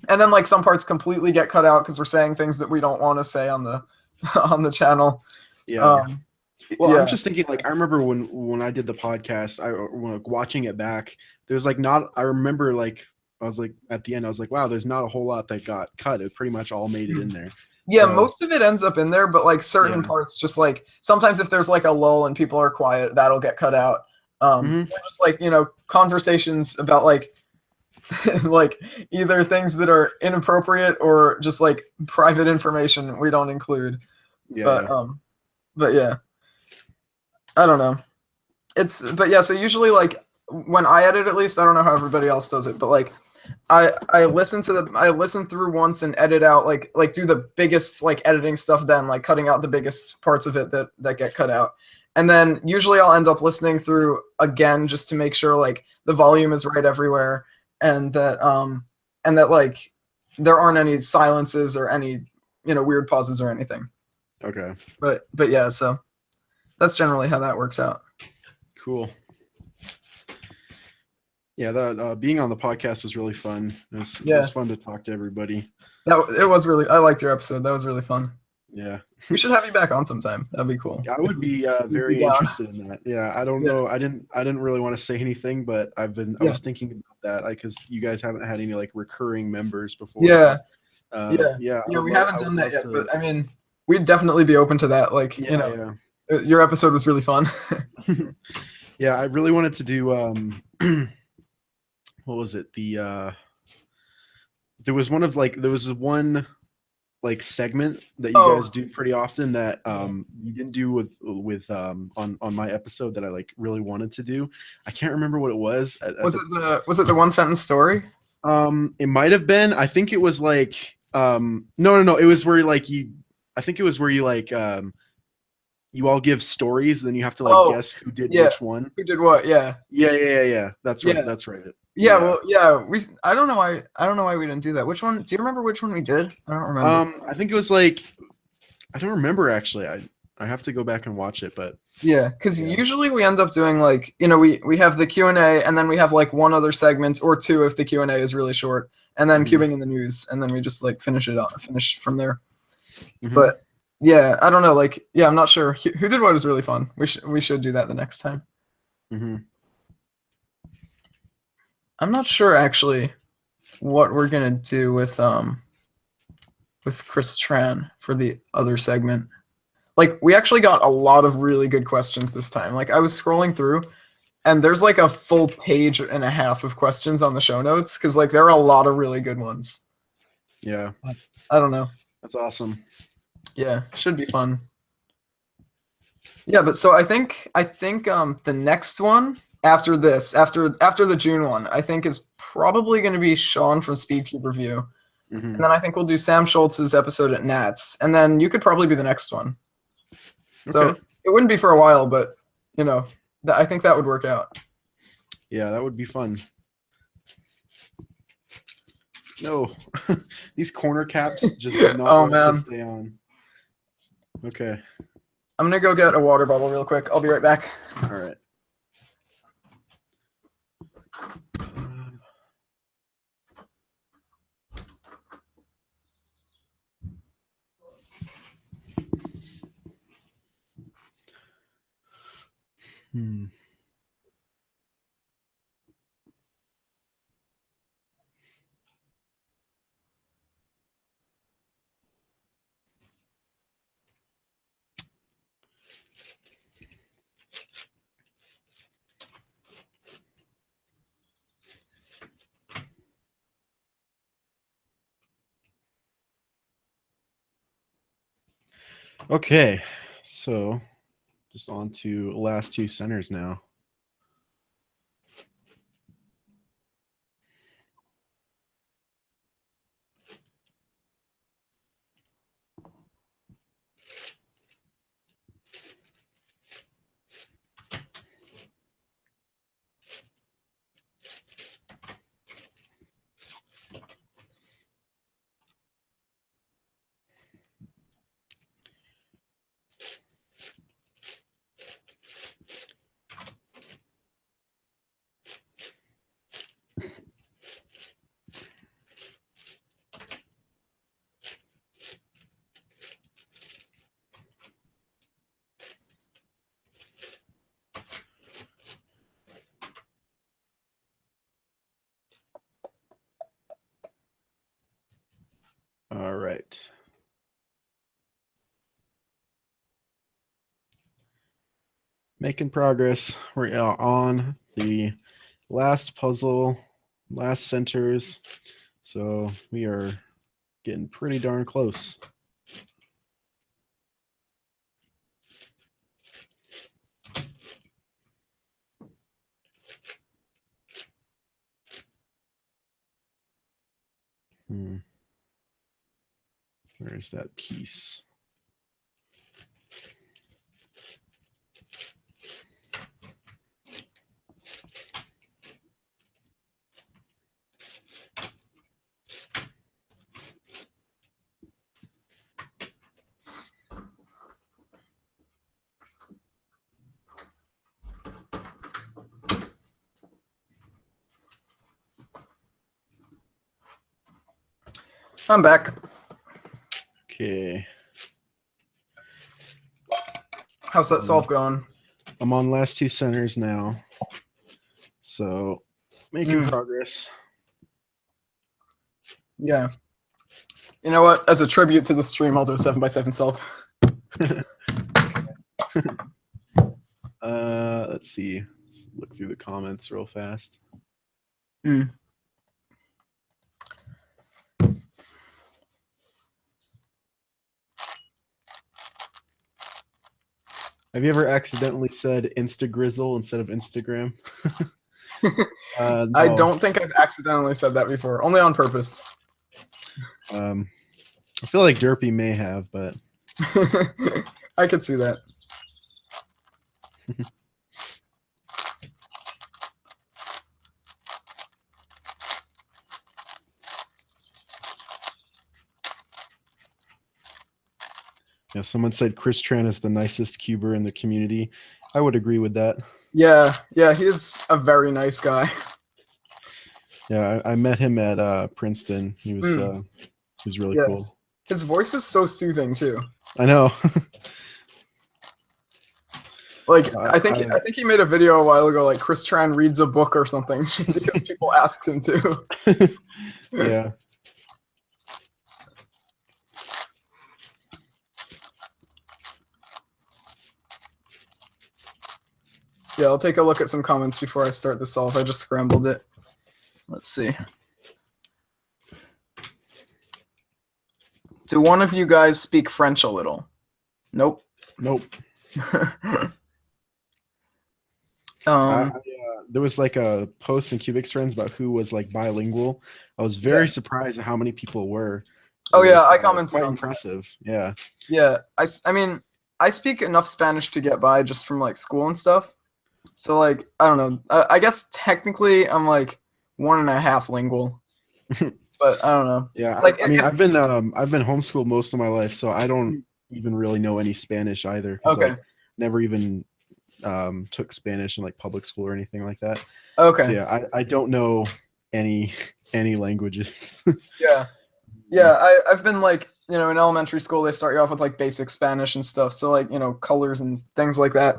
and then like some parts completely get cut out because we're saying things that we don't want to say on the channel. Yeah. I'm just thinking, like, I remember when I did the podcast, when like, watching it back, there's like I remember like I was like, at the end, I was like, wow, there's not a whole lot that got cut. It pretty much all made it in there. Yeah, So- most of it ends up in there, but like certain Yeah. parts, just like sometimes if there's like a lull and people are quiet, that'll get cut out. Mhm. Or just like, you know, conversations about like like either things that are inappropriate or just like private information we don't include. Yeah. But yeah. I don't know. But yeah, so usually like when I edit, at least, I don't know how everybody else does it, but like I listen through once and edit out like do the biggest like editing stuff, then like cutting out the biggest parts of it that get cut out. And then usually I'll end up listening through again just to make sure like the volume is right everywhere and that like there aren't any silences or any, you know, weird pauses or anything. Okay. But yeah, so that's generally how that works out. Cool. Yeah, that being on the podcast was really fun. It was fun to talk to everybody. It was really. I liked your episode. That was really fun. Yeah. We should have you back on sometime. That'd be cool. I would be very down. interested in that. Yeah, I don't know. I didn't really want to say anything, but I was thinking about that because you guys haven't had any like recurring members before. Yeah. Yeah. We haven't done that yet, but I mean, we'd definitely be open to that. Like, you know, your episode was really fun. Yeah, I really wanted to do what was it? There was one like segment that you guys do pretty often that you didn't do with on my episode that I like really wanted to do. I can't remember what it was. Was it the one sentence story? It might have been. I think it was like no. It was where like I think it was where you like you all give stories, then you have to like guess who did which one. Who did what? Yeah. That's right. That's right. Well, I don't know why we didn't do that. Which one? Do you remember which one we did? I don't remember. I think it was like I don't remember actually. I have to go back and watch it, but because usually we end up doing like, you know, we have the Q&A and then we have like one other segment or two if the Q&A is really short, and then cubing in the news, and then we just like finish from there. But yeah, I don't know. Like, yeah, I'm not sure. Who did what is really fun. We should do that the next time. I'm not sure actually what we're gonna do with Chris Tran for the other segment. Like, we actually got a lot of really good questions this time. Like, I was scrolling through, and there's like a full page and a half of questions on the show notes because like there are a lot of really good ones. Yeah, I don't know. That's awesome. Yeah, should be fun. Yeah, but so I think the next one after this, after the June one, I think is probably going to be Sean from Speedcube Review, and then I think we'll do Sam Schultz's episode at Nats, and then you could probably be the next one. So it wouldn't be for a while, but you know, I think that would work out. Yeah, that would be fun. No, these corner caps just do not want to stay on. Okay. I'm gonna go get a water bottle real quick. I'll be right back. All right. Okay, so just on to last two centers now. right. Making progress. We're on the last puzzle, last centers. So we are getting pretty darn close. Where is that piece? I'm back. Okay. How's that solve going? I'm on last two centers now. So making progress. Yeah. You know what? As a tribute to the stream, I'll do a 7x7 solve. Let's see. Let's look through the comments real fast. Have you ever accidentally said Instagrizzle instead of Instagram? No. I don't think I've accidentally said that before. Only on purpose. I feel like Derpy may have, but I could see that. yeah, someone said Chris Tran is the nicest cuber in the community. I would agree with that. Yeah, he is a very nice guy. Yeah, I met him at Princeton. He was really cool. His voice is so soothing too. I know. Like I think he made a video a while ago, like Chris Tran reads a book or something, just because people asked him to. Yeah. Yeah, I'll take a look at some comments before I start the solve. I just scrambled it. Let's see. Do one of you guys speak French a little? Nope. Nope. There was like a post in Cubics Friends about who was like bilingual. I was very surprised at how many people were. Oh yeah, I commented quite on impressive. Yeah. Yeah, I mean, I speak enough Spanish to get by just from like school and stuff. So like, I don't know. I guess technically I'm like 1.5 lingual, but I don't know. Yeah, Like, I mean, I've been homeschooled most of my life, so I don't even really know any Spanish either. Okay. Like, never even took Spanish in like public school or anything like that. Okay. So yeah, I don't know any languages. Yeah. I've been like, in elementary school they start you off with like basic Spanish and stuff. So like, colors and things like that.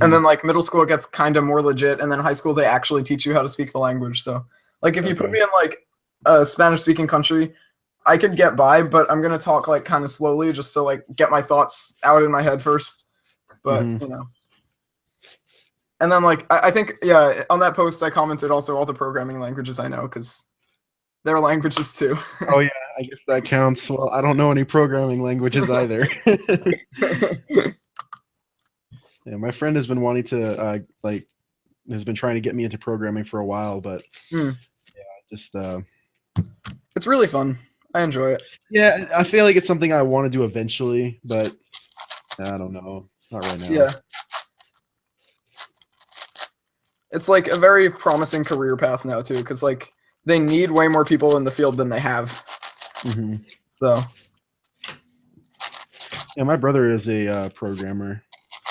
And then like middle school it gets kind of more legit, and then high school they actually teach you how to speak the language. So like if you put me in like a Spanish speaking country, I could get by, but I'm gonna talk like kind of slowly just to like get my thoughts out in my head first. But and then like I think on that post I commented also all the programming languages I know, because they're languages too. Oh yeah, I guess that counts. Well, I don't know any programming languages either. Yeah, my friend has been wanting to has been trying to get me into programming for a while, but just it's really fun. I enjoy it. Yeah, I feel like it's something I want to do eventually, but I don't know, not right now. Yeah, it's like a very promising career path now too, because like they need way more people in the field than they have. So yeah, my brother is a programmer.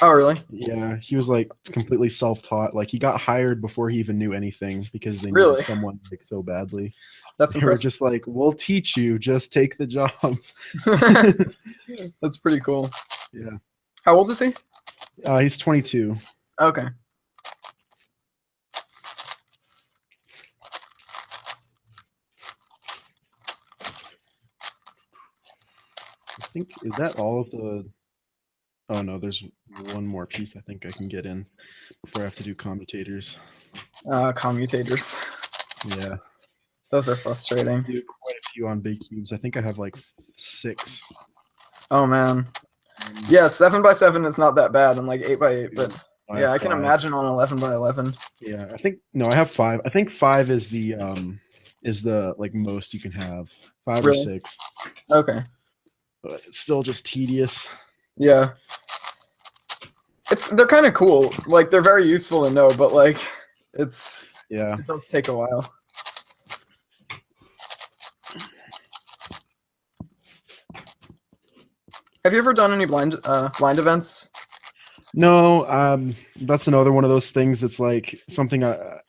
Oh, really? Yeah, he was like completely self-taught. Like he got hired before he even knew anything because they needed someone like so badly. That's they impressive. were just like, "We'll teach you. Just take the job." That's pretty cool. Yeah. How old is he? He's 22. Okay. think, is that all of the... Oh no, there's one more piece I think I can get in before I have to do commutators. Commutators. Yeah. Those are frustrating. I do quite a few on big cubes. I think I have like 6. Oh man. Yeah, 7x7 is not that bad, and like 8x8, but yeah, I can imagine on 11x11. Yeah, I think I have 5. I think 5 is the like most you can have. 5 or 6. Okay. But it's still just tedious. Yeah. They're kind of cool. Like they're very useful to know, but like it does take a while. Have you ever done any blind events? No, that's another one of those things that's like something I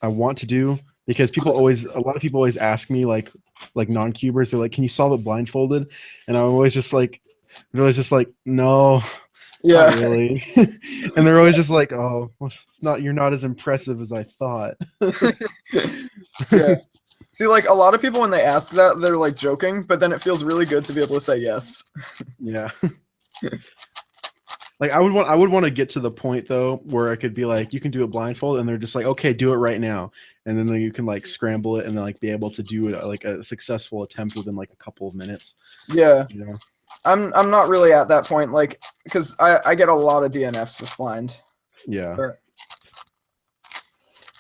want to do, because a lot of people always ask me like non-cubers, they're like, can you solve it blindfolded? And I'm always just like no. Yeah, not really. And they're always just like, oh, well, you're not as impressive as I thought. Yeah. See, like a lot of people when they ask that, they're like joking, but then it feels really good to be able to say yes. Yeah. Like I would want to get to the point though where I could be like, you can do it blindfold, and they're just like, okay, do it right now, and then you can like scramble it and then like be able to do it like a successful attempt within like a couple of minutes. Yeah. You know? I'm not really at that point, like, because I get a lot of DNFs with blind. Yeah.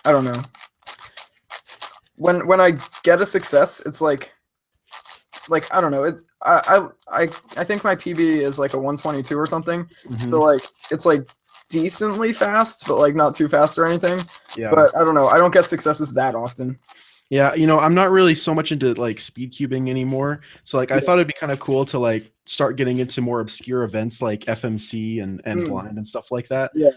I don't know. When I get a success, it's like I don't know. It's I think my PB is like a 122 or something. Mm-hmm. So like it's like decently fast, but like not too fast or anything. Yeah. But I don't know. I don't get successes that often. Yeah, I'm not really so much into like speed cubing anymore. So like I thought it'd be kind of cool to like start getting into more obscure events like FMC and blind and stuff like that. Yeah.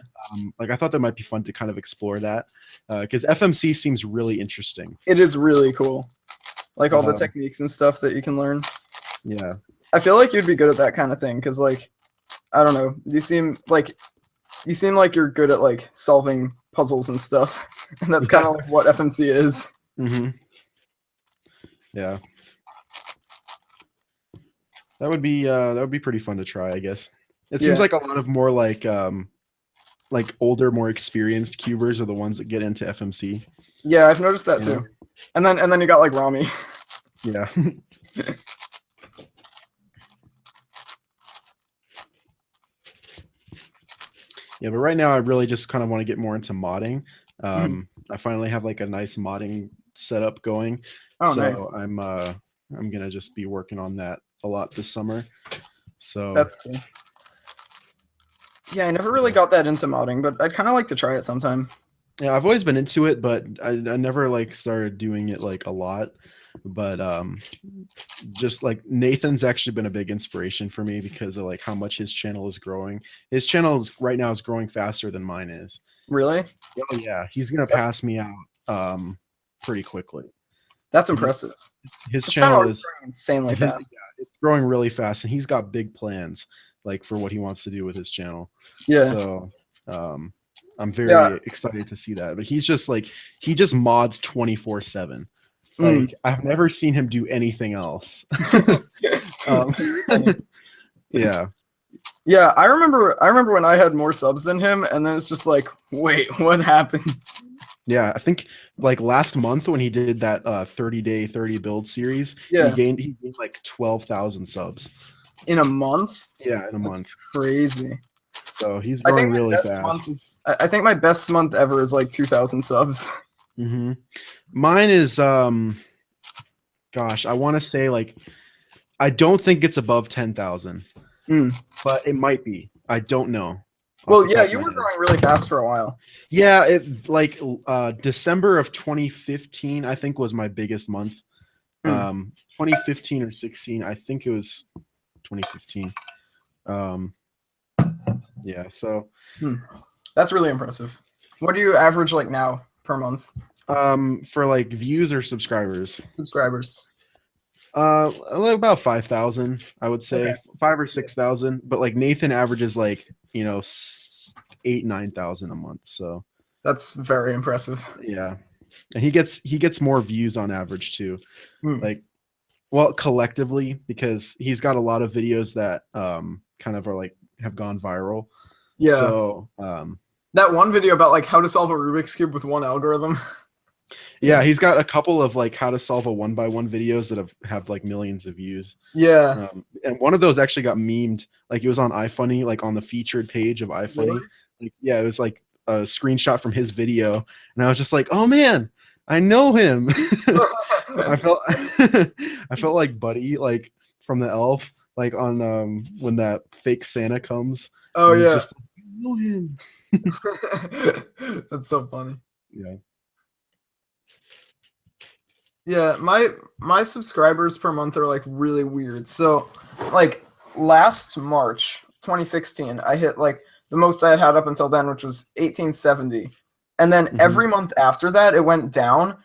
Like I thought that might be fun to kind of explore that, because FMC seems really interesting. It is really cool. Like all the techniques and stuff that you can learn. Yeah. I feel like you'd be good at that kind of thing because like, I don't know, you seem like you're good at like solving puzzles and stuff. And that's kind of like what FMC is. Mm-hmm. Yeah. That would be pretty fun to try, I guess. It seems like a lot of more like older, more experienced cubers are the ones that get into FMC. Yeah, I've noticed that too. And then you got like Rami. Yeah. Yeah, but right now I really just kind of want to get more into modding. I finally have like a nice modding setup going. Oh, so nice. I'm gonna just be working on that a lot this summer. So that's cool. Yeah, I never really got that into modding, but I'd kind of like to try it sometime. Yeah, I've always been into it, but I never like started doing it like a lot. But just like Nathan's actually been a big inspiration for me because of like how much his channel is growing. His channel right now is growing faster than mine is. Really? Oh yeah, he's gonna pass me out pretty quickly. That's impressive. His channel is growing insanely fast. Yeah, it's growing really fast, and he's got big plans like for what he wants to do with his channel. Yeah. So I'm very excited to see that. But he's just like he just mods 24/7. Like I've never seen him do anything else. Yeah. Yeah, I remember when I had more subs than him, and then it's just like, wait, what happened? Yeah, I think like last month when he did that 30-day 30 build series, he gained like 12,000 subs. In a month? Yeah, in a month. Crazy. So he's growing really fast. I think my best month ever is like 2,000 subs. Mm-hmm. Mine is gosh, I want to say like I don't think it's above 10,000. But it might be. I don't know. Well, yeah, you were growing really fast for a while. Yeah, it like December of 2015 I think was my biggest month. 2015 or 16, I think it was 2015. Yeah, so that's really impressive. What do you average like now per month? For like views or subscribers? Subscribers. About 5,000, I would say. 5,000 or 6,000. But like Nathan averages like 8,000-9,000 a month. So that's very impressive. Yeah, and he gets more views on average too. Like well, collectively, because he's got a lot of videos that kind of are like have gone viral. Yeah. So that one video about like how to solve a Rubik's Cube with one algorithm. yeah, he's got a couple of like how to solve a 1x1 videos that have like millions of views. Yeah. And one of those actually got memed. Like it was on iFunny, like on the featured page of iFunny. Really? Like, yeah, it was like a screenshot from his video, and I was just like, oh man, I know him. I felt I felt like Buddy, like from the Elf, like on when that fake Santa comes. Oh he's yeah. just like, I know him. That's so funny. Yeah. Yeah, my subscribers per month are like really weird. So like last March 2016, I hit like the most I had up until then, which was 1870. And then every month after that, it went down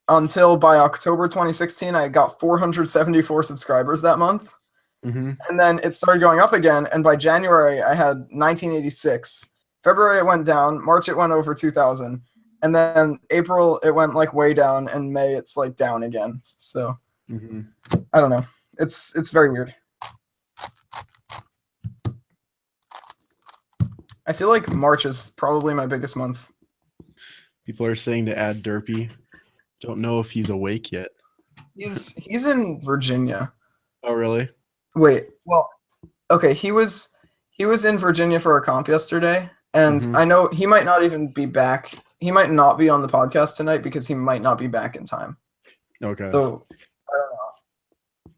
until by October 2016, I got 474 subscribers that month. And then it started going up again. And by January, I had 1986. February, it went down. March, it went over 2000. And then April, it went like way down. And May, it's like down again. So I don't know. It's very weird. I feel like March is probably my biggest month. People are saying to add Derpy. Don't know if he's awake yet. He's in Virginia. Oh, really? Wait, well, okay, he was in Virginia for a comp yesterday, and I know he might not even be back. He might not be on the podcast tonight because he might not be back in time. Okay. So I don't know.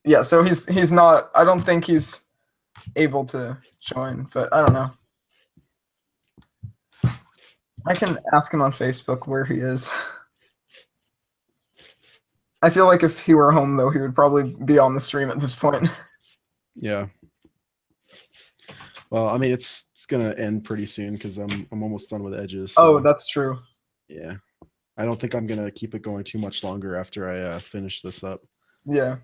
Yeah, so he's not. I don't think he's able to join, but I don't know. I can ask him on Facebook where he is. I feel like if he were home, though, he would probably be on the stream at this point. Yeah. Well, I mean, it's gonna end pretty soon because I'm almost done with edges. So, oh, that's true. Yeah. I don't think I'm gonna keep it going too much longer after I finish this up. Yeah.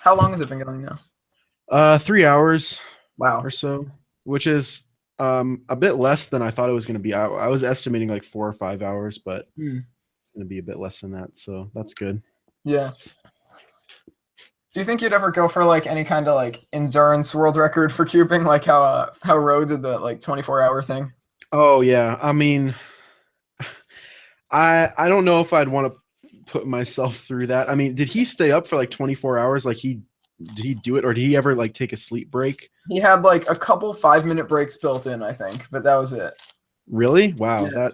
How long has it been going now? 3 hours. Wow. Or so, which is a bit less than I thought it was gonna be. I was estimating like 4 or 5 hours, but it's gonna be a bit less than that. So that's good. Yeah. Do you think you'd ever go for like any kind of like endurance world record for cubing, like how Roe did the like 24-hour thing? Oh yeah, I mean, I don't know if I'd want to put myself through that. I mean, did he stay up for like 24 hours? Like did he do it, or did he ever like take a sleep break? He had like a couple 5-minute breaks built in, I think, but that was it. Really? Wow. Yeah.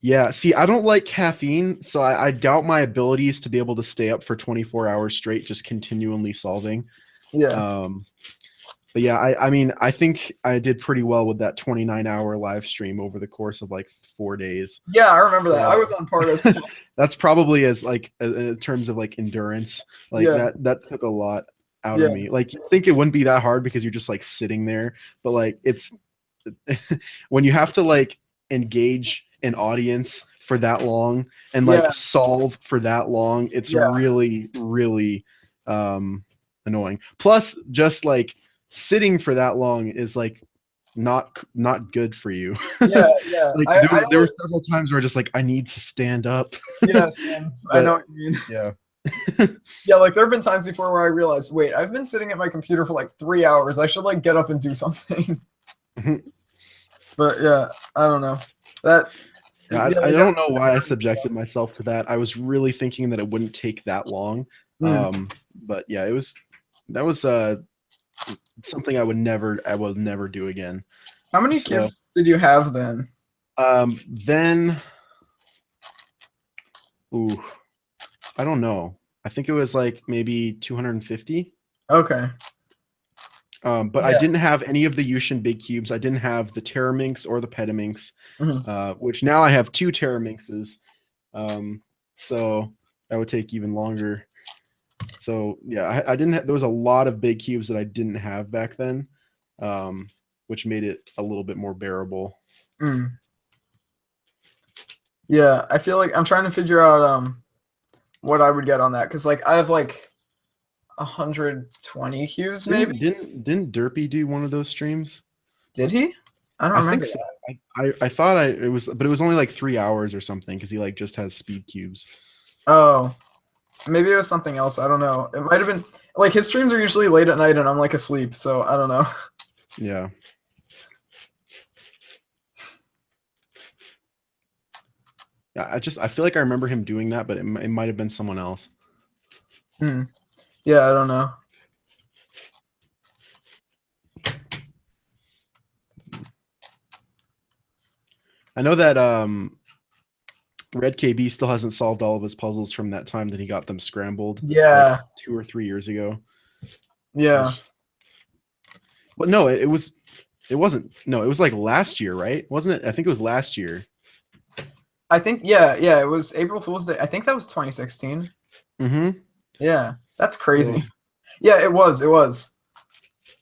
Yeah. See, I don't like caffeine, so I doubt my abilities to be able to stay up for 24 hours straight, just continually solving. Yeah. But yeah, I mean, I think I did pretty well with that 29-hour live stream over the course of like 4 days. Yeah, I remember that. I was on part of it. That's probably as like in terms of like endurance, like that took a lot out of me. Like, you think it wouldn't be that hard because you're just like sitting there, but like it's when you have to like engage an audience for that long and like solve for that long, it's really annoying. Plus, just like sitting for that long is like not good for you. Yeah. Like there were several times where just like I need to stand up. Yes, I know what you mean. Yeah. Yeah, like there have been times before where I realized, wait, I've been sitting at my computer for like 3 hours. I should like get up and do something. But yeah, I don't know. I don't know why I subjected myself to that. I was really thinking that it wouldn't take that long. But yeah, that was something I will never do again. How many cubes did you have then? I don't know. I think it was like maybe 250. Okay. But I didn't have any of the Yuxin big cubes. I didn't have the Terraminx or the Petaminx, which now I have 2 Terraminxes. So that would take even longer. So yeah, I didn't. There was a lot of big cubes that I didn't have back then, which made it a little bit more bearable. Yeah, I feel like I'm trying to figure out what I would get on that, because like I have like 120 cubes maybe. Didn't Derpy do one of those streams? Did he? I don't remember. Think so. I thought it was, but it was only like 3 hours or something because he like just has speed cubes. Oh, Maybe it was something else. I don't know. It might have been like his streams are usually late at night and I'm like asleep, so I don't know. Yeah. Yeah, I feel like I remember him doing that, but it might have been someone else. Yeah, I don't know. I know that RedKB still hasn't solved all of his puzzles from that time that he got them scrambled. Yeah. Like 2 or 3 years ago. Yeah. But no, it wasn't. No, it was like last year, right? Wasn't it? I think it was last year. I think it was April Fool's Day. I think that was 2016. Mm-hmm. Yeah. That's crazy. Oh. Yeah, it was.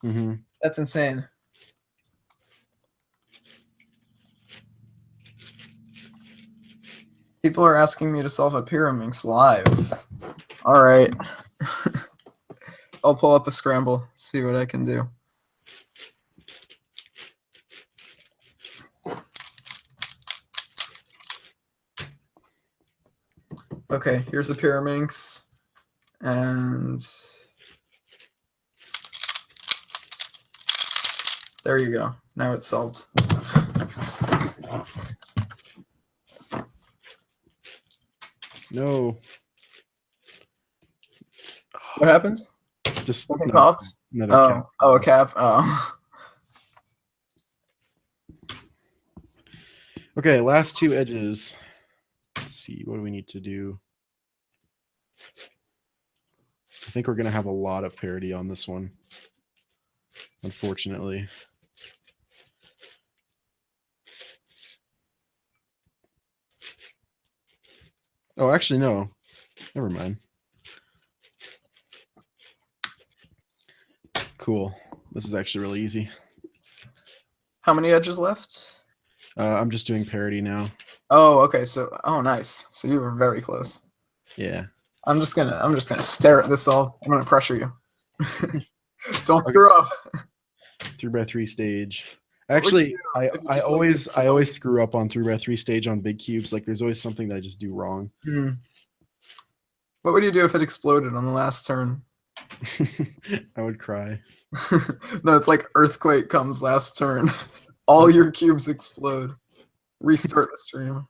Mm-hmm. That's insane. People are asking me to solve a Pyraminx live. All right. I'll pull up a scramble, see what I can do. Okay, here's a Pyraminx. And there you go. Now it's solved. No. What happened? Just Something popped? Another cap. Oh, a cap. Oh. Okay, last 2 edges. Let's see, what do we need to do? I think we're going to have a lot of parity on this one, unfortunately. Oh, actually, no. Never mind. Cool. This is actually really easy. How many edges left? I'm just doing parity now. Oh, okay. So, oh, nice. So you were very close. Yeah. I'm just gonna stare at this solve. I'm gonna pressure you. Don't screw up. 3x3 stage. Actually, I always screw up on 3x3 stage on big cubes. Like there's always something that I just do wrong. What would you do if it exploded on the last turn? I would cry. No, it's like earthquake comes last turn. All your cubes explode. Restart the stream.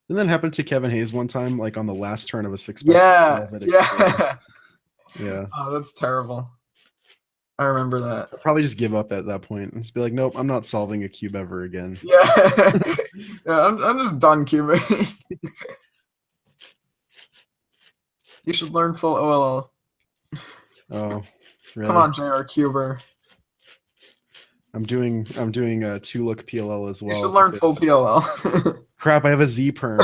Didn't that happen to Kevin Hayes one time, like on the last turn of a 6x6? Yeah. Yeah. Oh, that's terrible. I remember that. I'd probably just give up at that point and just be like, nope, I'm not solving a cube ever again. Yeah. Yeah, I'm just done cubing. You should learn full OLL. Oh, really? Come on, JR Cuber. I'm doing a 2-look PLL as well. You should learn full PLL. Crap, I have a Z perm.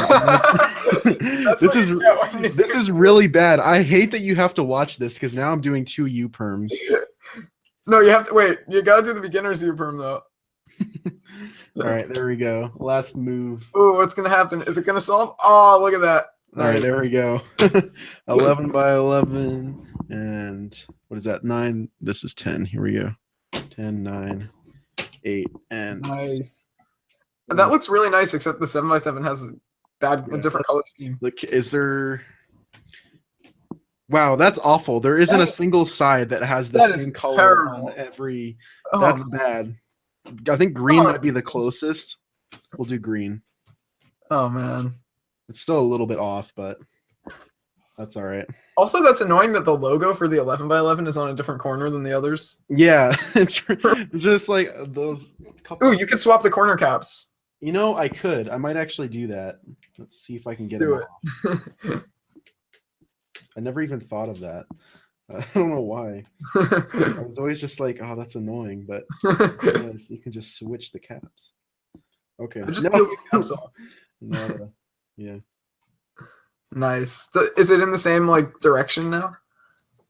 This is really bad. I hate that you have to watch this because now I'm doing 2 U perms. No, you have to wait. You gotta do the beginner's U perm though. All right, there we go. Last move. Ooh, what's gonna happen? Is it gonna solve? Oh, look at that. All right, there we go. 11x11, and what is that? 9. This is 10. Here we go. 10, 9, 8, and nice. That looks really nice, except the 7x7 has a different color scheme. Look, is there? Wow, that's awful. There isn't a single side that has the same color on every. That's bad. I think green might be the closest. We'll do green. Oh man, it's still a little bit off, but that's all right. Also, that's annoying that the logo for the 11x11 is on a different corner than the others. Yeah, it's just like those. Ooh, you could swap the corner caps. You know, I could. I might actually do that. Let's see if I can get it off. I never even thought of that. I don't know why. I was always just like, oh, that's annoying, but yes, you can just switch the caps. Okay. Just peel the caps off. Yeah. Nice. Is it in the same like direction now?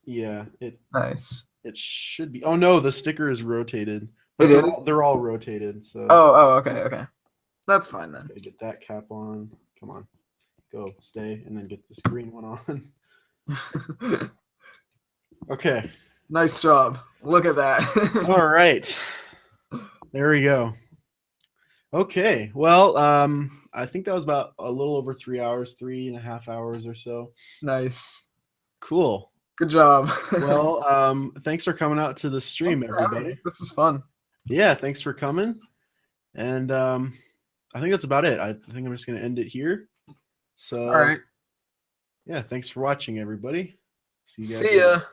Yeah. Nice. It should be. Oh no, the sticker is rotated. They're all rotated. So. Oh, okay. That's fine then. Okay, get that cap on. Come on. Go, stay, and then get this green one on. Okay. Nice job. Look at that. All right. There we go. Okay. Well, I think that was about a little over 3 hours, 3.5 hours or so. Nice. Cool. Good job. Well, thanks for coming out to the stream, Thanks for having everybody. me. This was fun. Yeah, thanks for coming. And I think that's about it. I think I'm just going to end it here. So, All right. yeah, thanks for watching, everybody. See you guys See ya. later.